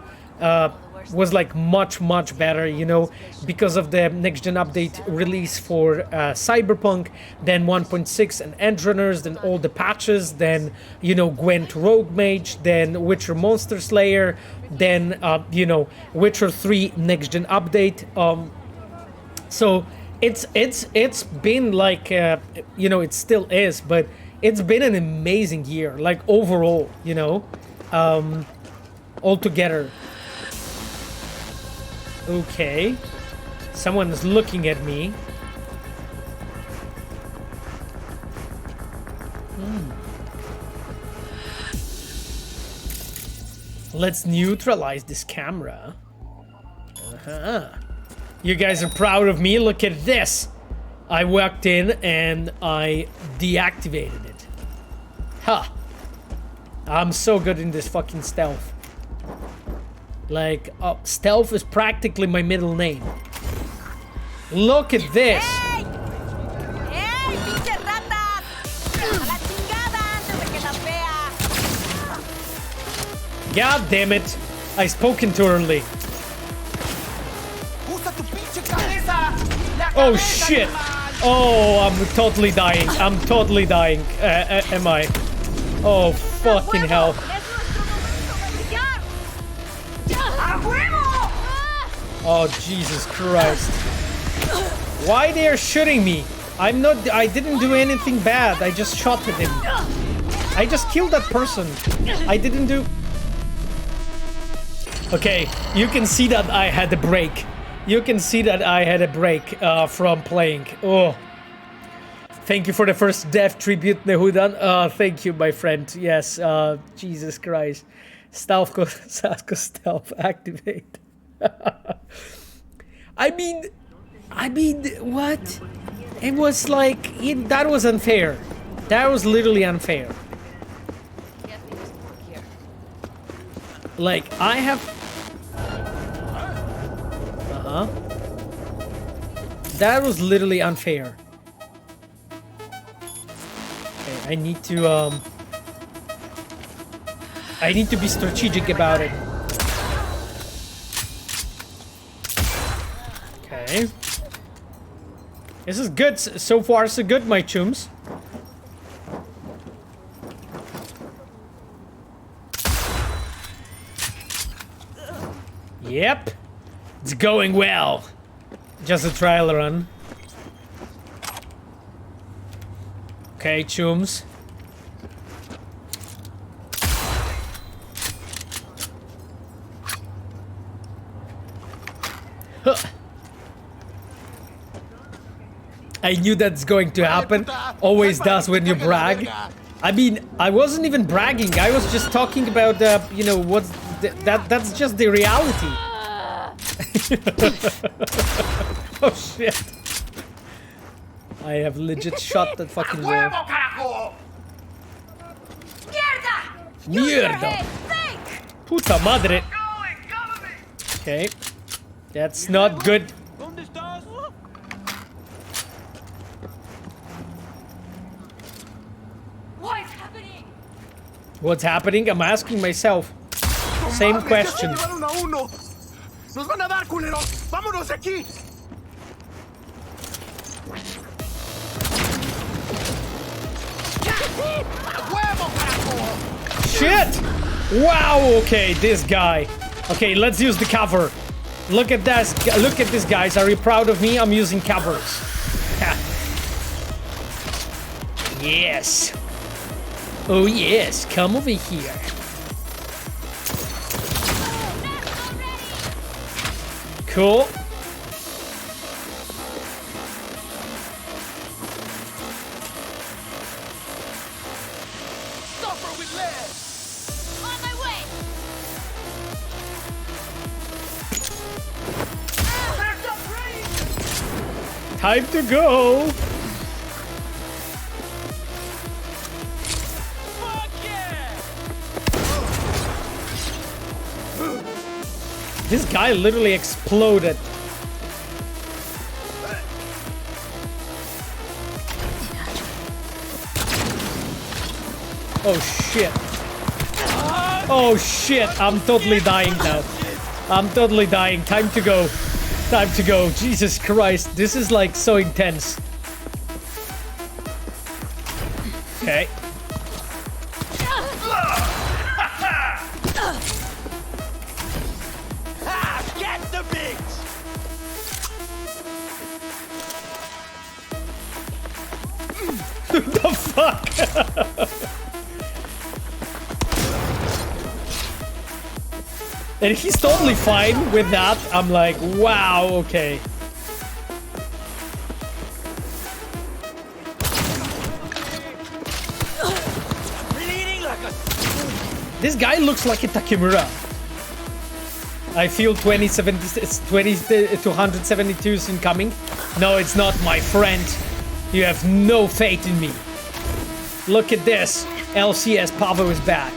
was like much better, you know, because of the next gen update release for Cyberpunk, then 1.6 and Endrunners, then all the patches, then, you know, Gwent Rogue Mage, then Witcher Monster Slayer, then you know, Witcher 3 next gen update. So it's been like you know, it still is, but it's been an amazing year, like overall, you know, altogether. Okay, someone is looking at me. Let's neutralize this camera. You guys are proud of me? Look at this. I walked in and I deactivated it. Ha! I'm so good in this fucking stealth. Like, stealth is practically my middle name. Look at this! ¡Ey! ¡Ey, pinches ratas! ¡A la chingada antes de que las vea! God damn it! I spoke in too early. Oh shit! Oh, I'm totally dying. I'm totally dying. Am I? Oh, fucking hell. Oh, Jesus Christ. Why they are shooting me? I didn't do anything bad. I just shot at him. I just killed that person. I didn't do... Okay, you can see that I had a break. You can see that I had a break from playing. Oh. Thank you for the first death tribute, Nehudan. Thank you, my friend. Yes, Jesus Christ. Stealth activate. I mean, what? It was like, that was unfair. That was literally unfair. Like, I have... That was literally unfair. Okay, I need to be strategic about it. Okay. This is good. So far, so good, my chums. Yep. It's going well. Just a trial run. Okay, chums. Huh. I knew that's going to happen. Always does when you brag. I mean, I wasn't even bragging. I was just talking about, you know, what's that's just the reality. Oh shit. I have legit shot that fucking wall. Mierda! Puta madre! Okay. That's not good. What's happening? What's happening? I'm asking myself. Same question. ¡Nos van a dar, culeros! ¡Vámonos de aquí! Shit! Wow, okay, this guy. Okay, let's use the cover. Look at this. Look at this, guys. Are you proud of me? I'm using covers. Ha. Yes. Oh, yes. Come over here. Cool. Suffer with lead! On my way! Time to go. Fuck yeah! This guy literally exploded. Oh shit. Oh shit, I'm totally dying now. I'm totally dying. Time to go. Time to go. Jesus Christ, this is like so intense. Okay. Get the bigs! The fuck? And he's totally fine with that. I'm like, wow, okay. Bleeding like a... This guy looks like a Takemura. I feel 272 is incoming. No, it's not, my friend. You have no faith in me. Look at this. LCS Pavo is back.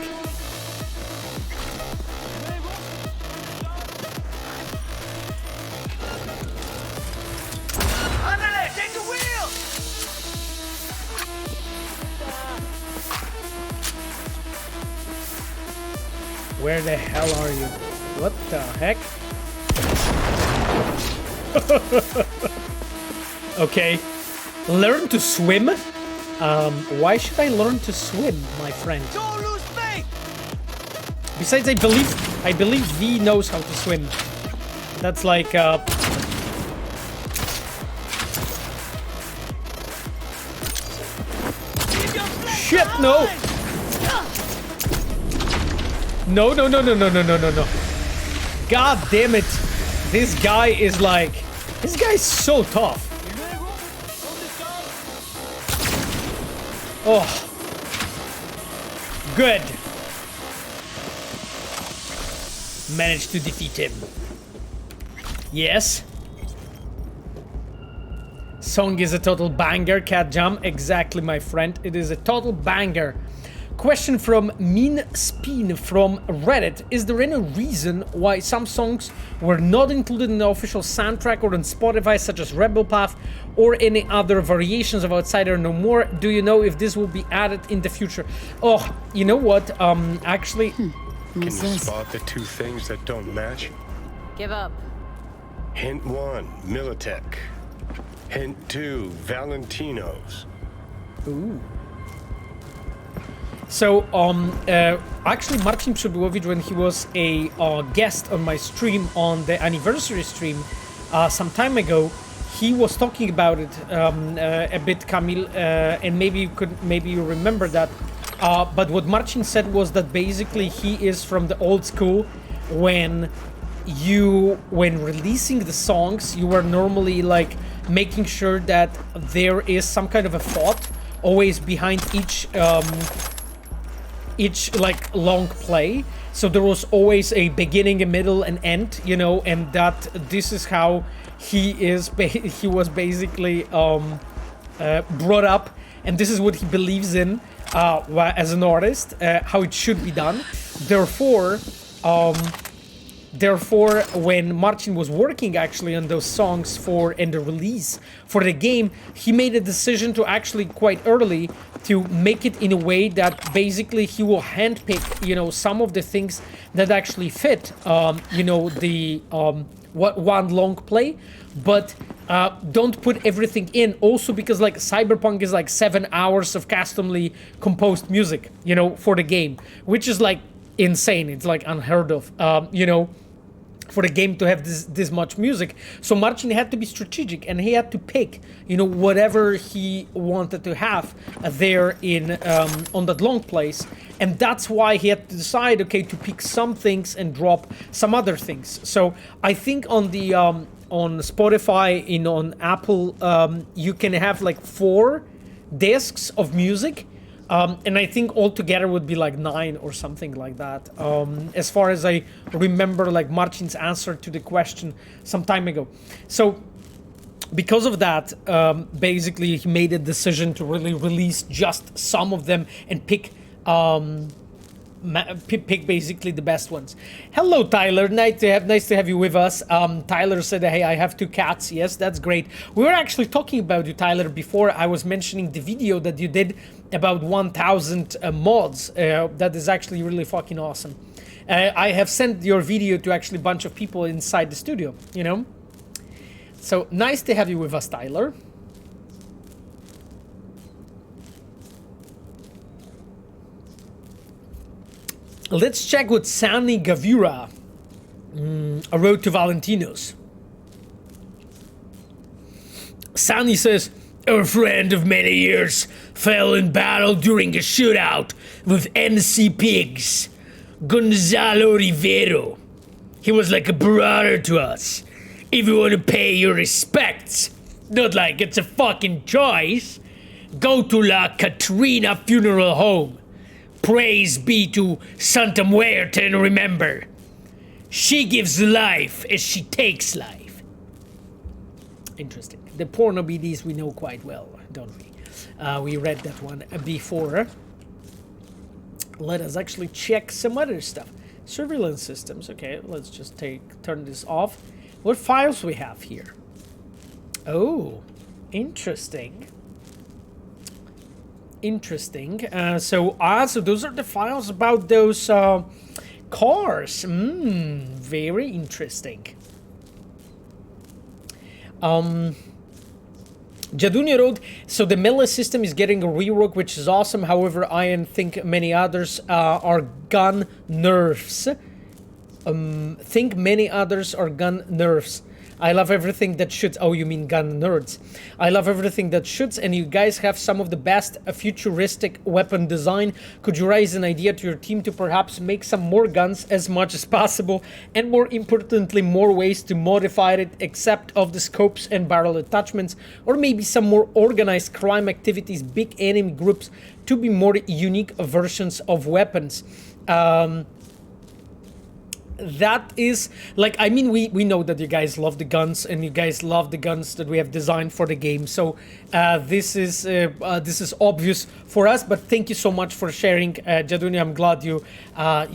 Ándale, take the wheel! Where the hell are you? What the heck? Okay. Learn to swim? Why should I learn to swim, my friend? Don't lose faith! Besides, I believe V knows how to swim. That's like, shit, no! No, no, no, no, no, no, no, no, no. God damn it. This guy is like... This guy is so tough. Oh. Good. Managed to defeat him. Yes. Song is a total banger, Cat Jam. Exactly, my friend. It is a total banger. Question from Mean Spin from Reddit. Is there any reason why some songs were not included in the official soundtrack or on Spotify, such as Rebel Path or any other variations of Outsider No More? Do you know if this will be added in the future? Oh, you know what? Actually... Can you spot the two things that don't match? Give up. Hint 1, Militech. Hint 2, Valentino's. Ooh. So, actually, Marcin Przybylowicz, when he was a guest on my stream, on the anniversary stream, some time ago, he was talking about it a bit, Camille, and maybe you remember that. But what Marcin said was that basically he is from the old school, when releasing the songs, you were normally like making sure that there is some kind of a thought always behind each like long play, so there was always a beginning, a middle, and end, you know, and that this is how he was basically brought up, and this is what he believes in as an artist, how it should be done. Therefore, when Marcin was working actually on those songs and the release for the game, he made a decision to actually quite early to make it in a way that basically he will handpick, you know, some of the things that actually fit, you know, the one long play, but don't put everything in. Also because like Cyberpunk is like 7 hours of customly composed music, you know, for the game, which is like insane. It's like unheard of, you know, for the game to have this much music. So Marcin had to be strategic, and he had to pick, you know, whatever he wanted to have there in on that long place, and that's why he had to decide, okay, to pick some things and drop some other things. So I think on the on Spotify, on Apple, you can have like 4 discs of music. And I think altogether would be like 9 or something like that. As far as I remember, like Marcin's answer to the question some time ago. So because of that, basically he made a decision to really release just some of them and pick basically the best ones. Hello, Tyler. Nice to have you with us. Tyler said, "Hey, I have 2 cats." Yes, that's great. We were actually talking about you, Tyler, before. I was mentioning the video that you did about 1,000 mods. That is actually really fucking awesome. I have sent your video to actually a bunch of people inside the studio, you know? So nice to have you with us, Tyler. Let's check what Sani Gavira wrote to Valentino's. Sani says, "A friend of many years fell in battle during a shootout with NC Pigs, Gonzalo Rivero. He was like a brother to us. If you want to pay your respects, not like it's a fucking choice, go to La Catrina Funeral Home. Praise be to Santa Muerte, and remember, she gives life as she takes life." Interesting. The porno BDs we know quite well, don't we? We read that one before. Let us actually check some other stuff. Surveillance systems. Okay, let's just turn this off. What files we have here? Oh, interesting. Interesting. So those are the files about those cars. Very interesting. Jadunia wrote, so the melee system is getting a rework, which is awesome. However, I think many others are gun nerfs. I love everything that shoots. Oh, you mean gun nerds. I love everything that shoots, and you guys have some of the best futuristic weapon design. Could you raise an idea to your team to perhaps make some more guns as much as possible, and more importantly, more ways to modify it except of the scopes and barrel attachments, or maybe some more organized crime activities, big enemy groups, to be more unique versions of weapons. That is like, I mean, we know that you guys love the guns, and you guys love the guns that we have designed for the game, so this is obvious for us. But thank you so much for sharing, Jaduni. I'm glad you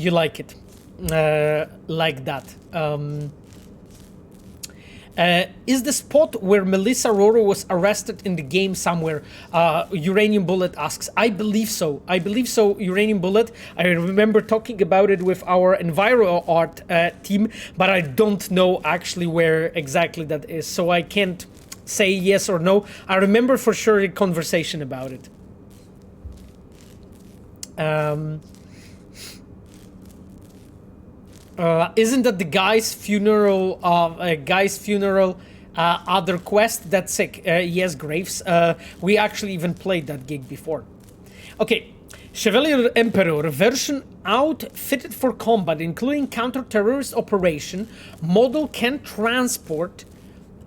like it like that. Is the spot where Melissa Roro was arrested in the game somewhere? Uranium Bullet asks. I believe so. I believe so, Uranium Bullet. I remember talking about it with our Enviro Art team, but I don't know actually where exactly that is, so I can't say yes or no. I remember for sure a conversation about it. Isn't that the guy's funeral? Other quest? That's sick. Yes, Graves. We actually even played that gig before. Okay, Chevalier Emperor version outfitted for combat, including counter-terrorist operation. Model can transport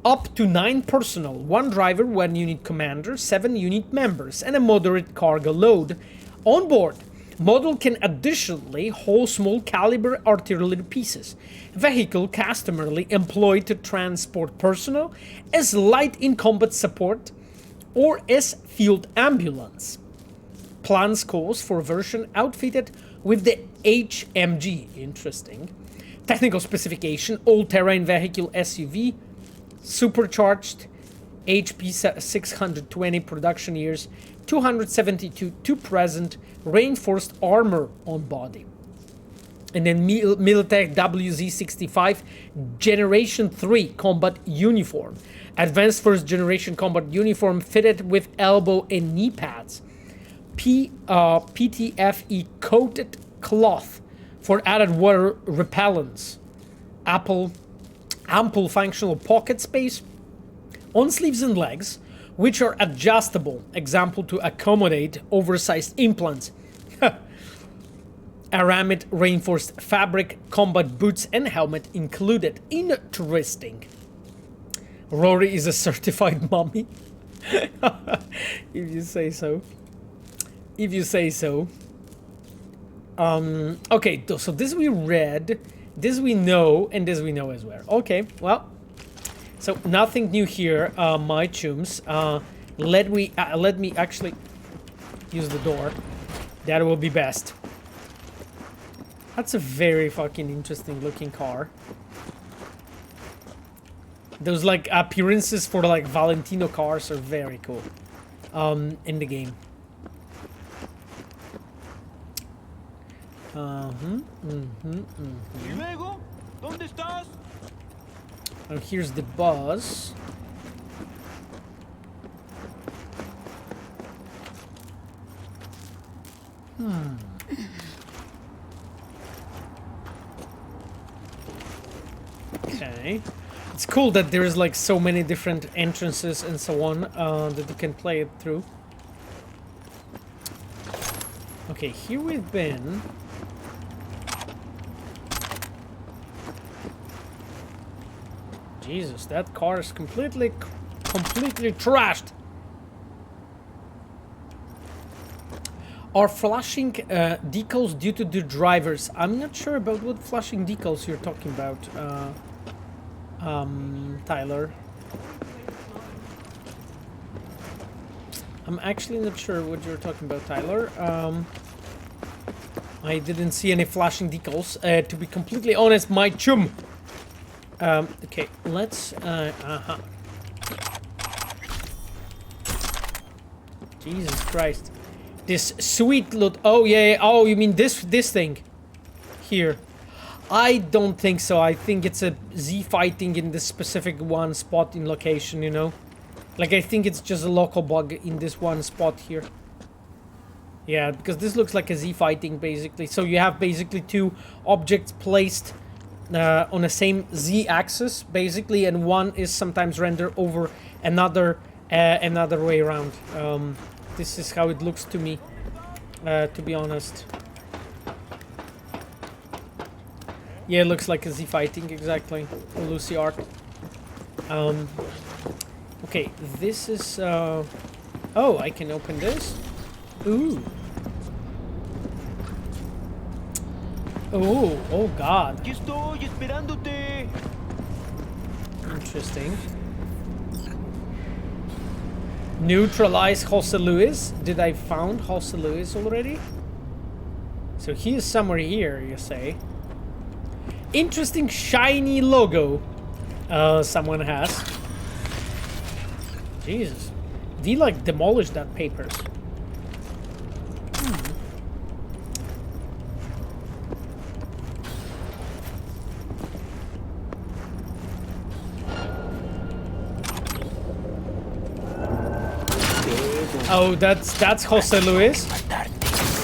up to 9 personnel, 1 driver, 1 unit commander, 7 unit members, and a moderate cargo load on board. Model can additionally hold small caliber artillery pieces. Vehicle customarily employed to transport personnel as light in combat support or as field ambulance. Plans calls for version outfitted with the HMG. Interesting. Technical specification: all-terrain vehicle SUV, supercharged, HP 620 production years, 272 to present, reinforced armor on body. And then Militech WZ65 Generation 3 combat uniform. Advanced first generation combat uniform fitted with elbow and knee pads. PTFE coated cloth for added water repellence. Ample functional pocket space on sleeves and legs, which are adjustable, example to accommodate oversized implants. Aramid reinforced fabric, combat boots and helmet included. Interesting. Rory is a certified mummy. If you say so. If you say so. Okay, so this we read, this we know, and this we know as well. Okay, well. So nothing new here, my chums. Let me actually use the door. That will be best. That's a very fucking interesting looking car. Those like appearances for like Valentino cars are very cool in the game. And here's the boss. Okay. It's cool that there's like so many different entrances and so on that you can play it through. Okay, here we've been. Jesus, that car is completely trashed. Are flashing decals due to the drivers? I'm not sure about what flashing decals you're talking about, Tyler. I'm actually not sure what you're talking about, Tyler. I didn't see any flashing decals, to be completely honest, my chum. Okay, let's, Jesus Christ. This sweet loot, oh yeah, oh, you mean this thing? Here. I don't think so, I think it's a Z fighting in this specific one spot in location, you know? Like, I think it's just a local bug in this one spot here. Yeah, because this looks like a Z fighting, basically. So you have basically 2 objects placed on the same z-axis basically, and one is sometimes rendered over another way around. This is how it looks to me, to be honest. Yeah, it looks like a Z fighting, exactly. A Lucy art. Okay, this is... Oh, I can open this. Ooh. Oh god. Aquí estoy esperándote. Interesting. Neutralize Jose Luis. Did I found Jose Luis already? So he is somewhere here, you say. Interesting shiny logo someone has. Jesus. They like demolished that papers. Oh, that's Jose Luis.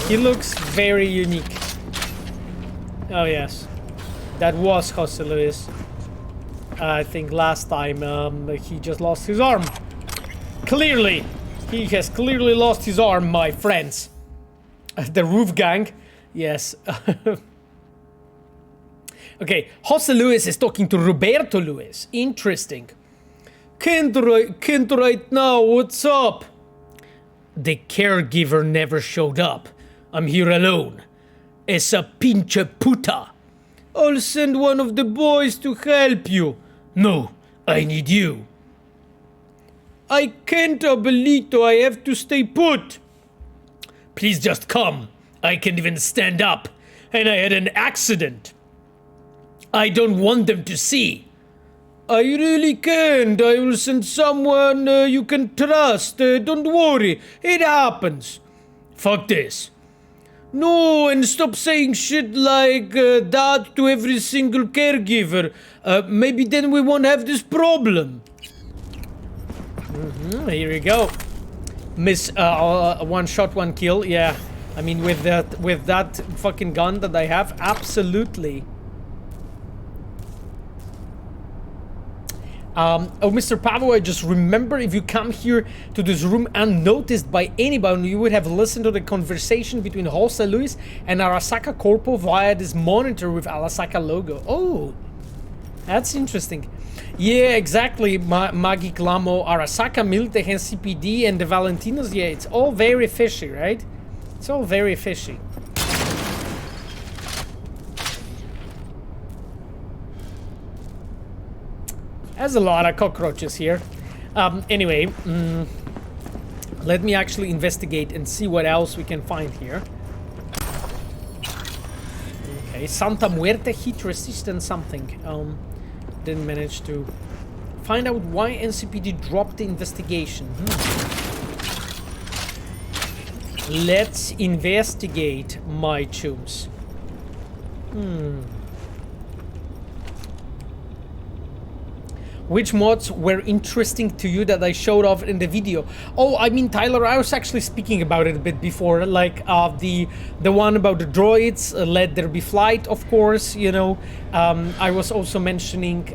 He looks very unique. Oh yes, that was Jose Luis. I think last time he just lost his arm. Clearly, he has clearly lost his arm, my friends. The Roof Gang, yes. Okay, Jose Luis is talking to Roberto Luis. Interesting. Can't right now. What's up? The caregiver never showed up. I'm here alone. Esa pinche puta. I'll send one of the boys to help you. No, I need you. I can't, Abelito. I have to stay put. Please just come. I can't even stand up. And I had an accident. I don't want them to see. I really can't. I will send someone you can trust. Don't worry. It happens. Fuck this. No, and stop saying shit like that to every single caregiver. Maybe then we won't have this problem. Here we go. Miss one shot, one kill. Yeah, I mean with that fucking gun that I have, absolutely. Oh, Mr. Pavo, I just remember if you come here to this room unnoticed by anybody, you would have listened to the conversation between Jose Luis and Arasaka Corpo via this monitor with Arasaka logo. Oh, that's interesting. Yeah, exactly, Magi Clamo, Arasaka, Miltehen, CPD, and the Valentinos. Yeah, it's all very fishy, right? It's all very fishy. There's a lot of cockroaches here. Anyway, let me actually investigate and see what else we can find here. Okay, Santa Muerte heat resistant something. Didn't manage to find out why NCPD dropped the investigation. Let's investigate, my chums. Which mods were interesting to you that I showed off in the video? Oh, I mean, Tyler, I was actually speaking about it a bit before, like the one about the droids, Let There Be Flight, of course, you know. I was also mentioning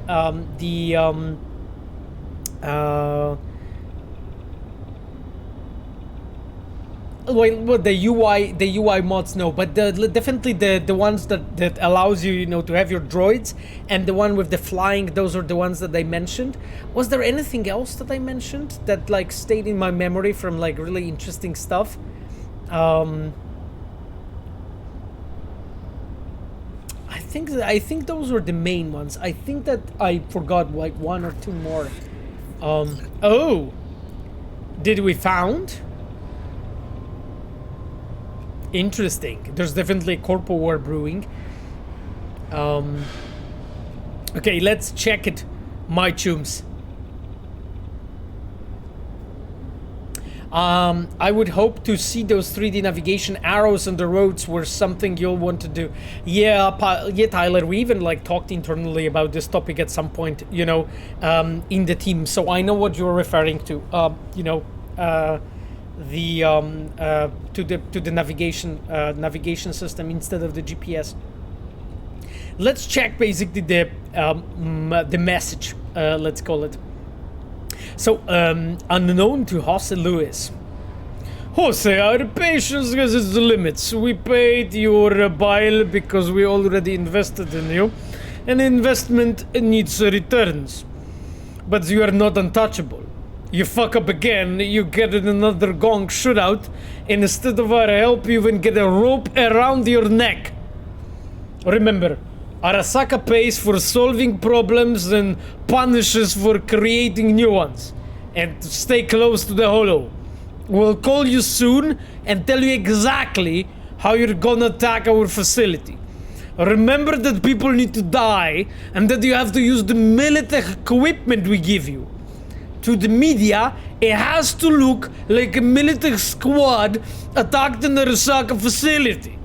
well, the UI mods, no, but definitely the ones that allows you, you know, to have your droids, and the one with the flying, those are the ones that I mentioned. Was there anything else that I mentioned that like stayed in my memory from like really interesting stuff? I think those were the main ones. I think that I forgot like one or two more. Oh, did we found? Interesting. There's definitely a Corpo War brewing. Okay, let's check it, my chums. I would hope to see those 3D navigation arrows on the roads were something you'll want to do. Yeah, yeah, Tyler, we even like talked internally about this topic at some point, you know, in the team. So I know what you're referring to. You know, to the navigation system instead of the GPS. let's check basically the message. Let's call it. So, unknown to Jose Luis. Jose, our patience has its limits. We paid your bill because we already invested in you. An investment needs returns. But you are not untouchable. You fuck up again, you get in another gong shootout, and instead of our help, you even get a rope around your neck. Remember, Arasaka pays for solving problems and punishes for creating new ones. And stay close to the Hollow. We'll call you soon and tell you exactly how you're gonna attack our facility. Remember that people need to die and that you have to use the military equipment we give you. To the media, it has to look like a military squad attacked in the Arasaka facility.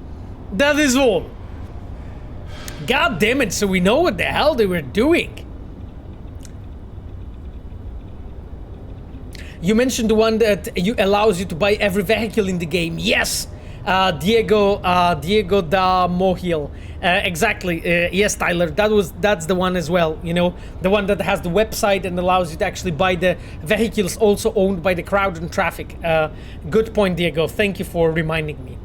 That is all. God damn it, so we know what the hell they were doing. You mentioned the one that allows you to buy every vehicle in the game. Yes, Diego da Mohil. Exactly. Yes, Tyler. That's the one as well. You know, the one that has the website and allows you to actually buy the vehicles also owned by the crowd and traffic. Good point, Diego. Thank you for reminding me.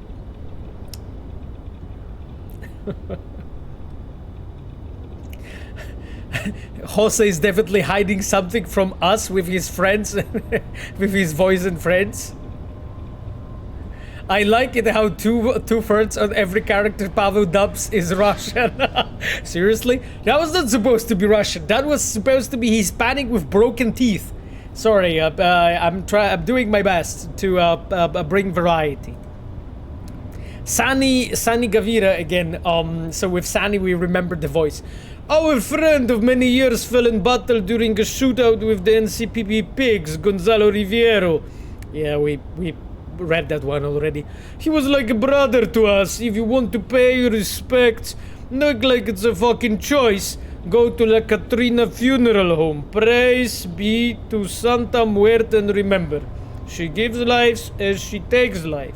Jose is definitely hiding something from us with his friends, with his voice and friends. I like it how two-thirds of every character Pavel dubs is Russian. Seriously? That was not supposed to be Russian. That was supposed to be Hispanic with broken teeth. Sorry, I'm doing my best to bring variety. Sani Gavira again. So with Sani we remember the voice. Our friend of many years fell in battle during a shootout with the NCPP pigs, Gonzalo Riviero. Yeah, we read that one already. He was like a brother to us. If you want to pay your respects, not like it's a fucking choice, go to La Katrina funeral home. Praise be to Santa Muerte, and remember, she gives lives as she takes life.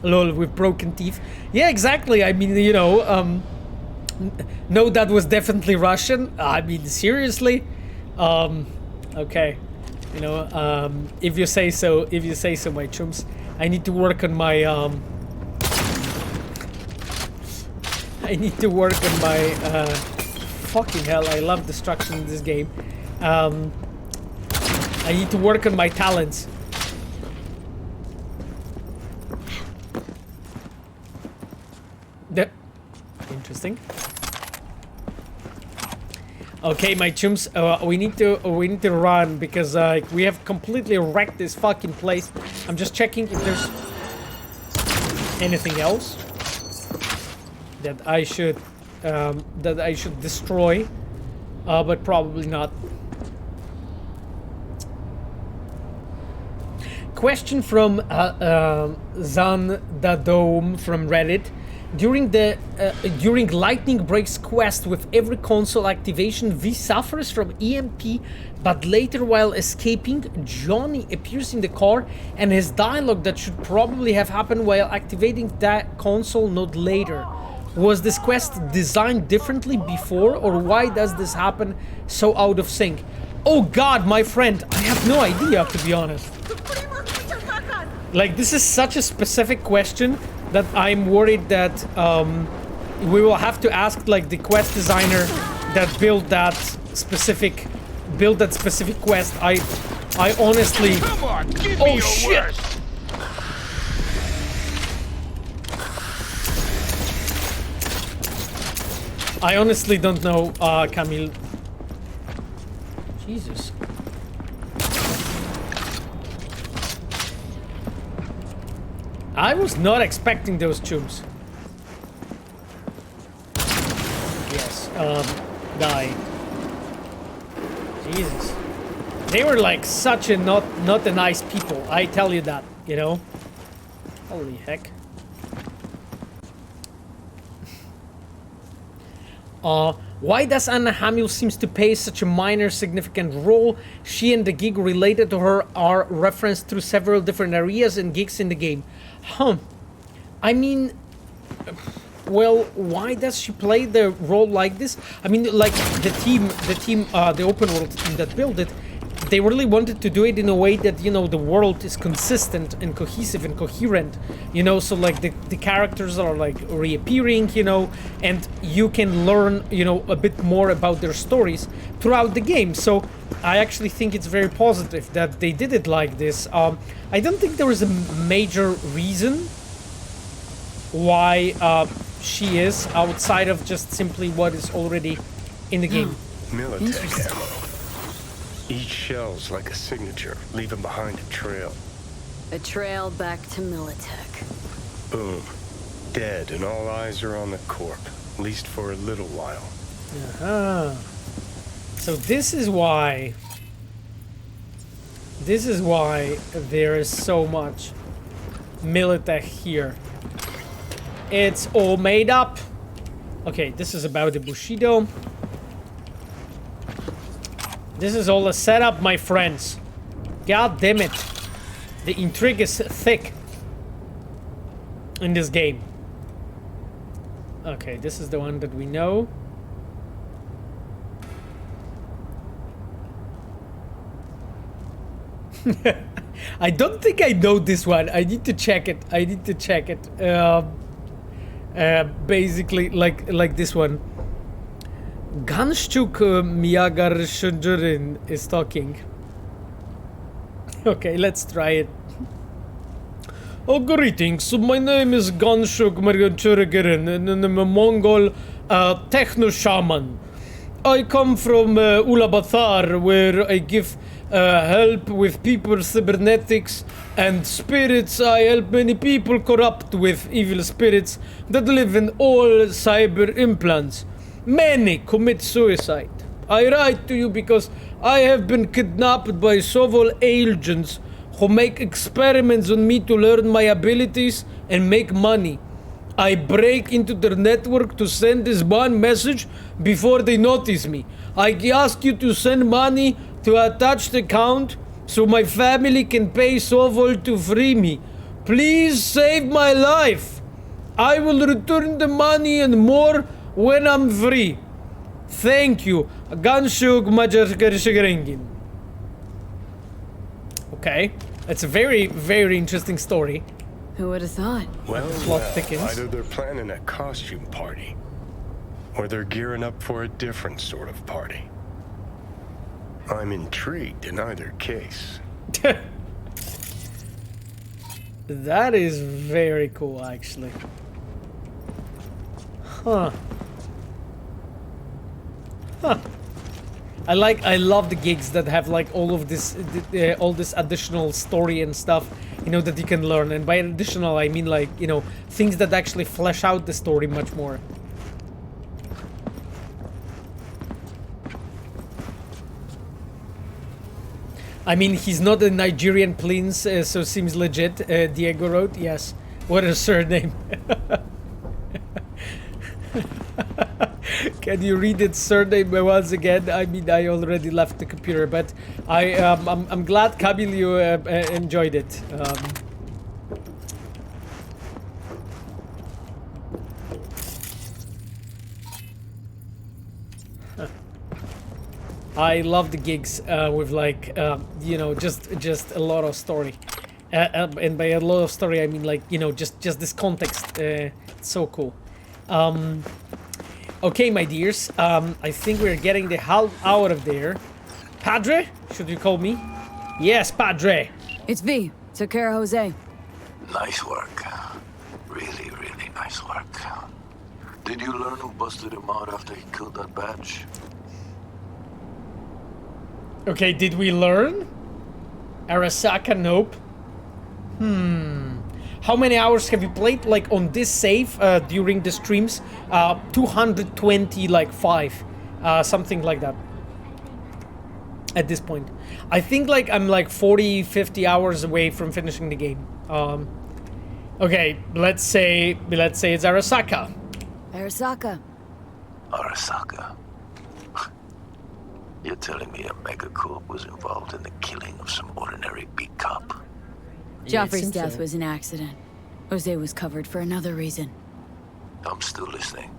Lol, with broken teeth. Yeah, exactly. I mean, you know, no, that was definitely Russian. I mean, seriously? Okay. You know, if you say so, my chums. I need to work on my, fucking hell, I love destruction in this game. I need to work on my talents. Interesting. Okay, my chums, we need to run because we have completely wrecked this fucking place. I'm just checking if there's anything else that I should destroy, but probably not. Question from Zan Dadome from Reddit. During Lightning Break's quest with every console activation, V suffers from EMP, but later while escaping, Johnny appears in the car and his dialogue that should probably have happened while activating that console, not later. Was this quest designed differently before, or why does this happen so out of sync? Oh god, my friend, I have no idea, to be honest. Like, this is such a specific question that I'm worried that we will have to ask like the quest designer that built that specific quest. I honestly, Come on, give me oh your shit! worst. I honestly don't know, Camille. Jesus. I was not expecting those tubes. Yes, die. Jesus. They were like such a not a nice people, I tell you that, you know? Holy heck. Why does Anna Hamill seems to play such a minor significant role? She and the gig related to her are referenced through several different areas and gigs in the game. I mean, well, why does she play the role like this? I mean, like the open world team that built it, they really wanted to do it in a way that, you know, the world is consistent and cohesive and coherent, you know, so like the characters are like reappearing, you know, and you can learn, you know, a bit more about their stories throughout the game. So I actually think it's very positive that they did it like this. I don't think there is a major reason why she is outside of just simply what is already in the game. Militech ammo. Each shell's like a signature, leaving behind a trail. A trail back to Militech. Boom. Dead, and all eyes are on the corp, at least for a little while. So this is why there is so much Militech here. It's all made up. Okay, this is about the Bushido. This is all a setup, my friends. God damn it. The intrigue is thick in this game. Okay, this is the one that we know. I don't think I know this one. I need to check it. Basically, like this one. Ganshchuk Miyagar Shunjurin is talking. Okay, let's try it. Oh, greetings. My name is Ganshchuk Miyagar and I'm a Mongol techno shaman. I come from Ulaanbaatar, where I give help with people's cybernetics and spirits. I help many people corrupt with evil spirits that live in all cyber implants. Many commit suicide. I write to you because I have been kidnapped by several agents who make experiments on me to learn my abilities and make money. I break into their network to send this one message before they notice me. I ask you to send money to attached account so my family can pay several to free me. Please save my life. I will return the money and more when I'm free. Thank you. Ganshuk Majarkarishigringin. Okay. It's a very, very interesting story. Who would have thought? Well, Plot thickens. either they're planning a costume party, or they're gearing up for a different sort of party. I'm intrigued in either case. That is very cool, actually. Huh. I love the gigs that have like all of this, all this additional story and stuff, you know, that you can learn. And by additional, I mean like, you know, things that actually flesh out the story much more. I mean, he's not a Nigerian prince, so seems legit. Diego wrote, yes. What a surname. Can you read its surname once again? I mean, I already left the computer, but I'm glad, Cavil, you enjoyed it. I love the gigs with like you know, just a lot of story, and by a lot of story I mean like, you know, just this context. It's so cool. Okay, my dears, I think we're getting the hell out of there. Padre, should you call me? Yes, Padre. It's V. Took care of Jose. Nice work. Really, really nice work. Did you learn who busted him out after he killed that badge? Okay, did we learn? Arasaka, nope. How many hours have you played, like, on this save during the streams? 220, like, 5. Something like that. At this point. I think, like, I'm, like, 40, 50 hours away from finishing the game. Okay, let's say it's Arasaka. Arasaka. Arasaka. You're telling me a megacorp was involved in the killing of some ordinary beat cop? Yeah, it Joffrey's seems death so. was an accident. Jose was covered for another reason. I'm still listening.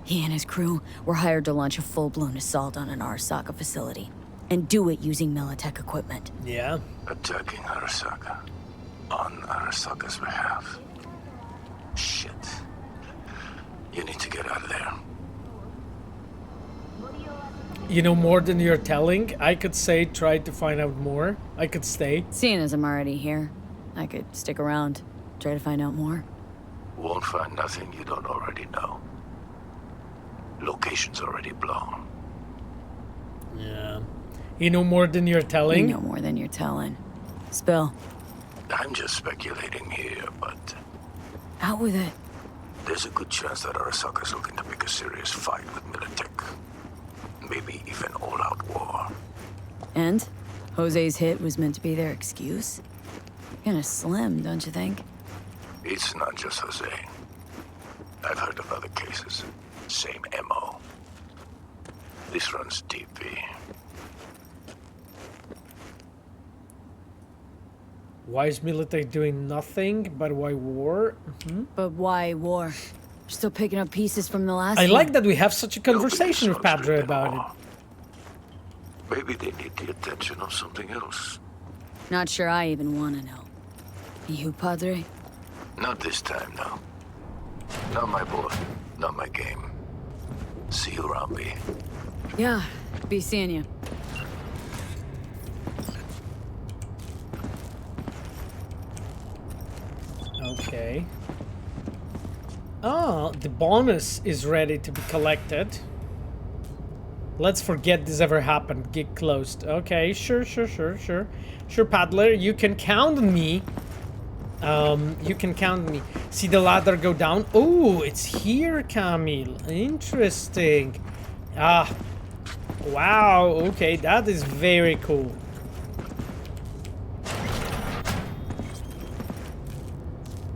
He and his crew were hired to launch a full-blown assault on an Arasaka facility, and do it using Militech equipment. Yeah. Attacking Arasaka. On Arasaka's behalf. Shit. You need to get out of there. You know more than you're telling. I could say try to find out more. I could stay. Seeing as I'm already here, I could stick around, try to find out more. Won't find nothing you don't already know. Location's already blown. Yeah. You know more than you're telling? You know more than you're telling. Spill. I'm just speculating here, but Out with it. there's a good chance that Arasaka's looking to pick a serious fight with Militech. Maybe even all-out war. And? Jose's hit was meant to be their excuse? Kinda slim, don't you think? It's not just Jose. I've heard of other cases. Same MO. This runs deep, V. Why is military doing nothing? But why war? But why war? We're still picking up pieces from the last I one. like that we have such a conversation with Nobody's Padre on about street it. anymore. Maybe they need the attention of something else. Not sure I even want to know. You, Padre? Not this time, no. Not my boy. Not my game. See you around, B. Yeah, be seeing you. Okay. Oh, the bonus is ready to be collected. Let's forget this ever happened. Get closed. Okay, sure. Sure, Padler, you can count on me. You can count on me. See the ladder go down? Oh, it's here, Camille. Interesting. Ah. Wow, okay, that is very cool.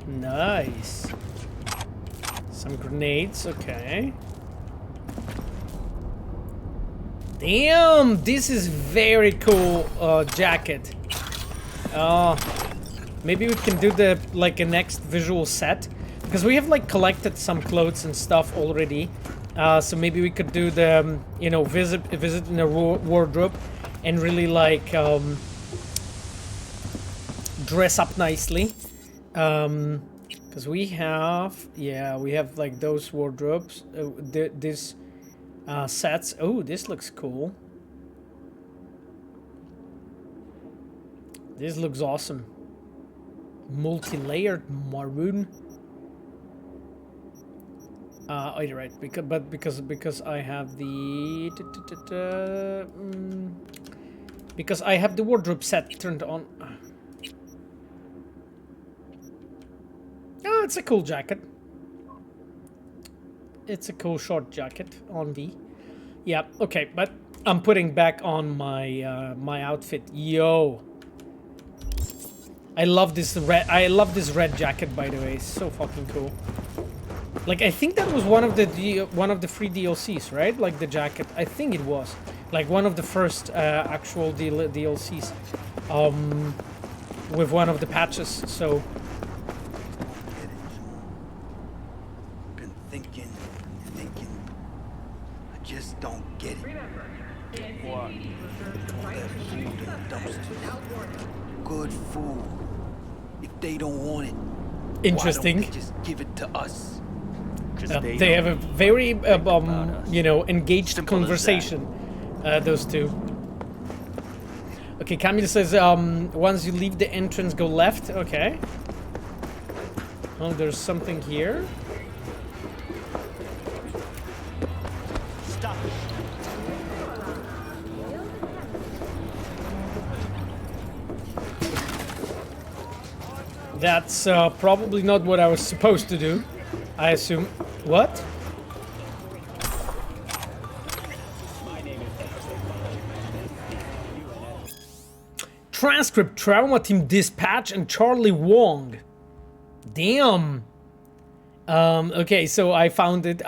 Nice. Some grenades, okay. Damn, this is very cool jacket. Maybe we can do the like a next visual set because we have like collected some clothes and stuff already. So maybe we could do the you know visit in a wardrobe and really like dress up nicely. Because we have like those wardrobes. This sets. Oh, this looks cool. This looks awesome. Multi-layered maroon. Oh, you're right. Because I have the because I have the wardrobe set turned on. Oh, it's a cool jacket. It's a cool short jacket on V. Yeah, okay, but I'm putting back on my my outfit. Yo, I love this red. I love this red jacket, by the way. It's so fucking cool. Like I think that was one of the free DLCs, right? Like the jacket. I think it was like one of the first actual DLCs with one of the patches. So. Thinking. I just don't get it. What? All that food in the dumpsters. Good food. If they don't want it, Interesting. why don't they just give it to us? They have a very, you know, engaged Simple as conversation. Those two. Okay, Camille says, once you leave the entrance, go left. Okay. Oh, there's something here. Stop. That's probably not what I was supposed to do. I assume. What? Transcript, Trauma Team Dispatch, and Charlie Wong. Damn. Okay, so I found it,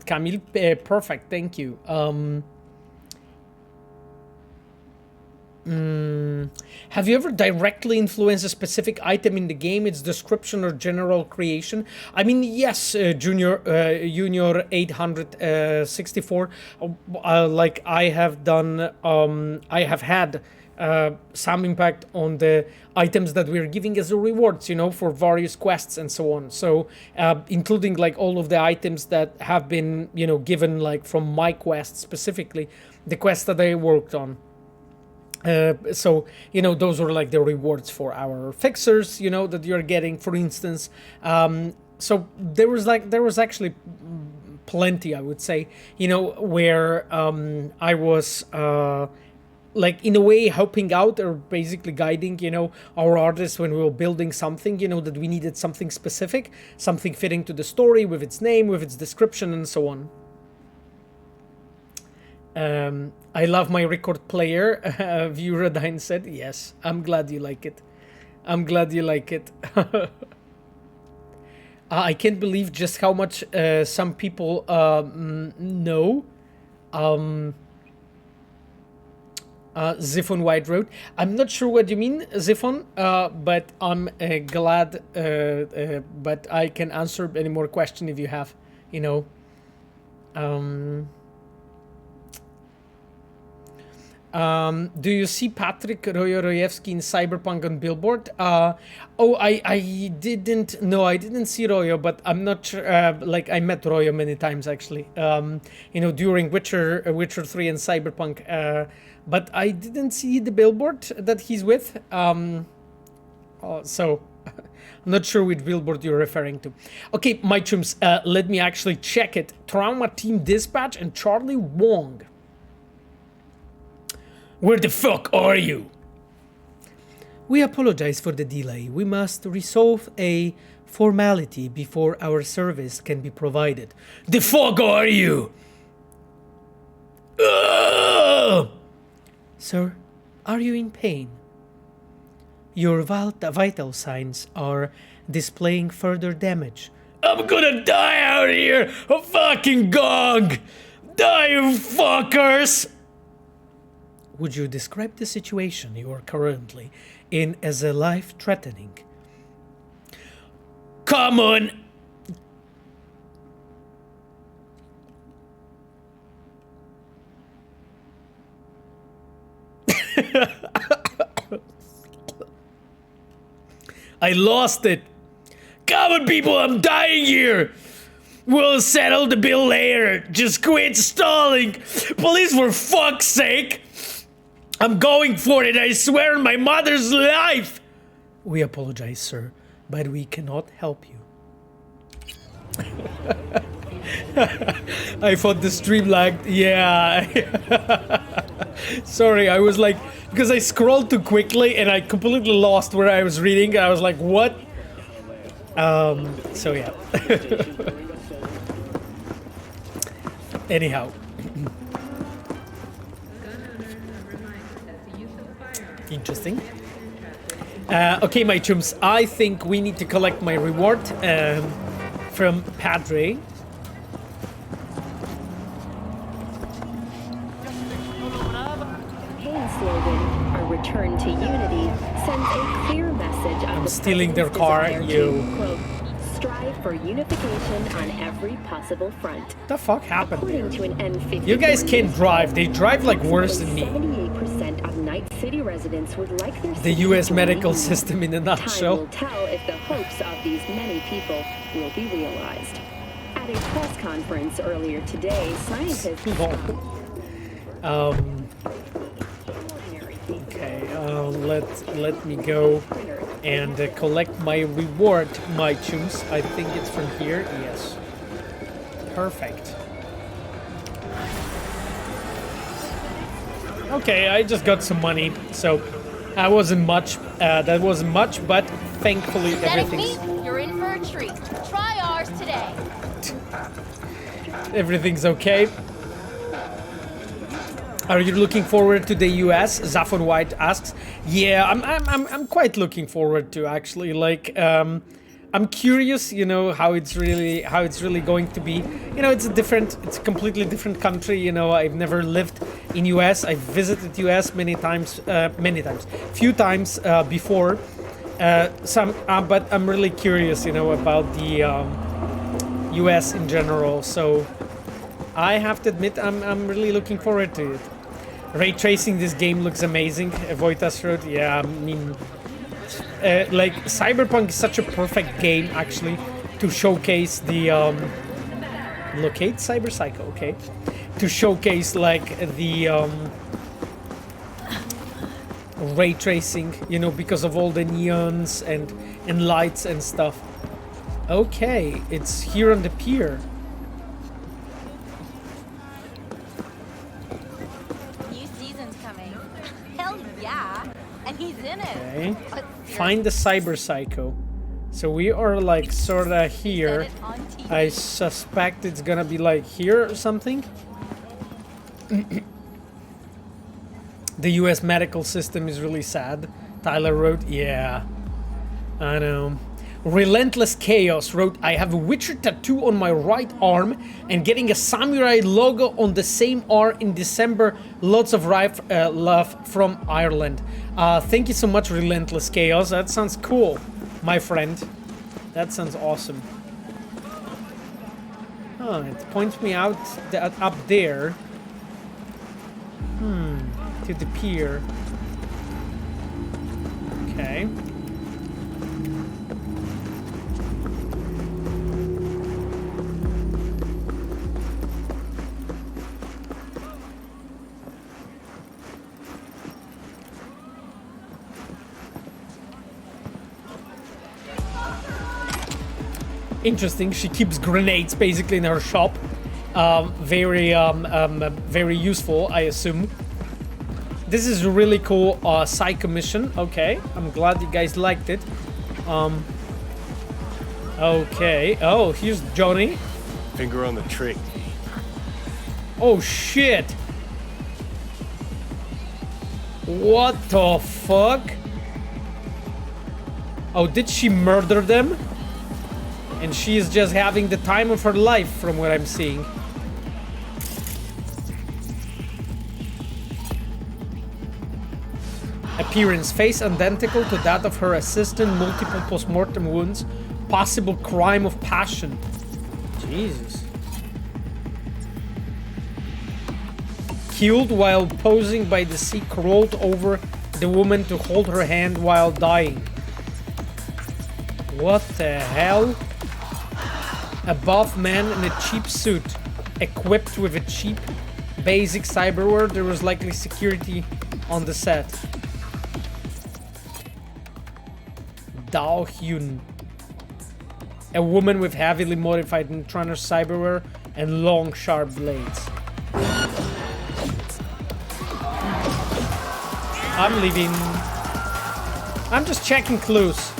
Camille. Perfect, thank you. Have you ever directly influenced a specific item in the game, its description or general creation? I mean, yes, Junior 864. Like I have done, I have had some impact on the items that we're giving as a rewards, you know, for various quests and so on. So, including like all of the items that have been, you know, given like from my quest specifically, the quests that I worked on. So, you know, those are like the rewards for our fixers, you know, that you're getting, for instance. So there was actually plenty, I would say, you know, where I was like in a way helping out or basically guiding, you know, our artists when we were building something, you know, that we needed something specific, something fitting to the story with its name, with its description and so on. I love my record player, Vieradine said. Yes, I'm glad you like it. I'm glad you like it. I can't believe just how much some people know. Ziphon White Road. I'm not sure what you mean, Ziphon, but I'm glad, but I can answer any more question if you have, you know. Do you see Patrick Royevsky in Cyberpunk on Billboard? I didn't. No, I didn't see Royo, but I'm not sure. Like I met Royo many times actually. You know, during Witcher 3 and Cyberpunk. But I didn't see the billboard that he's with. So I'm not sure which billboard you're referring to. Okay, my chums, let me actually check it. Trauma Team Dispatch and Charlie Wong. Where the fuck are you? We apologize for the delay. We must resolve a formality before our service can be provided. The fuck are you? Ugh! Sir, are you in pain? Your vital signs are displaying further damage. I'm gonna die out here! A fucking gong! Die, you fuckers! Would you describe the situation you are currently in as a life-threatening? Come on! I lost it. Come on, people, I'm dying here. We'll settle the bill later. Just quit stalling. Please, for fuck's sake. I'm going for it, I swear on my mother's life. We apologize, sir, but we cannot help you. I thought the stream lagged. Yeah. Sorry, I was like, because I scrolled too quickly and I completely lost where I was reading. I was like, what? So yeah. Anyhow. Interesting. Okay, my chums, I think we need to collect my reward from Padre. Kane's slogan, "A return to unity," sends a clear message of I'm stealing their car, you. Quote, strive for unification on every possible front. What the fuck happened According to an N54 You guys can't drive. They drive like worse than me. 78% of Night City residents would like their The city US to medical remain. system in a Time nutshell. will tell if the hopes of these many people will be realized. At a press conference earlier today, scientists Okay, let me go and collect my reward, my chums. I think it's from here. Yes. Perfect. Okay, I just got some money, so that wasn't much. But thankfully everything's You're in for a treat. Try ours today. everything's okay. Are you looking forward to the US? Zaphon White asks. Yeah, I'm quite looking forward to actually. Like, I'm curious, you know, how it's really going to be. You know, it's a completely different country. You know, I've never lived in US. I've visited US many times, few times before. But I'm really curious, you know, about the US in general. So I have to admit, I'm really looking forward to it. Ray tracing this game looks amazing. Voitas wrote, yeah, I mean, like Cyberpunk is such a perfect game actually to showcase the locate Cyberpsycho, okay, to showcase like the ray tracing, you know, because of all the neons and lights and stuff. Okay, it's here on the pier. New season's coming. Hell yeah. And he's in it. Okay. Find the Cyberpsycho. So we are like sorta here. I suspect it's gonna be like here or something. The US medical system is really sad. Tyler wrote, yeah, I know. Relentless Chaos wrote, I have a Witcher tattoo on my right arm and getting a samurai logo on the same arm in December. Lots of love from Ireland. Thank you so much, Relentless Chaos. That sounds cool, my friend. That sounds awesome. Oh, it points me out up there. To the pier. Okay. Interesting. She keeps grenades basically in her shop. Very useful, I assume. This is a really cool psycho mission. Okay, I'm glad you guys liked it. Okay. Oh, here's Johnny. Finger on the trigger. Oh shit! What the fuck? Oh, did she murder them? And she is just having the time of her life, from what I'm seeing. Appearance, face identical to that of her assistant, multiple post-mortem wounds, possible crime of passion. Jesus. Killed while posing by the sea, crawled over the woman to hold her hand while dying. What the hell? A buff man in a cheap suit, equipped with a cheap, basic cyberware. There was likely security on the set. Dao Hyunh. A woman with heavily modified Netrunner cyberware and long, sharp blades. I'm leaving. I'm just checking clues.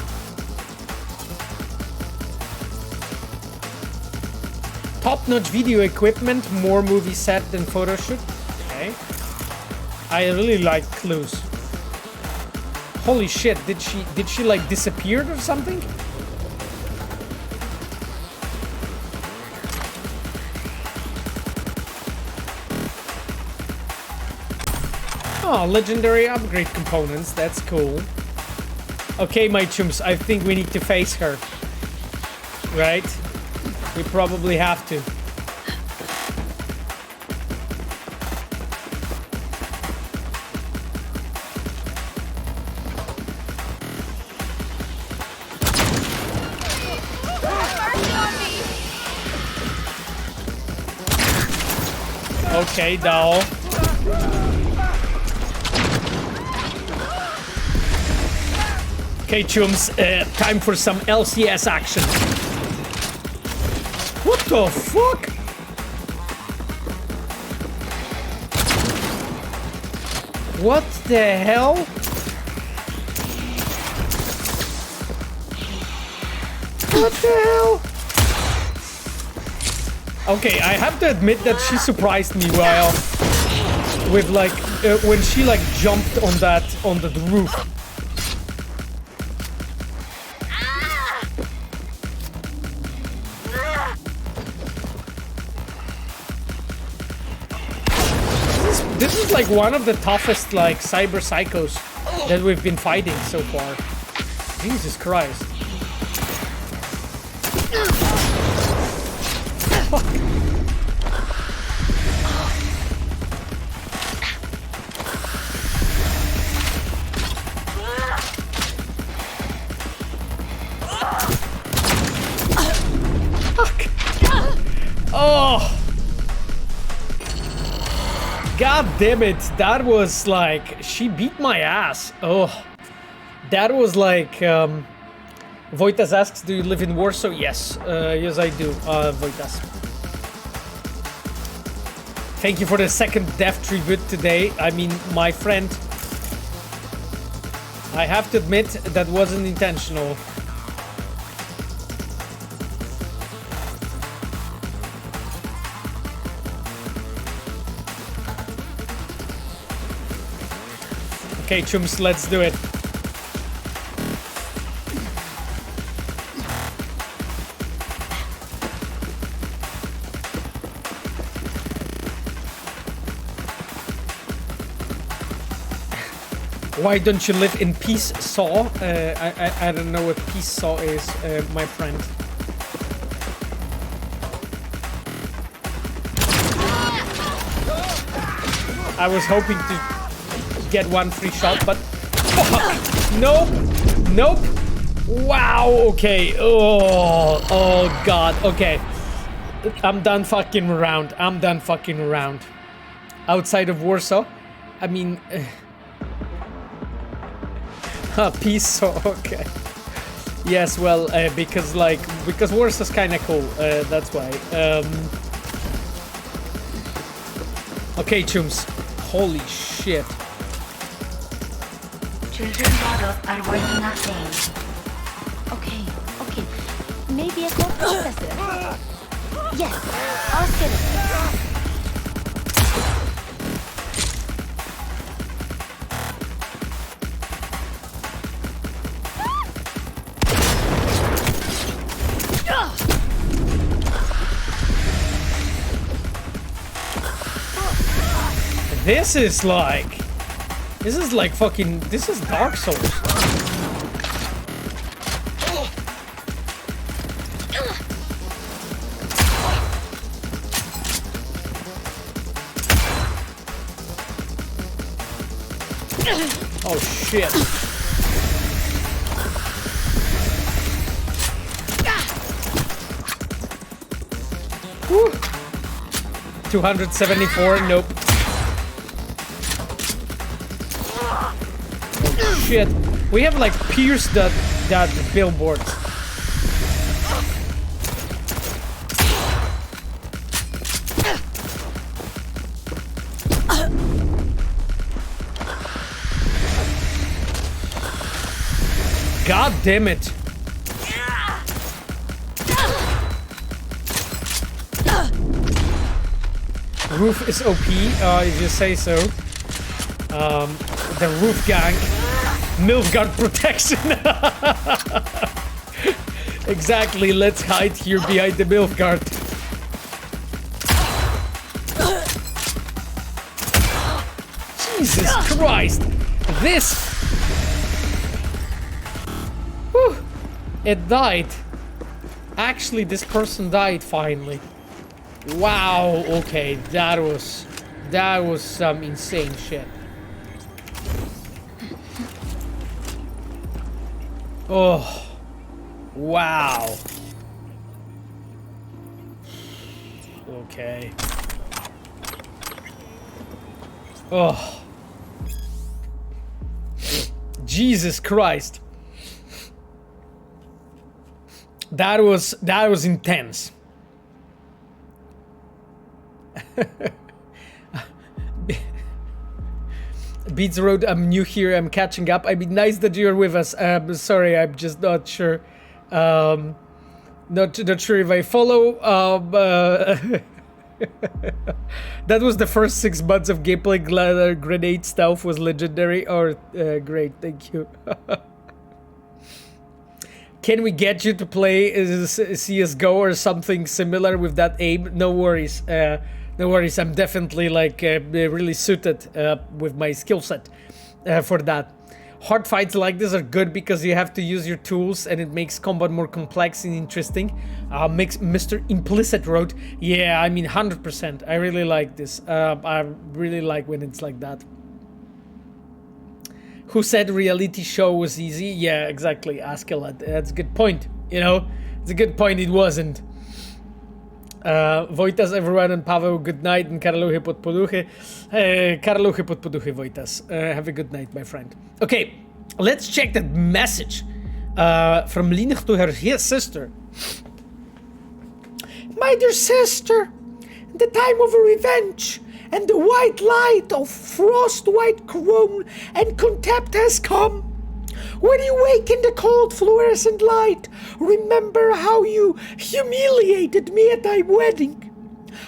Top-notch video equipment, more movie set than photo shoot. Okay. I really like clues. Holy shit, did she like disappear or something? Oh, legendary upgrade components, that's cool. Okay, my chums, I think we need to face her. Right? We probably have to. Okay, Dao. Okay, chums, time for some LCS action. What the fuck? What the hell? What the hell? Okay, I have to admit that she surprised me while with like when she like jumped on the roof. this is like one of the toughest like cyberpsychos that we've been fighting so far. Jesus Christ. Fuck. Oh! God damn it, that was like... She beat my ass. Oh. That was like... Voitas asks, do you live in Warsaw? Yes. Yes, I do, Voitas. Thank you for the second death tribute today. I mean, my friend... I have to admit, that wasn't intentional. Okay, chums, let's do it. Why don't you live in Peace Saw? I don't know what Peace Saw is, my friend. I was hoping to get one free shot, but fuck! Nope! Nope! Wow, okay. Oh god, okay. I'm done fucking around. I'm done fucking around. Outside of Warsaw? I mean... Peace, okay. Yes, well, because Warsaw's kinda cool, that's why. Okay, chums. Holy shit. Children models are working at things. Okay. Maybe a co-processor. Yes, I'll get it. This is like fucking, this is Dark Souls. Oh shit. Woo. 274, nope. Shit, we have like pierced that billboard. God damn it. Roof is OP, if you say so. The roof gang. Nilfgaard protection. Exactly, let's hide here behind the Nilfgaard. Jesus Christ. This. Whew. It died. Actually, this person died finally. Wow, okay, that was some insane shit. Oh, wow. Okay. Oh. Jesus Christ. That was intense. Beats Road, I'm new here, I'm catching up. I mean, nice that you're with us. Sorry, I'm just not sure. Not sure if I follow. That was the first 6 months of gameplay. Glad grenade stealth was legendary. Or great, thank you. Can we get you to play CSGO or something similar with that aim? No worries. No worries, I'm definitely like really suited with my skill set for that. Hard fights like this are good because you have to use your tools and it makes combat more complex and interesting. Makes Mr. Implicit wrote, yeah, I mean 100%. I really like this. I really like when it's like that. Who said reality show was easy? Yeah, exactly, Askeladd. That's a good point, you know? It's a good point, it wasn't. Wojtas, everyone, and Paweł, good night, and Karluchy pod poduchy. Karluchy pod poduchy, Wojtas. Have a good night, my friend. Okay, let's check that message from Linach to her sister. My dear sister, the time of revenge and the white light of frost-white chrome and contempt has come. When you wake in the cold fluorescent light, remember how you humiliated me at thy wedding.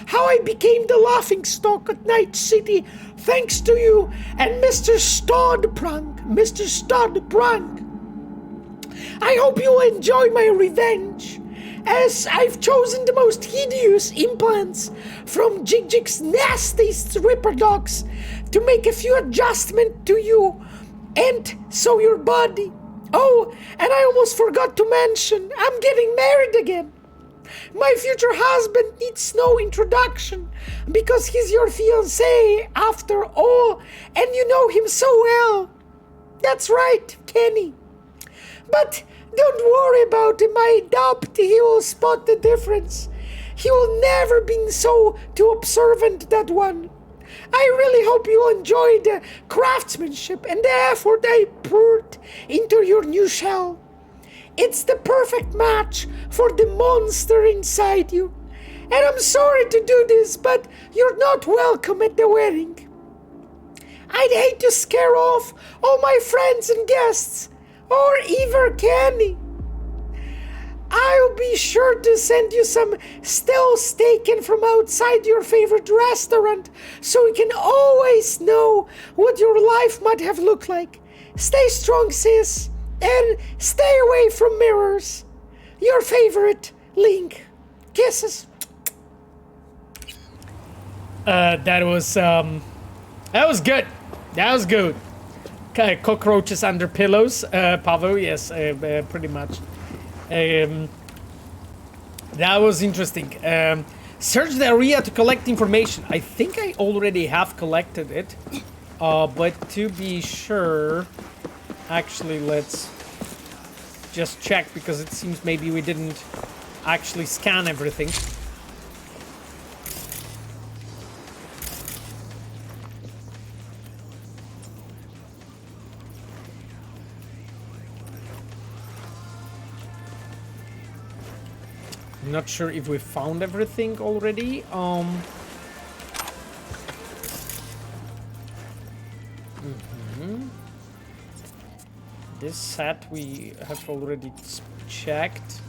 How I became the laughingstock at Night City thanks to you and Mr. Stodprank. I hope you'll enjoy my revenge, as I've chosen the most hideous implants from Jigjig's nastiest ripper dogs to make a few adjustments to you and so your body. Oh, and I almost forgot to mention, I'm getting married again. My future husband needs no introduction because he's your fiancé after all, and you know him so well. That's right, Kenny. But don't worry about him, I doubt he will spot the difference. He will never be so too observant, that one. I really hope you enjoy the craftsmanship and the effort I poured into your new shell. It's the perfect match for the monster inside you. And I'm sorry to do this, but you're not welcome at the wedding. I'd hate to scare off all my friends and guests, or even Kenny. I'll be sure to send you some stills taken from outside your favorite restaurant so you can always know what your life might have looked like. Stay strong, sis, and stay away from mirrors. Your favorite, Link. Kisses. That was good. That was good. Cockroaches under pillows, Paweł, yes, pretty much. That was interesting. Search the area to collect information. I think I already have collected it, but to be sure, actually, let's just check because it seems maybe we didn't actually scan everything. I'm not sure if we found everything already. This set we have already checked.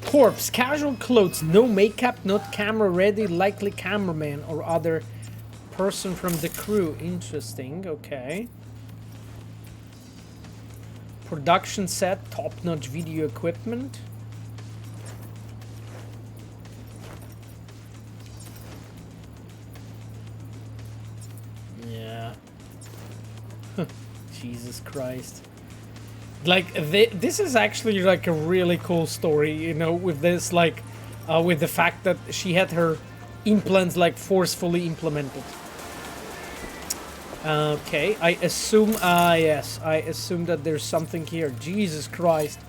Corpse, casual clothes, no makeup, not camera ready, likely cameraman or other person from the crew. Interesting, okay. Production set, top-notch video equipment. Yeah. Jesus Christ. Like, this is actually like a really cool story, you know, with this, like, with the fact that she had her implants, like, forcefully implemented. Okay, I assume, yes, I assume that there's something here. Jesus Christ.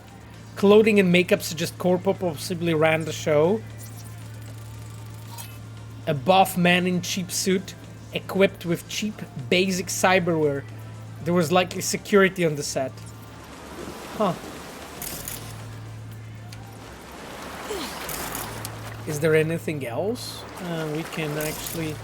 Clothing and makeup suggest Corpo possibly ran the show. A buff man in cheap suit, equipped with cheap, basic cyberware. There was likely security on the set. Huh. Is there anything else we can actually...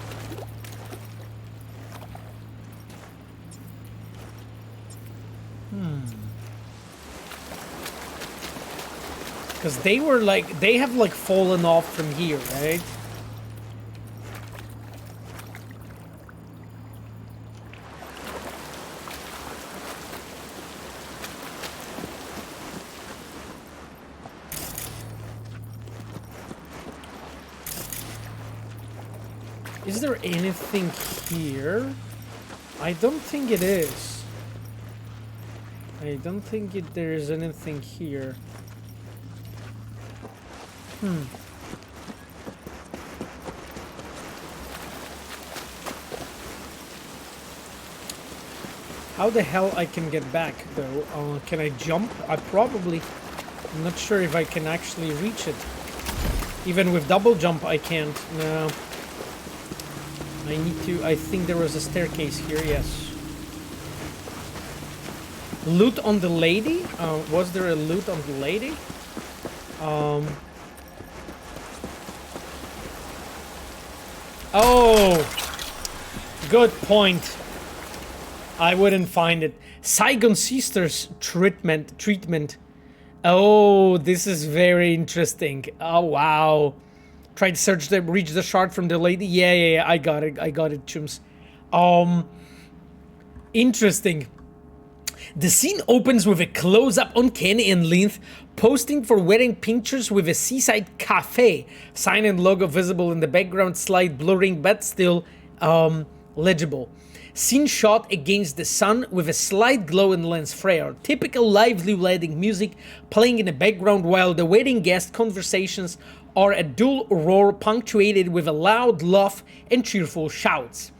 Because they were like, they have like fallen off from here, right? Is there anything here? I don't think it is. I don't think there is anything here. How the hell I can get back though? Can I jump? I'm not sure if I can actually reach it. Even with double jump I can't. No. I think there was a staircase here, yes. Loot on the lady? Was there a loot on the lady? Oh! Good point. I wouldn't find it. Saigon Sisters treatment. Oh, this is very interesting. Oh, wow. Try to search reach the shard from the lady. Yeah, I got it, chums. Interesting. The scene opens with a close-up on Kenny and Linth posting for wedding pictures with a Seaside cafe. Sign and logo visible in the background, slight blurring, but still legible. Scene shot against the sun with a slight glow in lens flare. Typical lively wedding music playing in the background while the wedding guest conversations are a dual roar punctuated with a loud laugh and cheerful shouts.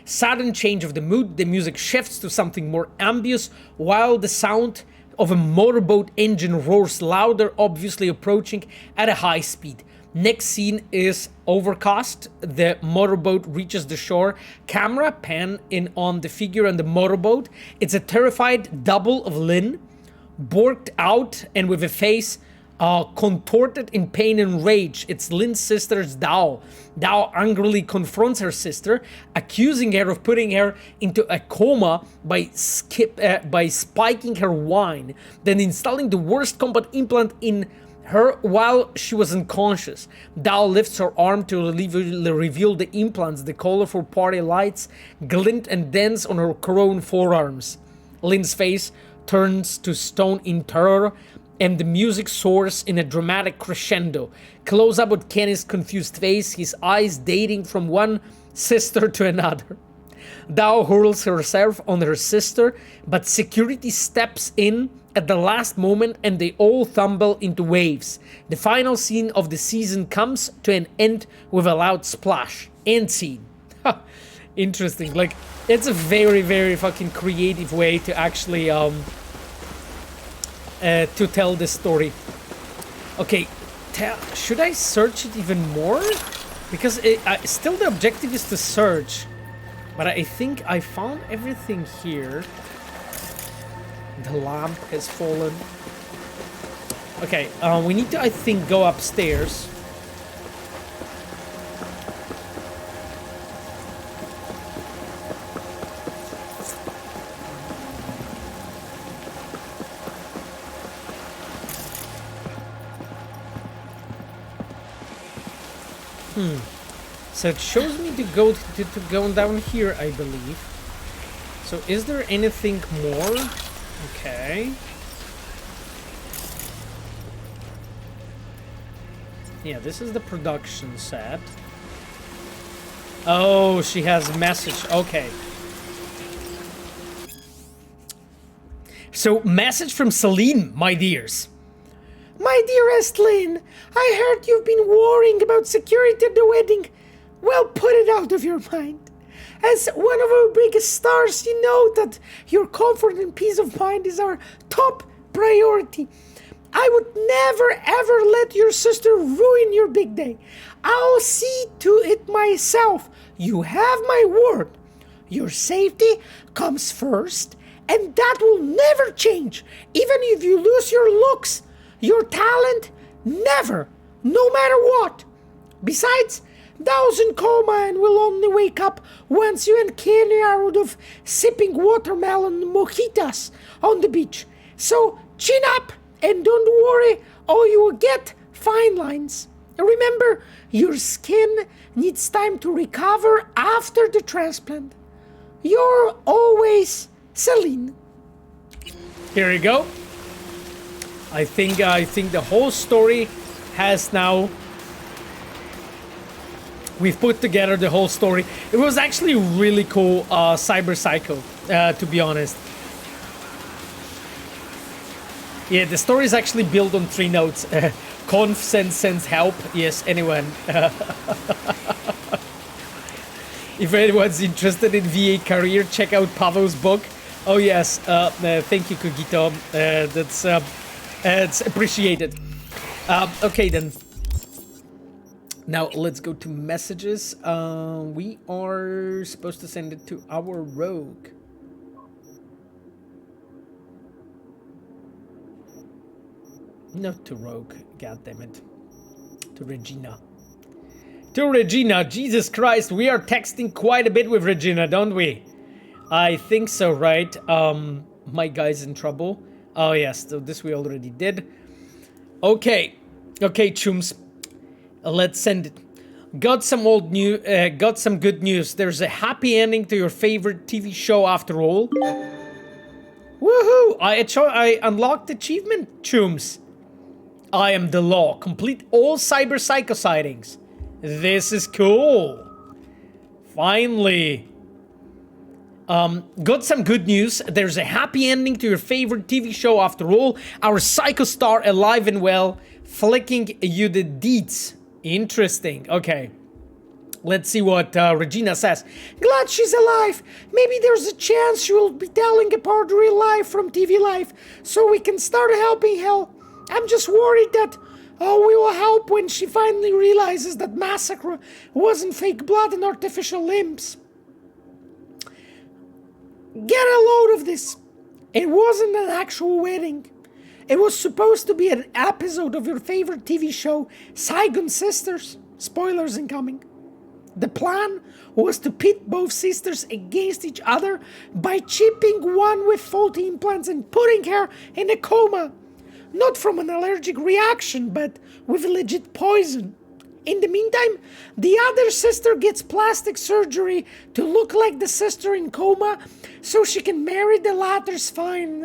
Sudden change of the mood, the music shifts to something more ambient while the sound of a motorboat engine roars louder, obviously approaching at a high speed. Next scene is overcast. The motorboat reaches the shore. Camera pan in on the figure on the motorboat. It's a terrified double of Lynn, borked out and with a face contorted in pain and rage. It's Lynn's sister's Dao. Dao angrily confronts her sister, accusing her of putting her into a coma by spiking her wine, then installing the worst combat implant in her while she was unconscious. Dao lifts her arm to reveal the implants. The colorful party lights glint and dance on her crone forearms. Lynn's face turns to stone in terror, and the music soars in a dramatic crescendo. Close up with Kenny's confused face, his eyes dating from one sister to another. Dao hurls herself on her sister, but security steps in at the last moment and they all tumble into waves. The final scene of the season comes to an end with a loud splash. End scene. Interesting. Like, it's a very, very fucking creative way to actually to tell this story. Okay, should I search it even more? Because still the objective is to search. But I think I found everything here. The lamp has fallen. Okay, we need to, I think, go upstairs. So it shows me to go down here, I believe. So is there anything more? Okay. Yeah, this is the production set. Oh, she has a message. Okay. So, message from Celine, my dears. My dearest Lynn, I heard you've been worrying about security at the wedding. Well, put it out of your mind. As one of our biggest stars, you know that your comfort and peace of mind is our top priority. I would never ever let your sister ruin your big day. I'll see to it myself. You have my word. Your safety comes first, and that will never change. Even if you lose your looks, your talent, never, no matter what. Besides, Dao's in coma and will only wake up once you and Kenny are out of sipping watermelon mojitas on the beach. So chin up and don't worry, or you will get fine lines. Remember, your skin needs time to recover after the transplant. You're always Celine. Here you go. I think the whole story has now We've put together the whole story. It was actually really cool, Cyberpsycho, to be honest. Yeah, the story is actually built on 3 notes. Conf sends help. Yes, anyone. If anyone's interested in VA career, check out Pavel's book. Oh yes, thank you, Kogito. It's appreciated. Okay then. Now let's go to messages. We are supposed to send it to our rogue. Not to Rogue, goddammit. To Regina. To Regina, Jesus Christ, we are texting quite a bit with Regina, don't we? I think so, right? My guy's in trouble. Oh yes, so this we already did. Okay. Okay, chums. Let's send it. Got some good news. There's a happy ending to your favorite TV show after all. Woohoo! I unlocked achievement, chums. I am the law. Complete all Cyberpsycho sightings. This is cool. Finally. Got some good news. There's a happy ending to your favorite TV show after all. Our Psycho star alive and well, flicking you the deets. Interesting. Okay. Let's see what Regina says. Glad she's alive. Maybe there's a chance she will be telling apart real life from TV life, so we can start helping Hell. I'm just worried that we will help when she finally realizes that massacre wasn't fake blood and artificial limbs. Get a load of this. It wasn't an actual wedding. It was supposed to be an episode of your favorite TV show, Saigon Sisters. Spoilers incoming. The plan was to pit both sisters against each other by chipping one with faulty implants and putting her in a coma. Not from an allergic reaction, but with legit poison. In the meantime, the other sister gets plastic surgery to look like the sister in coma so she can marry the latter's fine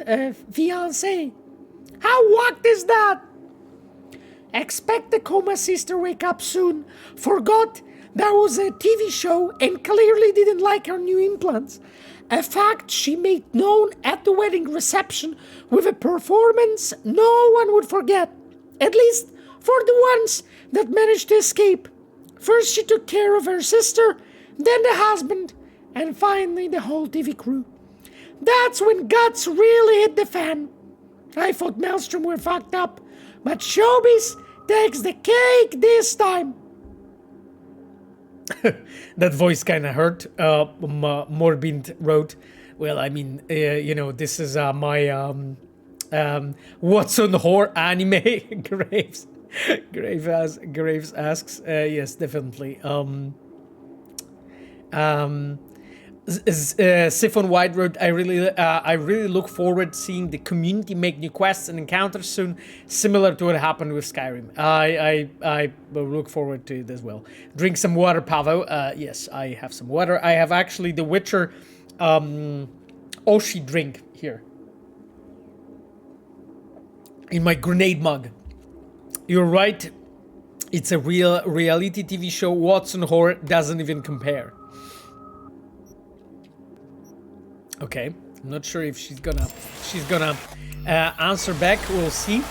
fiancé. How whacked is that? Expect the coma sister wake up soon. Forgot that was a TV show and clearly didn't like her new implants. A fact she made known at the wedding reception with a performance no one would forget. At least for the ones that managed to escape. First she took care of her sister, then the husband, and finally the whole TV crew. That's when guts really hit the fan. I thought Maelstrom were fucked up, but Showbiz takes the cake this time. That voice kind of hurt. Morbid wrote, well, I mean, you know, this is my What's on Horror anime. Graves asks, yes, definitely. Siphon White wrote, I really look forward to seeing the community make new quests and encounters soon, similar to what happened with Skyrim. I will look forward to it as well. Drink some water, Pavo. Yes, I have some water. I have actually the Witcher Oshi drink here in my grenade mug. You're right. It's a real reality TV show. What's on Horror doesn't even compare. Okay, I'm not sure if she's gonna answer back. We'll see.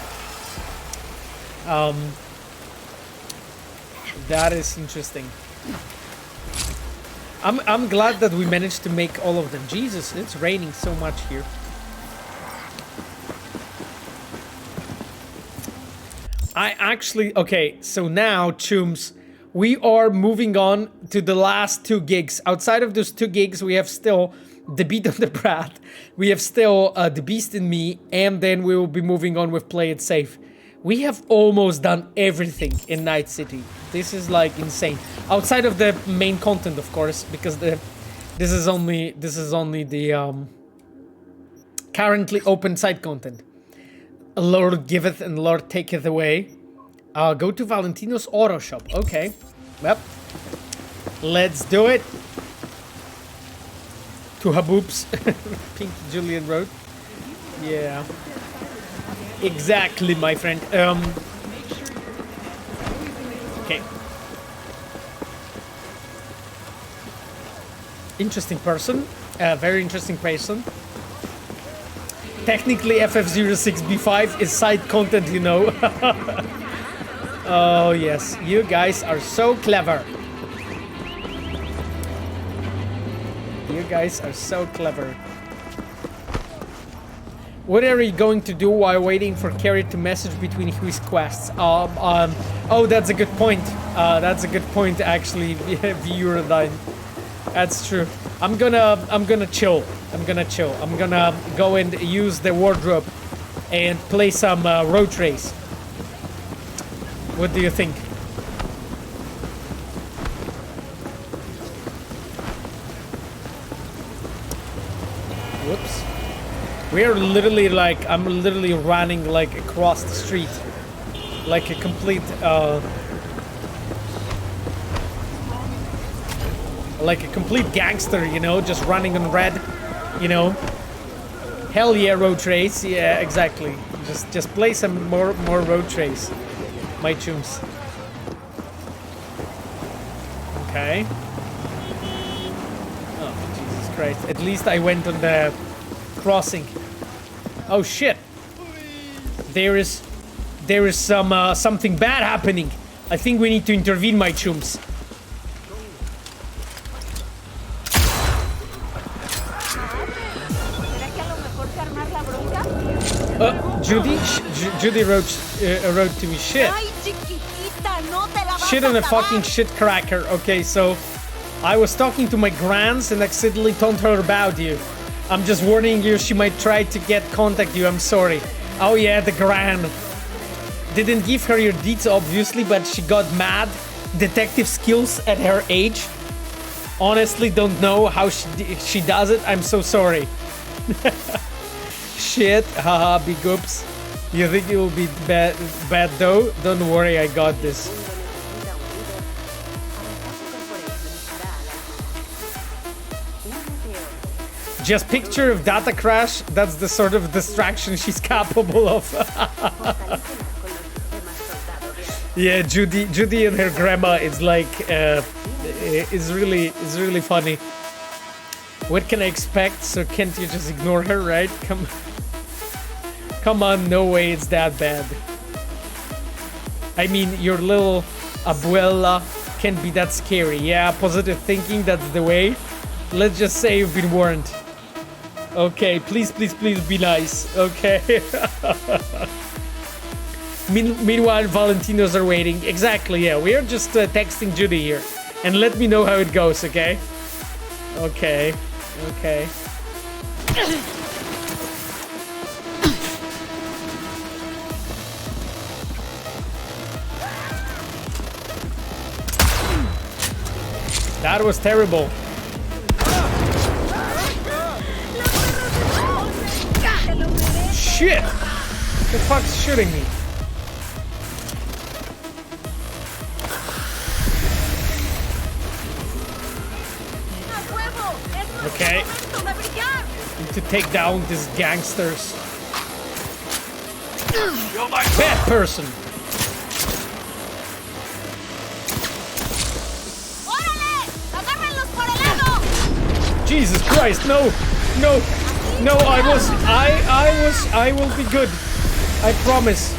That is interesting. I'm glad that we managed to make all of them. Jesus, it's raining so much here. Okay, so now, chums, we are moving on to the last 2 gigs. Outside of those 2 gigs, we have still The Beat of the Brat, we have still The Beast in Me, and then we will be moving on with Play It Safe. We have almost done everything in Night City. This is like insane. Outside of the main content, of course, because this is only the currently open side content. Lord giveth and Lord taketh away. Go to Valentino's auto shop. Okay. Yep. Let's do it. To Haboobs. Pink Julian wrote. Yeah. Exactly, my friend. Okay. interesting person. Very interesting person. Technically, FF06B5 is side content, you know. Oh, yes. You guys are so clever. You guys are so clever. What are you going to do while waiting for Carrie to message between his quests? Oh, that's a good point. That's a good point, actually, Viewer9. That's true. I'm gonna chill. I'm gonna go and use the wardrobe and play some road race. What do you think? Whoops. We are literally like, I'm literally running like across the street. Like a complete, like a complete gangster, you know, just running on red, you know. Hell yeah, road race. Yeah, exactly. Just play some more road race. My tunes. Okay. Oh, Jesus Christ. At least I went on the crossing. Oh shit. There is something bad happening. I think we need to intervene, my chums. Judy wrote to me. Shit. Shit on a fucking shit cracker. Okay, so I was talking to my grans and accidentally told her about you. I'm just warning you, she might try to contact you. I'm sorry. Oh yeah, the gran. Didn't give her your deeds, obviously, but she got mad. Detective skills at her age. Honestly, don't know how she does it. I'm so sorry. Shit, haha, big oops. You think it will be bad though? Don't worry, I got this. Just picture of data crash, that's the sort of distraction she's capable of. Yeah, Judy and her grandma is like, is really funny. What can I expect? So can't you just ignore her, right? Come on, no way it's that bad. I mean, your little abuela can't be that scary. Yeah, positive thinking, that's the way. Let's just say you've been warned. Okay, please be nice. Okay. Meanwhile, Valentinos are waiting. Exactly, yeah. We are just texting Judy here. And let me know how it goes, okay? Okay. That was terrible. Shit! The fuck's shooting me? Okay. Need to take down these gangsters. You're my bad person. Jesus Christ, no, I will be good. I promise.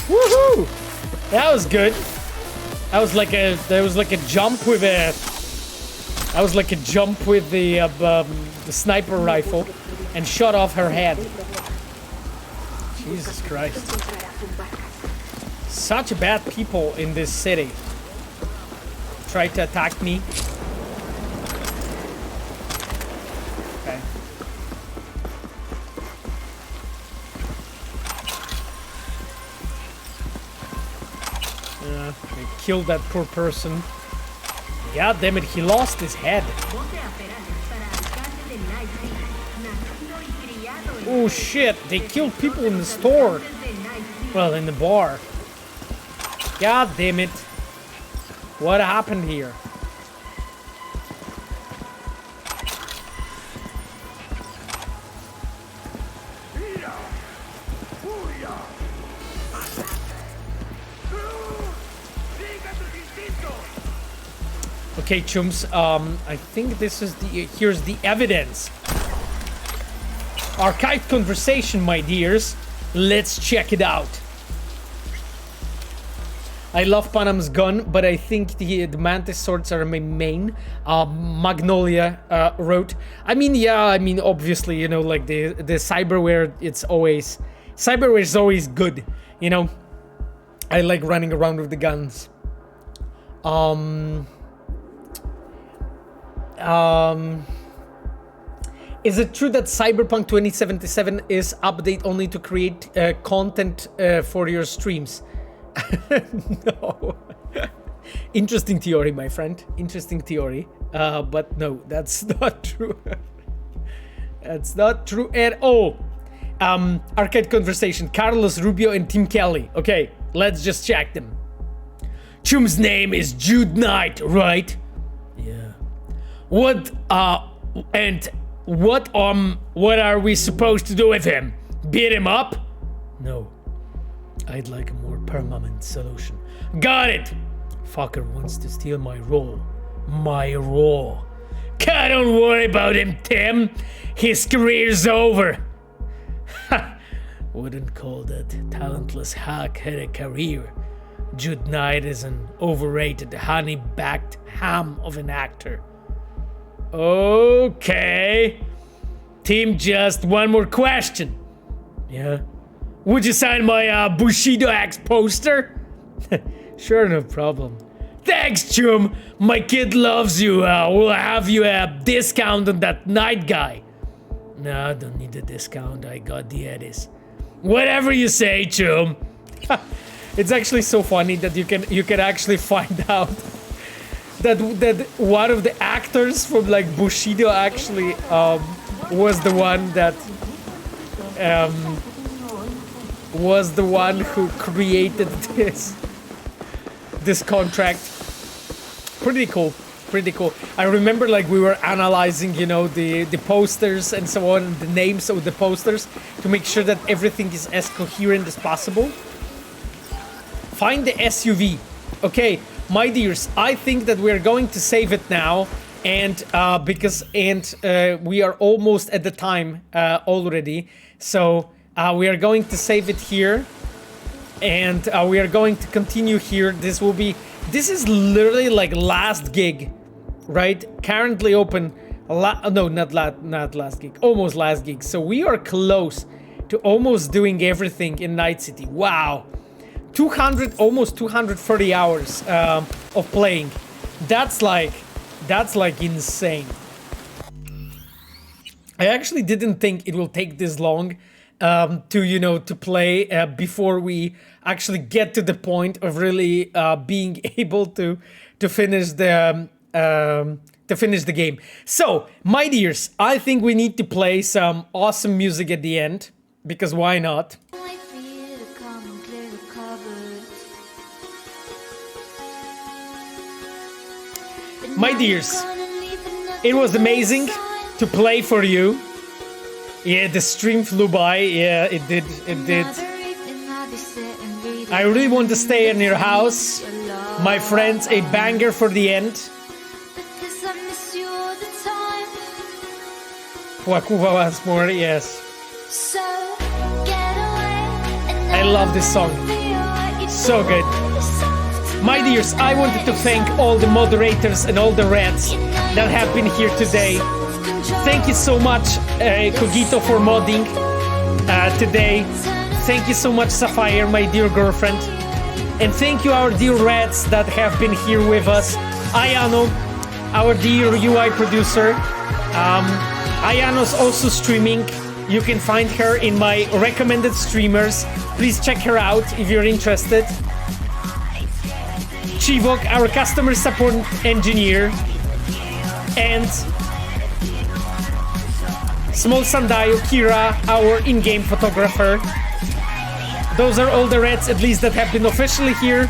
Woohoo! That was good. That was like a jump with the sniper rifle and shot off her head. Jesus Christ. Such bad people in this city. Try to attack me. Okay. They killed that poor person. God damn it, he lost his head. Oh shit, they killed people in the store. Well, in the bar. God damn it. What happened here? Okay, chums. I think this is the. Here's the evidence. Archived conversation, my dears. Let's check it out. I love Panam's gun, but I think the Mantis swords are my main. Magnolia wrote. I mean, yeah. I mean, obviously, you know, like the cyberware. It's always cyberware is always good. You know, I like running around with the guns. Is it true that Cyberpunk 2077 is update only to create content for your streams? No. Interesting theory, my friend. Interesting theory. But no, that's not true. That's not true at all. Arcade conversation. Carlos Rubio and Tim Kelly. Okay, let's just check them. Chum's name is Jude Knight, right? Yeah. What are we supposed to do with him? Beat him up? No. I'd like a more permanent solution. Got it! Fucker wants to steal my role. My role. Don't worry about him, Tim. His career's over. Ha! Wouldn't call that talentless hack had a career. Jude Knight is an overrated, honey-backed ham of an actor. Okay. Tim, just one more question. Yeah? Would you sign my Bushido X poster? Sure, no problem. Thanks, chum. My kid loves you. We'll have you a discount on that Knight guy. No, I don't need a discount. I got the Eddies. Whatever you say, chum. It's actually so funny that you can actually find out that one of the actors from like Bushido actually was the one who created this contract. Pretty cool. I remember like we were analyzing, you know, the posters and so on, the names of the posters to make sure that everything is as coherent as possible. Find the SUV. Okay, my dears, I think that we're going to save it now, and we are almost at the time already. So we are going to save it here, and we are going to continue here. This is literally like last gig, right? Currently open. Not last gig. Almost last gig. So we are close to almost doing everything in Night City. Wow. Almost 230 hours of playing. That's like insane. I actually didn't think it will take this long to play before we actually get to the point of really being able to finish the game. So, my dears, I think we need to play some awesome music at the end, because why not? My dears, it was amazing to play for you. Yeah, the stream flew by. Yeah, it did. I really want to stay in your house. My friends, a banger for the end. Wakuwa once more, yes. I love this song. So good. My dears, I wanted to thank all the moderators and all the Reds that have been here today. Thank you so much, Kogito, for modding today. Thank you so much, Sapphire, my dear girlfriend. And thank you, our dear Reds that have been here with us. Ayano, our dear UI producer. Ayano's also streaming. You can find her in my recommended streamers. Please check her out if you're interested. Chivok, our customer support engineer, and Small Sandayo Kira, our in-game photographer. Those are all the Reds, at least, that have been officially here.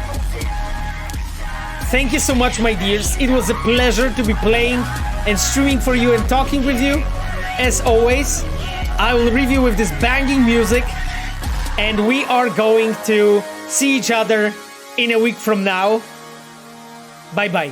Thank you so much, my dears. It was a pleasure to be playing and streaming for you and talking with you. As always, I will leave you with this banging music, and we are going to see each other in a week from now. Bye-bye.